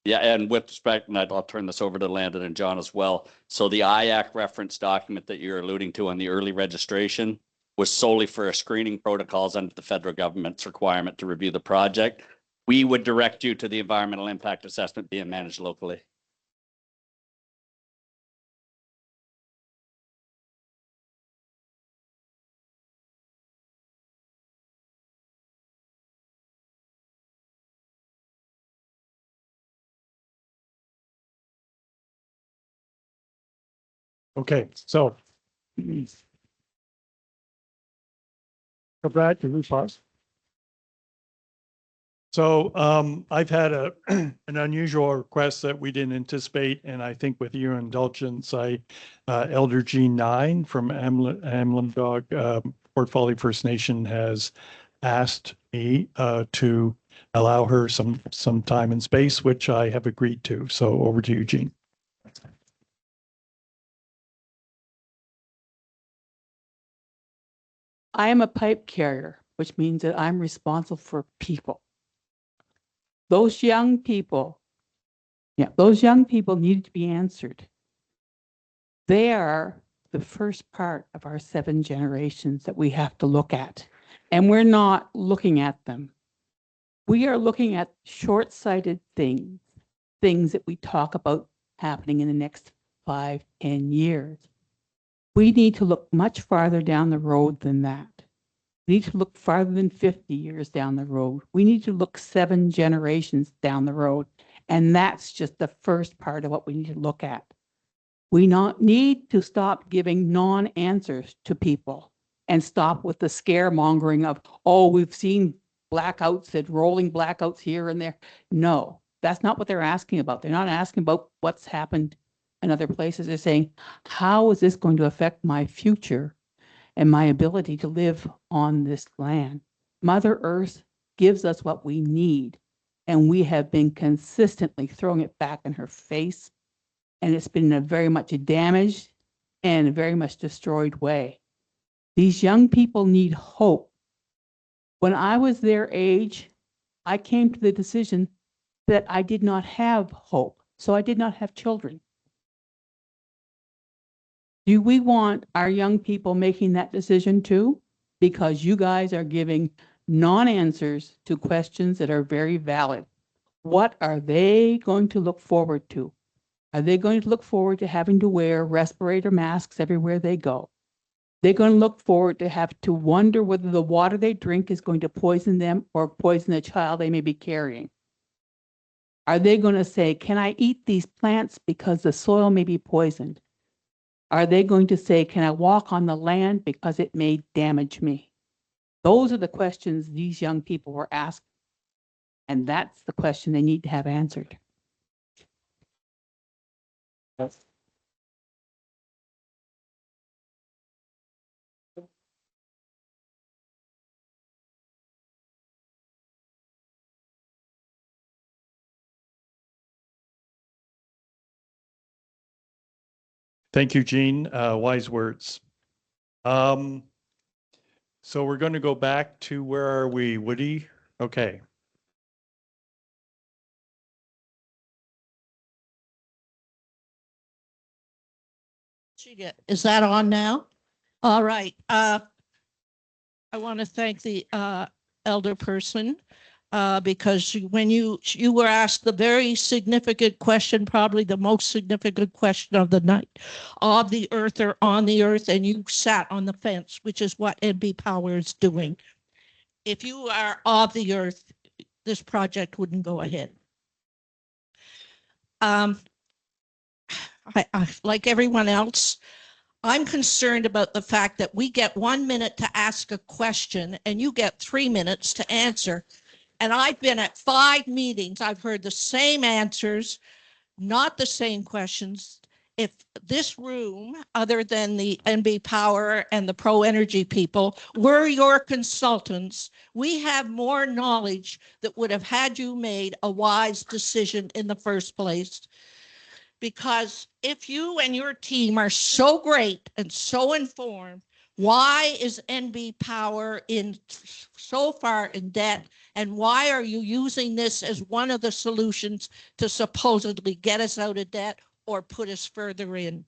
Yeah, and with respect, and I'll turn this over to Landon and John as well. So the IAC reference document that you're alluding to on the early registration was solely for a screening protocols under the federal government's requirement to review the project. We would direct you to the environmental impact assessment being managed locally. Okay, so. Brad, can we pause? So I've had an unusual request that we didn't anticipate, and I think with your indulgence, Elder G9 from Amlandog Portfolio First Nation has asked me to allow her some time and space, which I have agreed to. So over to you, Jean. I am a pipe carrier, which means that I'm responsible for people. Those young people need to be answered. They are the first part of our 7 generations that we have to look at, and we're not looking at them. We are looking at short-sighted things that we talk about happening in the next 5, 10 years. We need to look much farther down the road than that. We need to look farther than 50 years down the road. We need to look 7 generations down the road. And that's just the first part of what we need to look at. We need to stop giving non-answers to people and stop with the scaremongering of, oh, we've seen blackouts and rolling blackouts here and there. No, That's not what they're asking about. They're not asking about what's happened in other places. They're saying, how is this going to affect my future and my ability to live on this land? Mother Earth gives us what we need, and we have been consistently throwing it back in her face, and it's been in a very much damaged and a very much destroyed way. These young people need hope. When I was their age, I came to the decision that I did not have hope, so I did not have children. Do we want our young people making that decision too? Because you guys are giving non-answers to questions that are very valid. What are they going to look forward to? Are they going to look forward to having to wear respirator masks everywhere they go? They're going to look forward to have to wonder whether the water they drink is going to poison them or poison the child they may be carrying. Are they going to say, can I eat these plants because the soil may be poisoned? Are they going to say, can I walk on the land because it may damage me? Those are the questions these young people were asking. And that's the question they need to have answered. Thank you, Jean. Wise words. So we're going to go back to, where are we, Woody? Okay. Is that on now? All right. I want to thank the elder person because when you were asked the very significant question, probably the most significant question of the night, of the earth or on the earth, and you sat on the fence, which is what NB Power is doing. If you are of the earth, this project wouldn't go ahead. I, like everyone else, I'm concerned about the fact that we get 1 minute to ask a question and you get 3 minutes to answer. And I've been at 5 meetings. I've heard the same answers, not the same questions. If this room, other than the NB Power and the Pro Energy people, were your consultants, we have more knowledge that would have had you made a wise decision in the first place. Because if you and your team are so great and so informed, why is NB Power in so far in debt? And why are you using this as one of the solutions to supposedly get us out of debt or put us further in?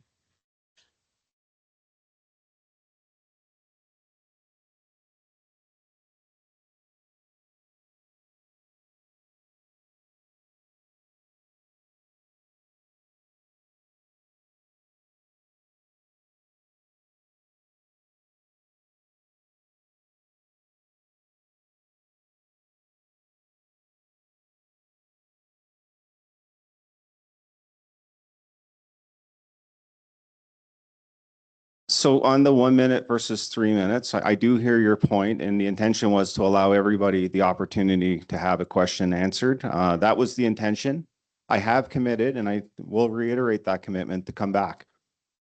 So on the 1 minute versus 3 minutes, I do hear your point, and the intention was to allow everybody the opportunity to have a question answered. That was the intention. I have committed, and I will reiterate that commitment to come back.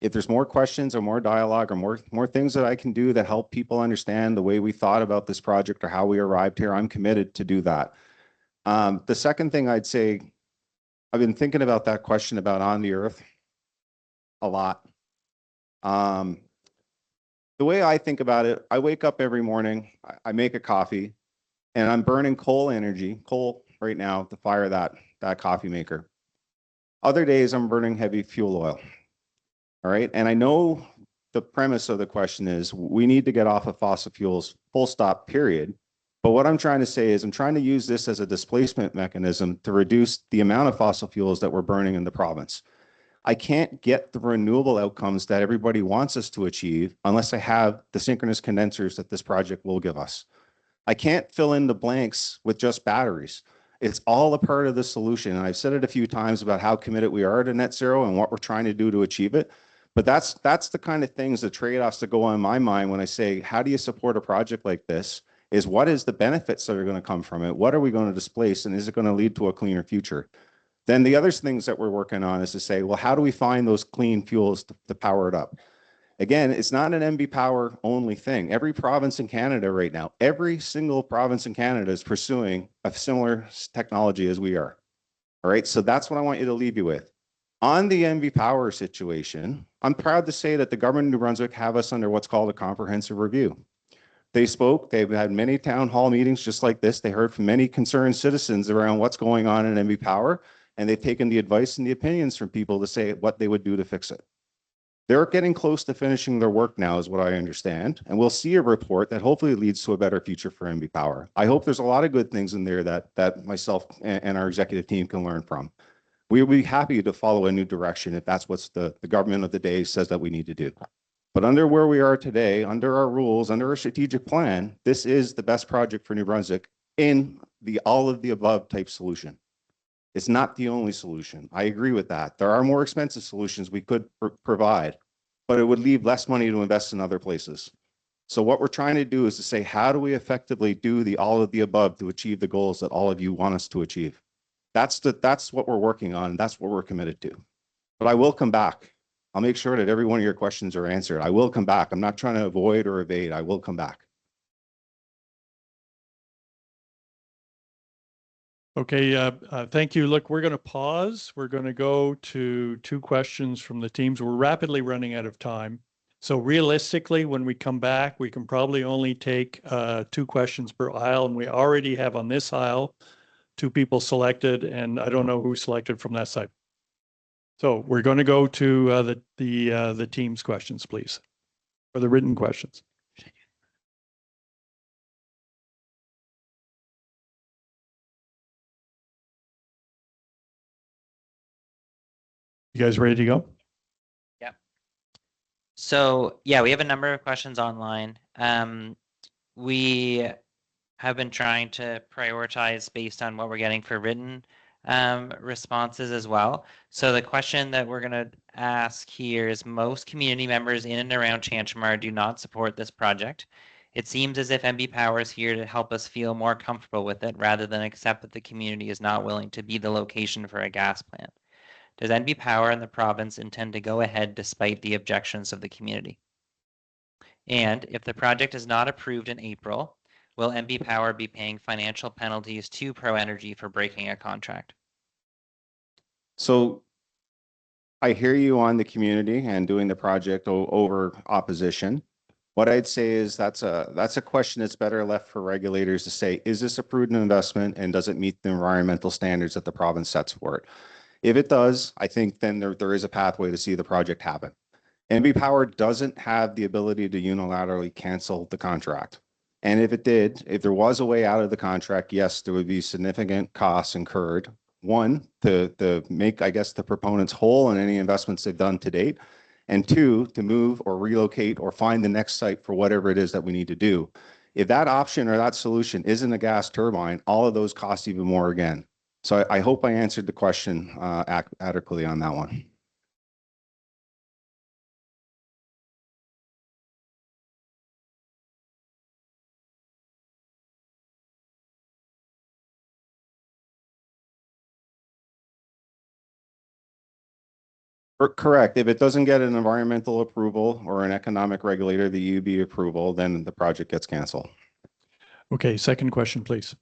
If there's more questions or more dialogue or more things that I can do that help people understand the way we thought about this project or how we arrived here, I'm committed to do that. The second thing I'd say, I've been thinking about that question about on the earth a lot. The way I think about it, I wake up every morning, I make a coffee, and I'm burning coal right now to fire that coffee maker. Other days, I'm burning heavy fuel oil. All right. And I know the premise of the question is we need to get off of fossil fuels, full stop, period. But what I'm trying to say is I'm trying to use this as a displacement mechanism to reduce the amount of fossil fuels that we're burning in the province. I can't get the renewable outcomes that everybody wants us to achieve unless I have the synchronous condensers that this project will give us. I can't fill in the blanks with just batteries. It's all a part of the solution. And I've said it a few times about how committed we are to net zero and what we're trying to do to achieve it. But that's the kind of things, the trade-offs that go on in my mind when I say, how do you support a project like this is what is the benefits that are going to come from it? What are we going to displace? And is it going to lead to a cleaner future? Then the other things that we're working on is to say, well, how do we find those clean fuels to power it up? Again, it's not an MB Power only thing. Every province in Canada right now, every single province in Canada is pursuing a similar technology as we are. All right, so that's what I want you to leave you with. On the MB Power situation, I'm proud to say that the government of New Brunswick have us under what's called a comprehensive review. They spoke, they've had many town hall meetings just like this. They heard from many concerned citizens around what's going on in MB Power, and they've taken the advice and the opinions from people to say what they would do to fix it. They're getting close to finishing their work now, is what I understand, and we'll see a report that hopefully leads to a better future for MB Power. I hope there's a lot of good things in there that myself and our executive team can learn from. We will be happy to follow a new direction if that's what the government of the day says that we need to do. But under where we are today, under our rules, under our strategic plan, this is the best project for New Brunswick in the all of the above type solution. It's not the only solution. I agree with that. There are more expensive solutions we could provide, but it would leave less money to invest in other places. So what we're trying to do is to say, how do we effectively do the all of the above to achieve the goals that all of you want us to achieve? That's what we're working on. That's what we're committed to. But I will come back. I'll make sure that every one of your questions are answered. I will come back. I'm not trying to avoid or evade. I will come back. Okay, thank you. Look, we're going to pause. We're going to go to 2 questions from the teams. We're rapidly running out of time. So realistically, when we come back, we can probably only take 2 questions per aisle. And we already have on this aisle 2 people selected, and I don't know who selected from that side. So we're going to go to the team's questions, please, or the written questions. You guys ready to go? Yeah. So yeah, we have a number of questions online. We have been trying to prioritize based on what we're getting for written responses as well. So the question that we're going to ask here is, most community members in and around Tantramar do not support this project. It seems as if MB Power is here to help us feel more comfortable with it rather than accept that the community is not willing to be the location for a gas plant. Does NB Power and the province intend to go ahead despite the objections of the community? And if the project is not approved in April, will NB Power be paying financial penalties to ProEnergy for breaking a contract? So I hear you on the community and doing the project over opposition. What I'd say is that's a question that's better left for regulators to say, is this a prudent investment and does it meet the environmental standards that the province sets for it? If it does, I think then there is a pathway to see the project happen. NB Power doesn't have the ability to unilaterally cancel the contract. And if it did, if there was a way out of the contract, yes, there would be significant costs incurred. One, to make, I guess, the proponents whole on any investments they've done to date. And 2, to move or relocate or find the next site for whatever it is that we need to do. If that option or that solution isn't a gas turbine, all of those cost even more again. So I hope I answered the question adequately on that one. Correct. If it doesn't get an environmental approval or an economic regulator, the UB approval, then the project gets canceled. Okay, second question, please.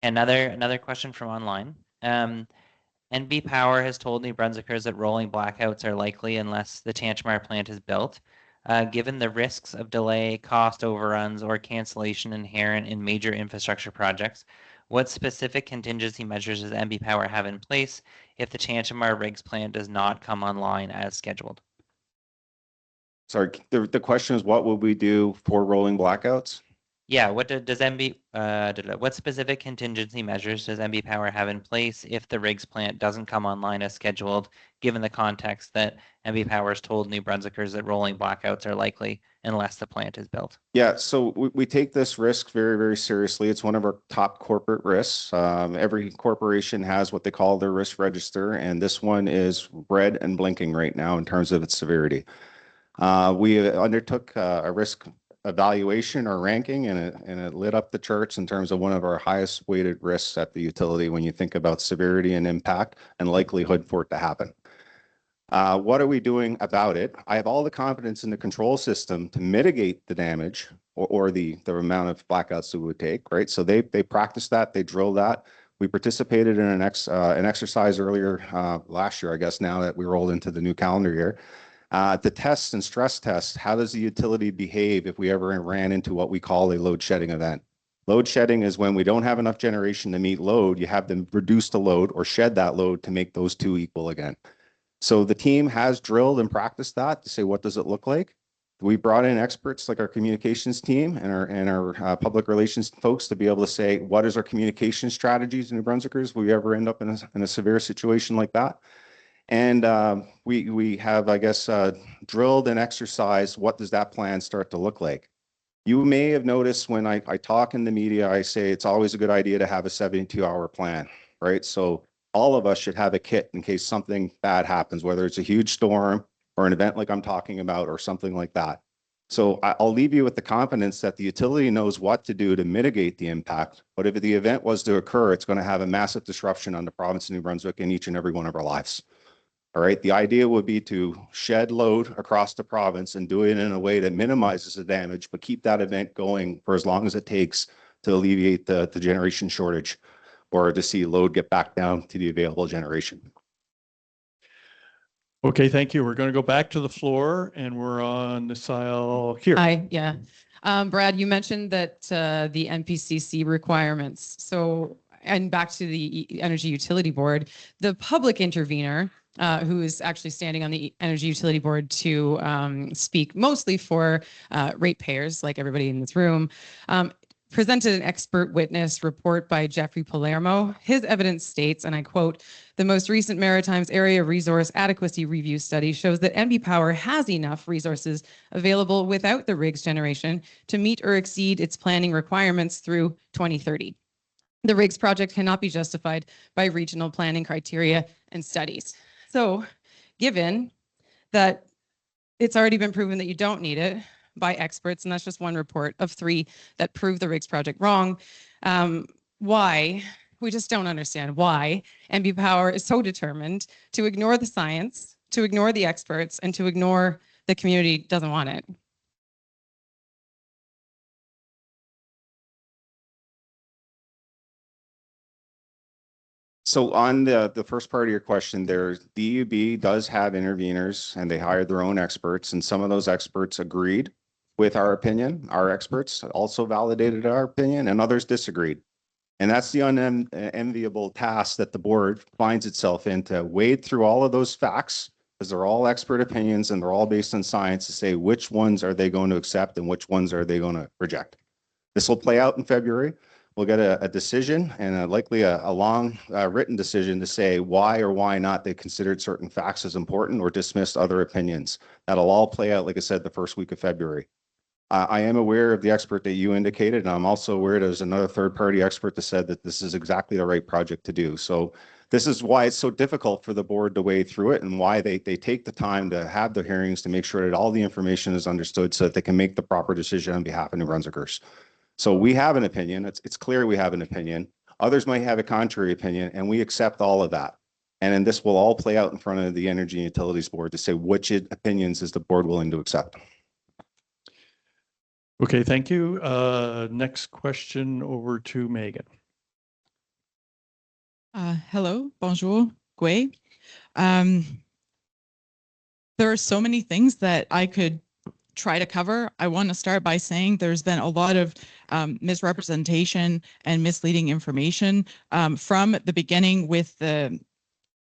Another question from online. NB Power has told New Brunswickers that rolling blackouts are likely unless the Tantramar plant is built. Given the risks of delay, cost overruns, or cancellation inherent in major infrastructure projects, what specific contingency measures does NB Power have in place if the Tantramar RIGS plant does not come online as scheduled? Sorry, the question is, what will we do for rolling blackouts? Yeah, what does what specific contingency measures does NB Power have in place if the RIGS plant doesn't come online as scheduled, given the context that NB Power has told New Brunswickers that rolling blackouts are likely unless the plant is built? Yeah, so we take this risk very, very seriously. It's one of our top corporate risks. Every corporation has what they call their risk register, and this one is red and blinking right now in terms of its severity. We undertook a risk evaluation or ranking, and it lit up the charts in terms of one of our highest weighted risks at the utility when you think about severity and impact and likelihood for it to happen. What are we doing about it? I have all the confidence in the control system to mitigate the damage or the amount of blackouts that we would take, right? So they practiced that, they drilled that. We participated in an exercise earlier last year, I guess, now that we rolled into the new calendar year. The tests and stress tests, how does the utility behave if we ever ran into what we call a load shedding event? Load shedding is when we don't have enough generation to meet load, you have them reduce the load or shed that load to make those two equal again. So the team has drilled and practiced that to say, what does it look like? We brought in experts like our communications team and our public relations folks to be able to say, what is our communication strategies in New Brunswickers if we ever end up in a severe situation like that? And we have, I guess, drilled and exercised what does that plan start to look like. You may have noticed when I talk in the media, I say it's always a good idea to have a 72-hour plan, right? So all of us should have a kit in case something bad happens, whether it's a huge storm or an event like I'm talking about or something like that. So I'll leave you with the confidence that the utility knows what to do to mitigate the impact. But if the event was to occur, it's going to have a massive disruption on the province of New Brunswick and each and every one of our lives. All right. The idea would be to shed load across the province and do it in a way that minimizes the damage, but keep that event going for as long as it takes to alleviate the generation shortage or to see load get back down to the available generation. Okay, thank you. We're going to go back to the floor and we're on this aisle here. Hi, yeah. Brad, you mentioned that the NPCC requirements. So, and back to the Energy Utility Board, the public intervener, who is actually standing on the Energy Utility Board to speak mostly for ratepayers, like everybody in this room, presented an expert witness report by Jeffrey Palermo. His evidence states, and I quote, "The most recent Maritimes Area Resource Adequacy Review study shows that NB Power has enough resources available without the RIGS generation to meet or exceed its planning requirements through 2030. The RIGS project cannot be justified by regional planning criteria and studies." So given that it's already been proven that you don't need it by experts, and that's just one report of 3 that prove the RIGS project wrong, why, we just don't understand why NB Power is so determined to ignore the science, to ignore the experts, and to ignore the community doesn't want it. So on the first part of your question, DUB does have interveners and they hired their own experts, and some of those experts agreed with our opinion. Our experts also validated our opinion and others disagreed. And that's the unenviable task that the board finds itself in, to wade through all of those facts, because they're all expert opinions and they're all based on science, to say which ones are they going to accept and which ones are they going to reject. This will play out in February. We'll get a decision and likely a long written decision to say why or why not they considered certain facts as important or dismissed other opinions. That'll all play out, like I said, the first week of February. I am aware of the expert that you indicated, and I'm also aware there's another third-party expert that said that this is exactly the right project to do. So this is why it's so difficult for the board to wade through it, and why they take the time to have the hearings to make sure that all the information is understood so that they can make the proper decision on behalf of New Brunswickers. So we have an opinion. It's clear we have an opinion. Others might have a contrary opinion, and we accept all of that. And then this will all play out in front of the Energy and Utilities Board to say which opinions is the board willing to accept. Okay, thank you. Next question over to Megan. Hello, bonjour, Gui. There are so many things that I could try to cover. I want to start by saying there's been a lot of misrepresentation and misleading information from the beginning with the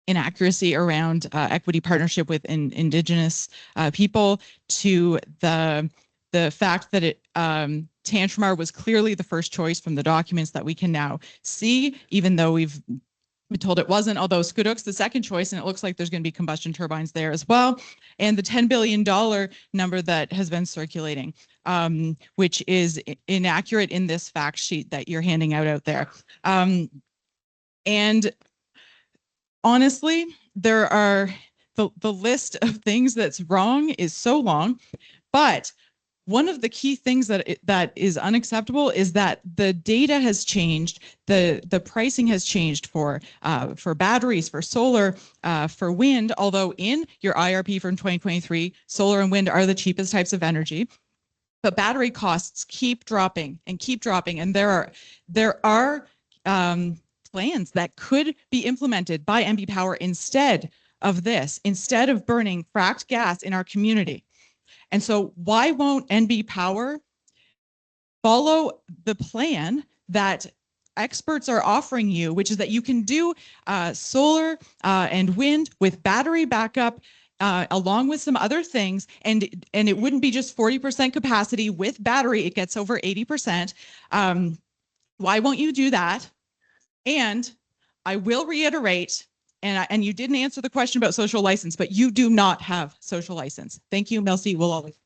inaccuracy around equity partnership with Indigenous people, to the fact that Tantramar was clearly the first choice from the documents that we can now see, even though we've been told it wasn't, although Skuduk's the second choice, and it looks like there's going to be combustion turbines there as well. And the $10 billion number that has been circulating, which is inaccurate in this fact sheet that you're handing out there. And honestly, there are the list of things that's wrong is so long, but one of the key things that is unacceptable is that the data has changed, the pricing has changed for batteries, for solar, for wind. Although in your IRP from 2023, solar and wind are the cheapest types of energy, but battery costs keep dropping, and there are plans that could be implemented by NB Power instead of this, instead of burning fracked gas in our community. And so why won't NB Power follow the plan that experts are offering you, which is that you can do solar and wind with battery backup along with some other things, and it wouldn't be just 40% capacity with battery, it gets over 80%. Why won't you do that? And I will reiterate, and you didn't answer the question about social license, but you do not have social license. Thank you, Melcy. We'll always.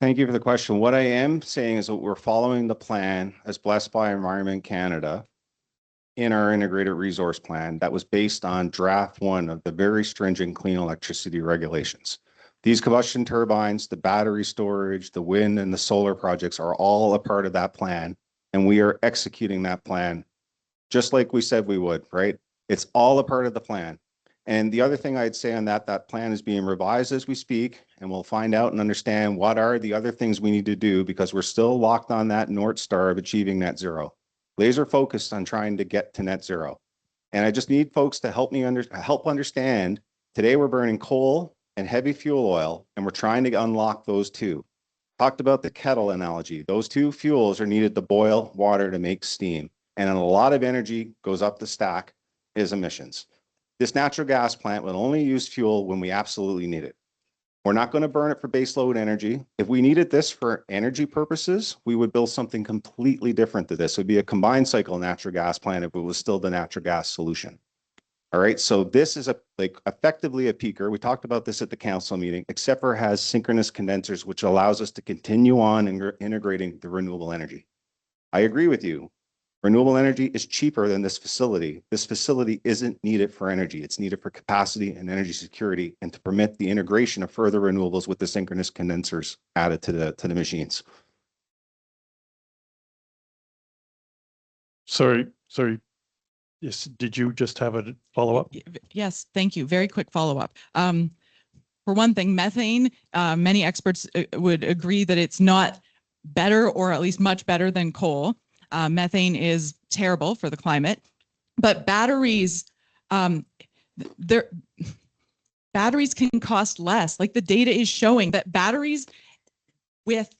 Thank you for the question. What I am saying is that we're following the plan as blessed by Environment Canada in our integrated resource plan that was based on draft 1 of the very stringent clean electricity regulations. These combustion turbines, the battery storage, the wind and the solar projects are all a part of that plan. And we are executing that plan just like we said we would, right? It's all a part of the plan. And the other thing I'd say on that plan is being revised as we speak, and we'll find out and understand what are the other things we need to do, because we're still locked on that North Star of achieving net zero. Laser focused on trying to get to net zero. And I just need folks to help me help understand, today we're burning coal and heavy fuel oil, and we're trying to unlock those two. Talked about the kettle analogy. Those two fuels are needed to boil water to make steam. And a lot of energy goes up the stack is emissions. This natural gas plant will only use fuel when we absolutely need it. We're not going to burn it for baseload energy. If we needed this for energy purposes, we would build something completely different to this. It would be a combined cycle natural gas plant if it was still the natural gas solution. All right, so this is effectively a peaker. We talked about this at the council meeting, except for it has synchronous condensers, which allows us to continue on integrating the renewable energy. I agree with you. Renewable energy is cheaper than this facility. This facility isn't needed for energy. It's needed for capacity and energy security, and to permit the integration of further renewables with the synchronous condensers added to the machines. Sorry. Yes, did you just have a follow-up? Yes, thank you. Very quick follow-up. For one thing, methane, many experts would agree that it's not better, or at least much better than coal. Methane is terrible for the climate, but batteries, batteries can cost less. Like the data is showing that batteries with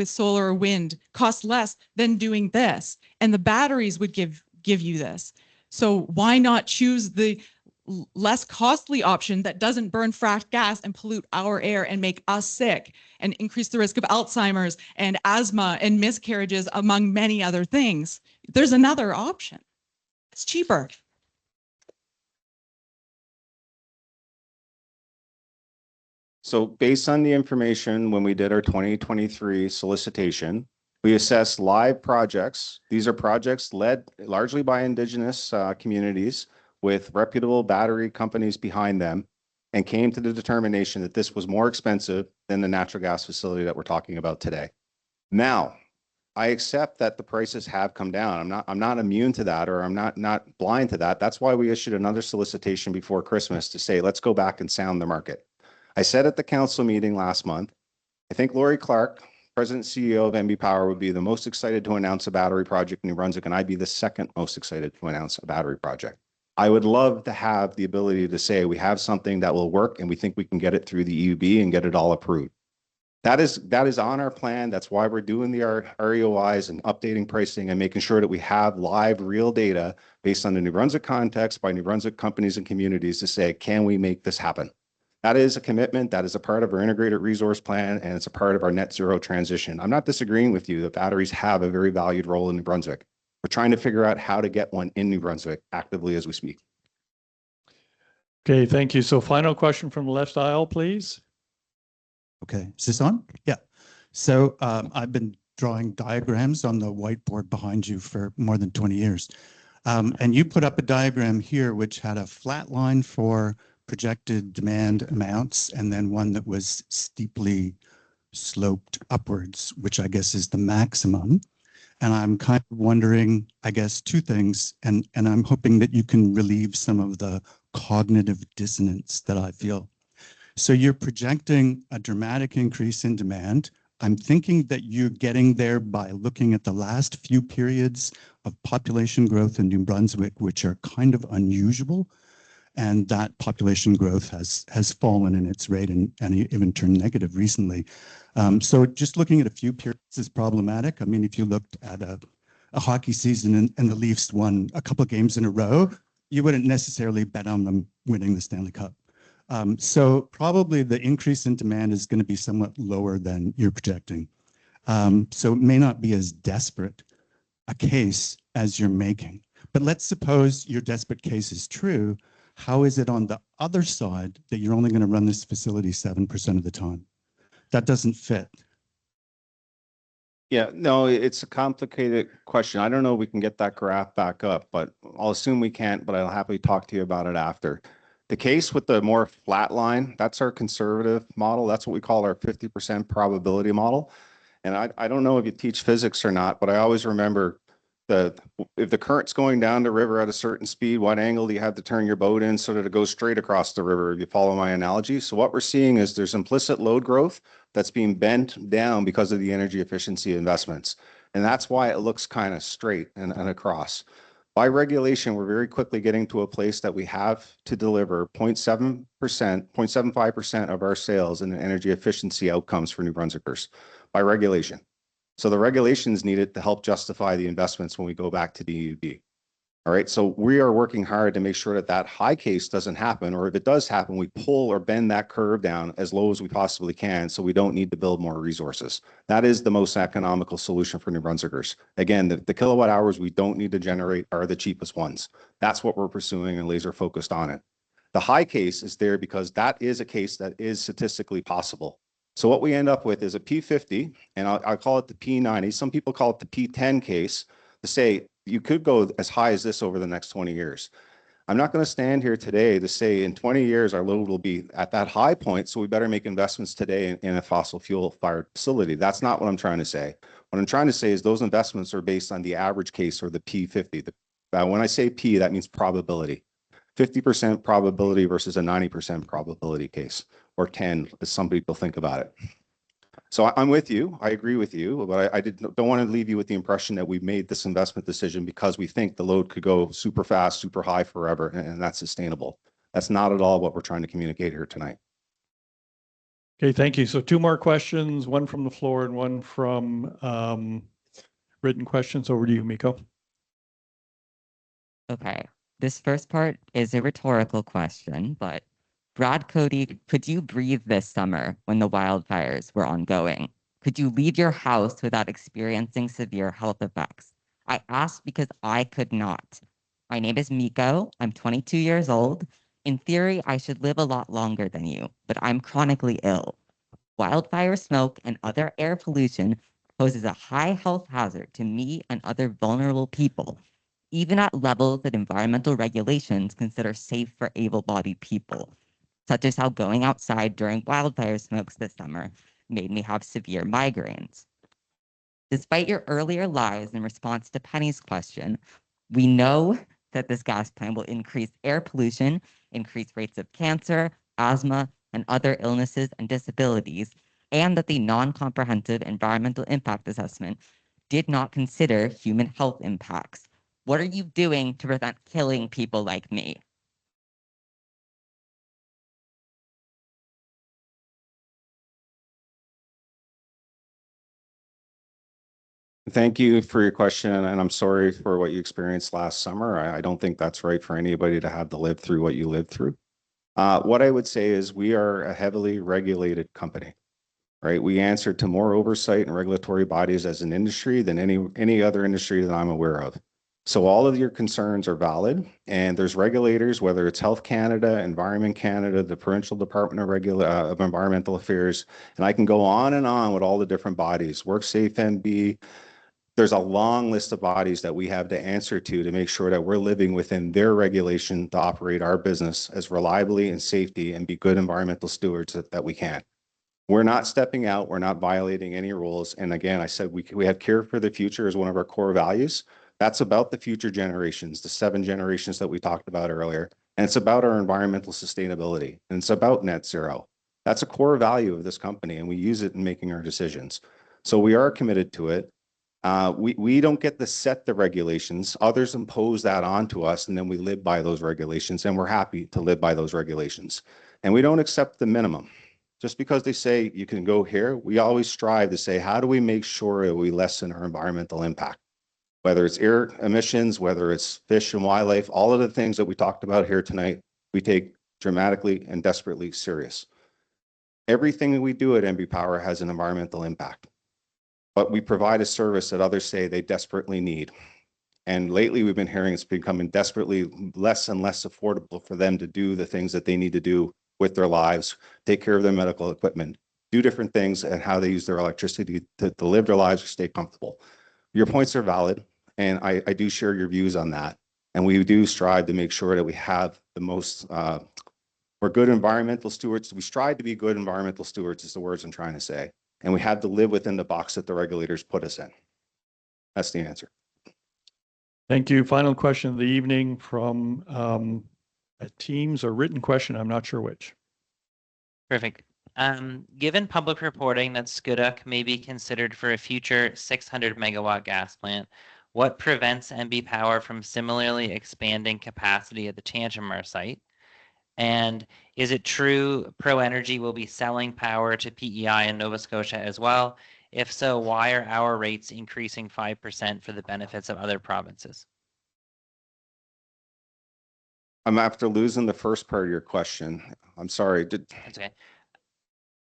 solar or wind cost less than doing this, and the batteries would give you this. So why not choose the less costly option that doesn't burn fracked gas and pollute our air and make us sick and increase the risk of Alzheimer's and asthma and miscarriages, among many other things? There's another option. It's cheaper. So based on the information, when we did our 2023 solicitation, we assessed live projects. These are projects led largely by Indigenous communities with reputable battery companies behind them, and came to the determination that this was more expensive than the natural gas facility that we're talking about today. Now, I accept that the prices have come down. I'm not immune to that, or I'm not blind to that. That's why we issued another solicitation before Christmas to say, let's go back and sound the market. I said at the council meeting last month, I think Lori Clark, President and CEO of NB Power, would be the most excited to announce a battery project in New Brunswick, and I'd be the second most excited to announce a battery project. I would love to have the ability to say we have something that will work, and we think we can get it through the EUB and get it all approved. That is on our plan. That's why we're doing the REOIs and updating pricing and making sure that we have live, real data based on the New Brunswick context by New Brunswick companies and communities to say, can we make this happen? That is a commitment. That is a part of our integrated resource plan, and it's a part of our net zero transition. I'm not disagreeing with you that batteries have a very valued role in New Brunswick. We're trying to figure out how to get one in New Brunswick actively as we speak. Okay, thank you. So final question from the left aisle, please. Okay, is this on? Yeah. So I've been drawing diagrams on the whiteboard behind you for more than 20 years. And you put up a diagram here which had a flat line for projected demand amounts and then one that was steeply sloped upwards, which I guess is the maximum. And I'm kind of wondering, I guess, two things, and I'm hoping that you can relieve some of the cognitive dissonance that I feel. So you're projecting a dramatic increase in demand. I'm thinking that you're getting there by looking at the last few periods of population growth in New Brunswick, which are kind of unusual. And that population growth has fallen in its rate and even turned negative recently. So just looking at a few periods is problematic. I mean, if you looked at a hockey season and the Leafs won a couple of games in a row, you wouldn't necessarily bet on them winning the Stanley Cup. So probably the increase in demand is going to be somewhat lower than you're projecting. So it may not be as desperate a case as you're making. But let's suppose your desperate case is true. How is it on the other side that you're only going to run this facility 7% of the time? That doesn't fit. Yeah, no, it's a complicated question. I don't know if we can get that graph back up, but I'll assume we can't, but I'll happily talk to you about it after. The case with the more flat line, that's our conservative model. That's what we call our 50% probability model. And I don't know if you teach physics or not, but I always remember if the current's going down the river at a certain speed, what angle do you have to turn your boat in so that it goes straight across the river, if you follow my analogy? So what we're seeing is there's implicit load growth that's being bent down because of the energy efficiency investments. And that's why it looks kind of straight and across. By regulation, we're very quickly getting to a place that we have to deliver 0.7%, 0.75% of our sales in energy efficiency outcomes for New Brunswickers by regulation. So the regulations needed to help justify the investments when we go back to DUB. All right, so we are working hard to make sure that that high case doesn't happen, or if it does happen, we pull or bend that curve down as low as we possibly can so we don't need to build more resources. That is the most economical solution for New Brunswickers. Again, the kilowatt hours we don't need to generate are the cheapest ones. That's what we're pursuing and laser focused on it. The high case is there because that is a case that is statistically possible. So what we end up with is a P50, and I'll call it the P90. Some people call it the P10 case to say you could go as high as this over the next 20 years. I'm not going to stand here today to say in 20 years our load will be at that high point, so we better make investments today in a fossil fuel fired facility. That's not what I'm trying to say. What I'm trying to say is those investments are based on the average case or the P50. When I say P, that means probability. 50% probability versus a 90% probability case, or 10, as some people think about it. So I'm with you. I agree with you, but I don't want to leave you with the impression that we've made this investment decision because we think the load could go super fast, super high forever, and that's sustainable. That's not at all what we're trying to communicate here tonight. Okay, thank you. So two more questions, one from the floor and one from written questions. Over to you, Miko. Okay. This first part is a rhetorical question, but Brad Cody, could you breathe this summer when the wildfires were ongoing? Could you leave your house without experiencing severe health effects? I ask because I could not. My name is Miko. I'm 22 years old. In theory, I should live a lot longer than you, but I'm chronically ill. Wildfire smoke and other air pollution poses a high health hazard to me and other vulnerable people, even at levels that environmental regulations consider safe for able-bodied people, such as how going outside during wildfire smokes this summer made me have severe migraines. Despite your earlier lies in response to Penny's question, we know that this gas plant will increase air pollution, increase rates of cancer, asthma, and other illnesses and disabilities, and that the non-comprehensive environmental impact assessment did not consider human health impacts. What are you doing to prevent killing people like me? Thank you for your question, and I'm sorry for what you experienced last summer. I don't think that's right for anybody to have to live through what you lived through. What I would say is we are a heavily regulated company, right? We answer to more oversight and regulatory bodies as an industry than any other industry that I'm aware of. So all of your concerns are valid, and there's regulators, whether it's Health Canada, Environment Canada, the Provincial Department of Environmental Affairs, and I can go on with all the different bodies, WorkSafe NB. There's a long list of bodies that we have to answer to make sure that we're living within their regulation to operate our business as reliably and safety and be good environmental stewards that we can. We're not stepping out. We're not violating any rules. And again, I said we have care for the future as one of our core values. That's about the future generations, the 7 generations that we talked about earlier. And it's about our environmental sustainability. And it's about net zero. That's a core value of this company, and we use it in making our decisions. So we are committed to it. We don't get to set the regulations. Others impose that onto us, and then we live by those regulations, and we're happy to live by those regulations. And we don't accept the minimum. Just because they say you can go here, we always strive to say, how do we make sure that we lessen our environmental impact? Whether it's air emissions, whether it's fish and wildlife, all of the things that we talked about here tonight, we take dramatically and desperately serious. Everything that we do at NB Power has an environmental impact, but we provide a service that others say they desperately need. And lately we've been hearing it's becoming desperately less and less affordable for them to do the things that they need to do with their lives, take care of their medical equipment, do different things, and how they use their electricity to live their lives or stay comfortable. Your points are valid, and I do share your views on that. And we do strive to make sure that we have the most, we're good environmental stewards. We strive to be good environmental stewards is the words I'm trying to say. And we have to live within the box that the regulators put us in. That's the answer. Thank you. Final question of the evening from a Teams or written question. I'm not sure which. Perfect. Given public reporting that Skuduk may be considered for a future 600 megawatt gas plant, what prevents NB Power from similarly expanding capacity at the Tantramar site? And is it true ProEnergy will be selling power to PEI in Nova Scotia as well? If so, why are our rates increasing 5% for the benefits of other provinces? I'm after losing the first part of your question. I'm sorry. That's okay.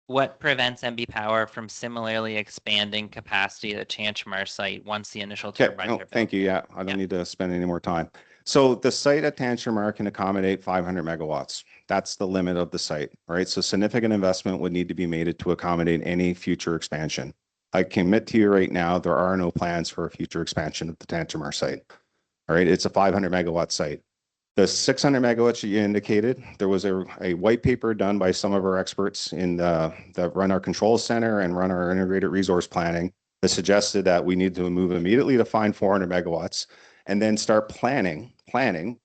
What prevents NB Power from similarly expanding capacity at the Tantramar site once the initial turbines are built? Thank you. Yeah, I don't need to spend any more time. So the site at Tantramar can accommodate 500 megawatts. That's the limit of the site, right? So significant investment would need to be made to accommodate any future expansion. I commit to you right now, there are no plans for a future expansion of the Tantramar site. All right, it's a 500 megawatt site. The 600 megawatts that you indicated, there was a white paper done by some of our experts in that run our control center and run our integrated resource planning that suggested that we need to move immediately to find 400 megawatts and then start planning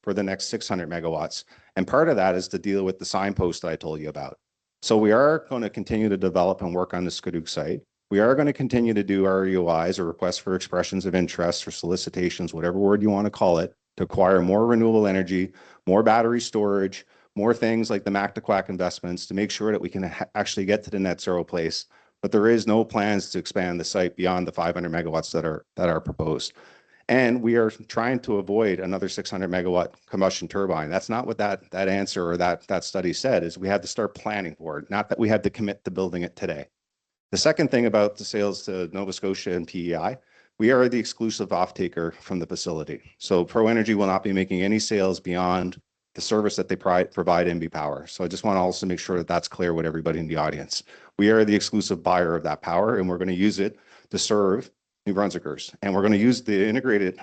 for the next 600 megawatts. And part of that is to deal with the signpost that I told you about. So we are going to continue to develop and work on the Skuduk site. We are going to continue to do RUIs or requests for expressions of interest or solicitations, whatever word you want to call it, to acquire more renewable energy, more battery storage, more things like the Mactaquac investments to make sure that we can actually get to the net zero place. But there is no plans to expand the site beyond the 500 megawatts that are proposed. And we are trying to avoid another 600 megawatt combustion turbine. That's not what that answer or that study said, is we had to start planning for it, not that we had to commit to building it today. The second thing about the sales to Nova Scotia and PEI, we are the exclusive off-taker from the facility. So ProEnergy will not be making any sales beyond the service that they provide NB Power. So I just want to also make sure that that's clear with everybody in the audience. We are the exclusive buyer of that power, and we're going to use it to serve New Brunswickers. And we're going to use the integrated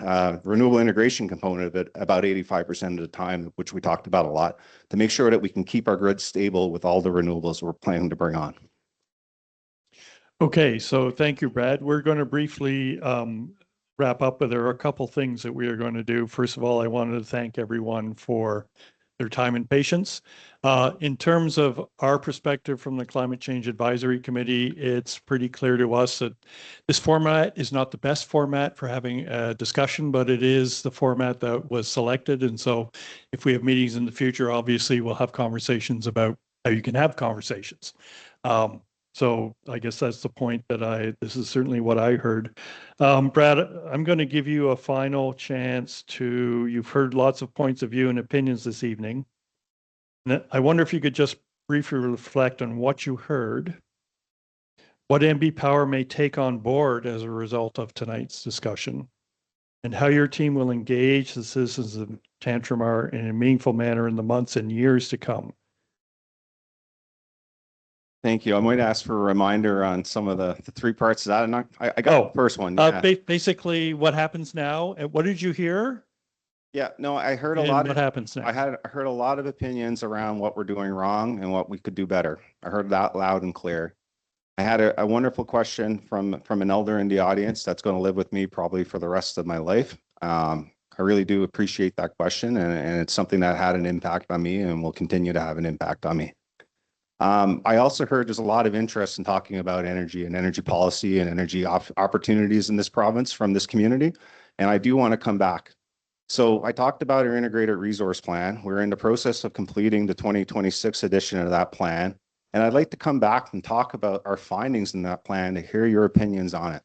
renewable integration component of it about 85% of the time, which we talked about a lot, to make sure that we can keep our grid stable with all the renewables we're planning to bring on. Okay, so thank you, Brad. We're going to briefly wrap up, but there are a couple things that we are going to do. First of all, I wanted to thank everyone for their time and patience. In terms of our perspective from the Climate Change Advisory Committee, it's pretty clear to us that this format is not the best format for having a discussion, but it is the format that was selected. And so if we have meetings in the future, obviously we'll have conversations about how you can have conversations. So I guess that's the point that this is certainly what I heard. Brad, I'm going to give you a final chance you've heard lots of points of view and opinions this evening. And I wonder if you could just briefly reflect on what you heard, what NB Power may take on board as a result of tonight's discussion, and how your team will engage the citizens of Tantramar in a meaningful manner in the months and years to come. Thank you. I'm going to ask for a reminder on some of the three parts of that. And I got the first one. Yeah. Basically, what happens now, and what did you hear? Yeah, no, I heard a And lot what happens next? I heard a lot of opinions around what we're doing wrong and what we could do better. I heard that loud and clear. I had a wonderful question from an elder in the audience that's going to live with me probably for the rest of my life. I really do appreciate that question, and it's something that had an impact on me and will continue to have an impact on me. I also heard there's a lot of interest in talking about energy and energy policy and energy opportunities in this province from this community, and I do want to come back. So I talked about our integrated resource plan. We're in the process of completing the 2026 edition of that plan. And I'd like to come back and talk about our findings in that plan to hear your opinions on it.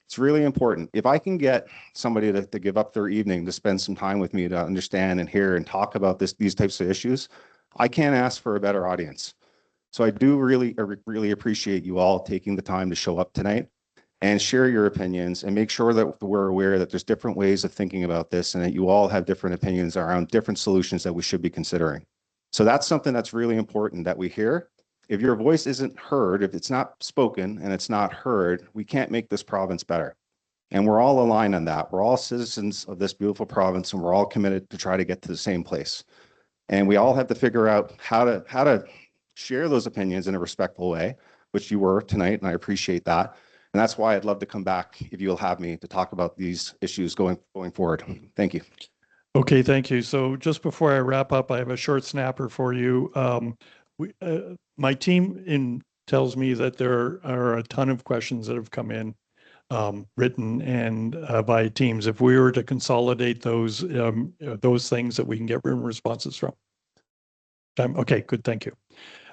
It's really important. If I can get somebody to give up their evening to spend some time with me to understand and hear and talk about these types of issues, I can't ask for a better audience. So I do really appreciate you all taking the time to show up tonight and share your opinions and make sure that we're aware that there's different ways of thinking about this and that you all have different opinions around different solutions that we should be considering. So that's something that's really important that we hear. If your voice isn't heard, if it's not spoken and it's not heard, we can't make this province better. And we're all aligned on that. We're all citizens of this beautiful province, and we're all committed to try to get to the same place. And we all have to figure out how to share those opinions in a respectful way, which you were tonight, and I appreciate that. And that's why I'd love to come back if you'll have me to talk about these issues going forward. Thank you. Okay, thank you. So just before I wrap up, I have a short snapper for you. My team tells me that there are a ton of questions that have come in written and by teams. If we were to consolidate those things that we can get written responses from. Okay, good, thank you.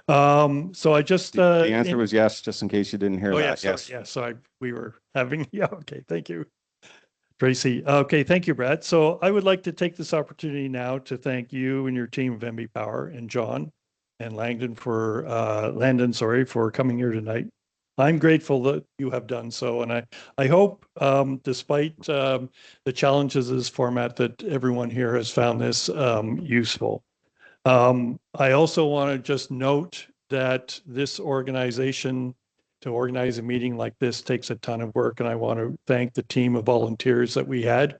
So I just the answer was yes, just in case you didn't hear that. Yes. Yeah, so we were having okay, thank you, Tracy. Okay, thank you, Brad. So I would like to take this opportunity now to thank you and your team of MB Power and John and Landon for coming here tonight. I'm grateful that you have done so, and I hope, despite the challenges of this format, that everyone here has found this useful. I also want to just note that this organization, to organize a meeting like this, takes a ton of work, and I want to thank the team of volunteers that we had.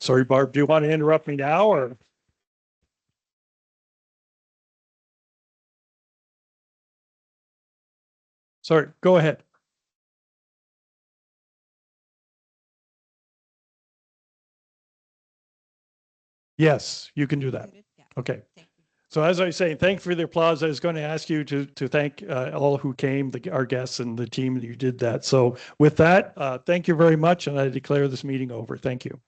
Sorry, Barb, do you want to interrupt me now, or? Sorry, go ahead. Yes, you can do that. Okay. So as I was saying, thank you for the applause. I was going to ask you to thank all who came, our guests and the team that you did that. So with that, thank you very much, and I declare this meeting over. Thank you.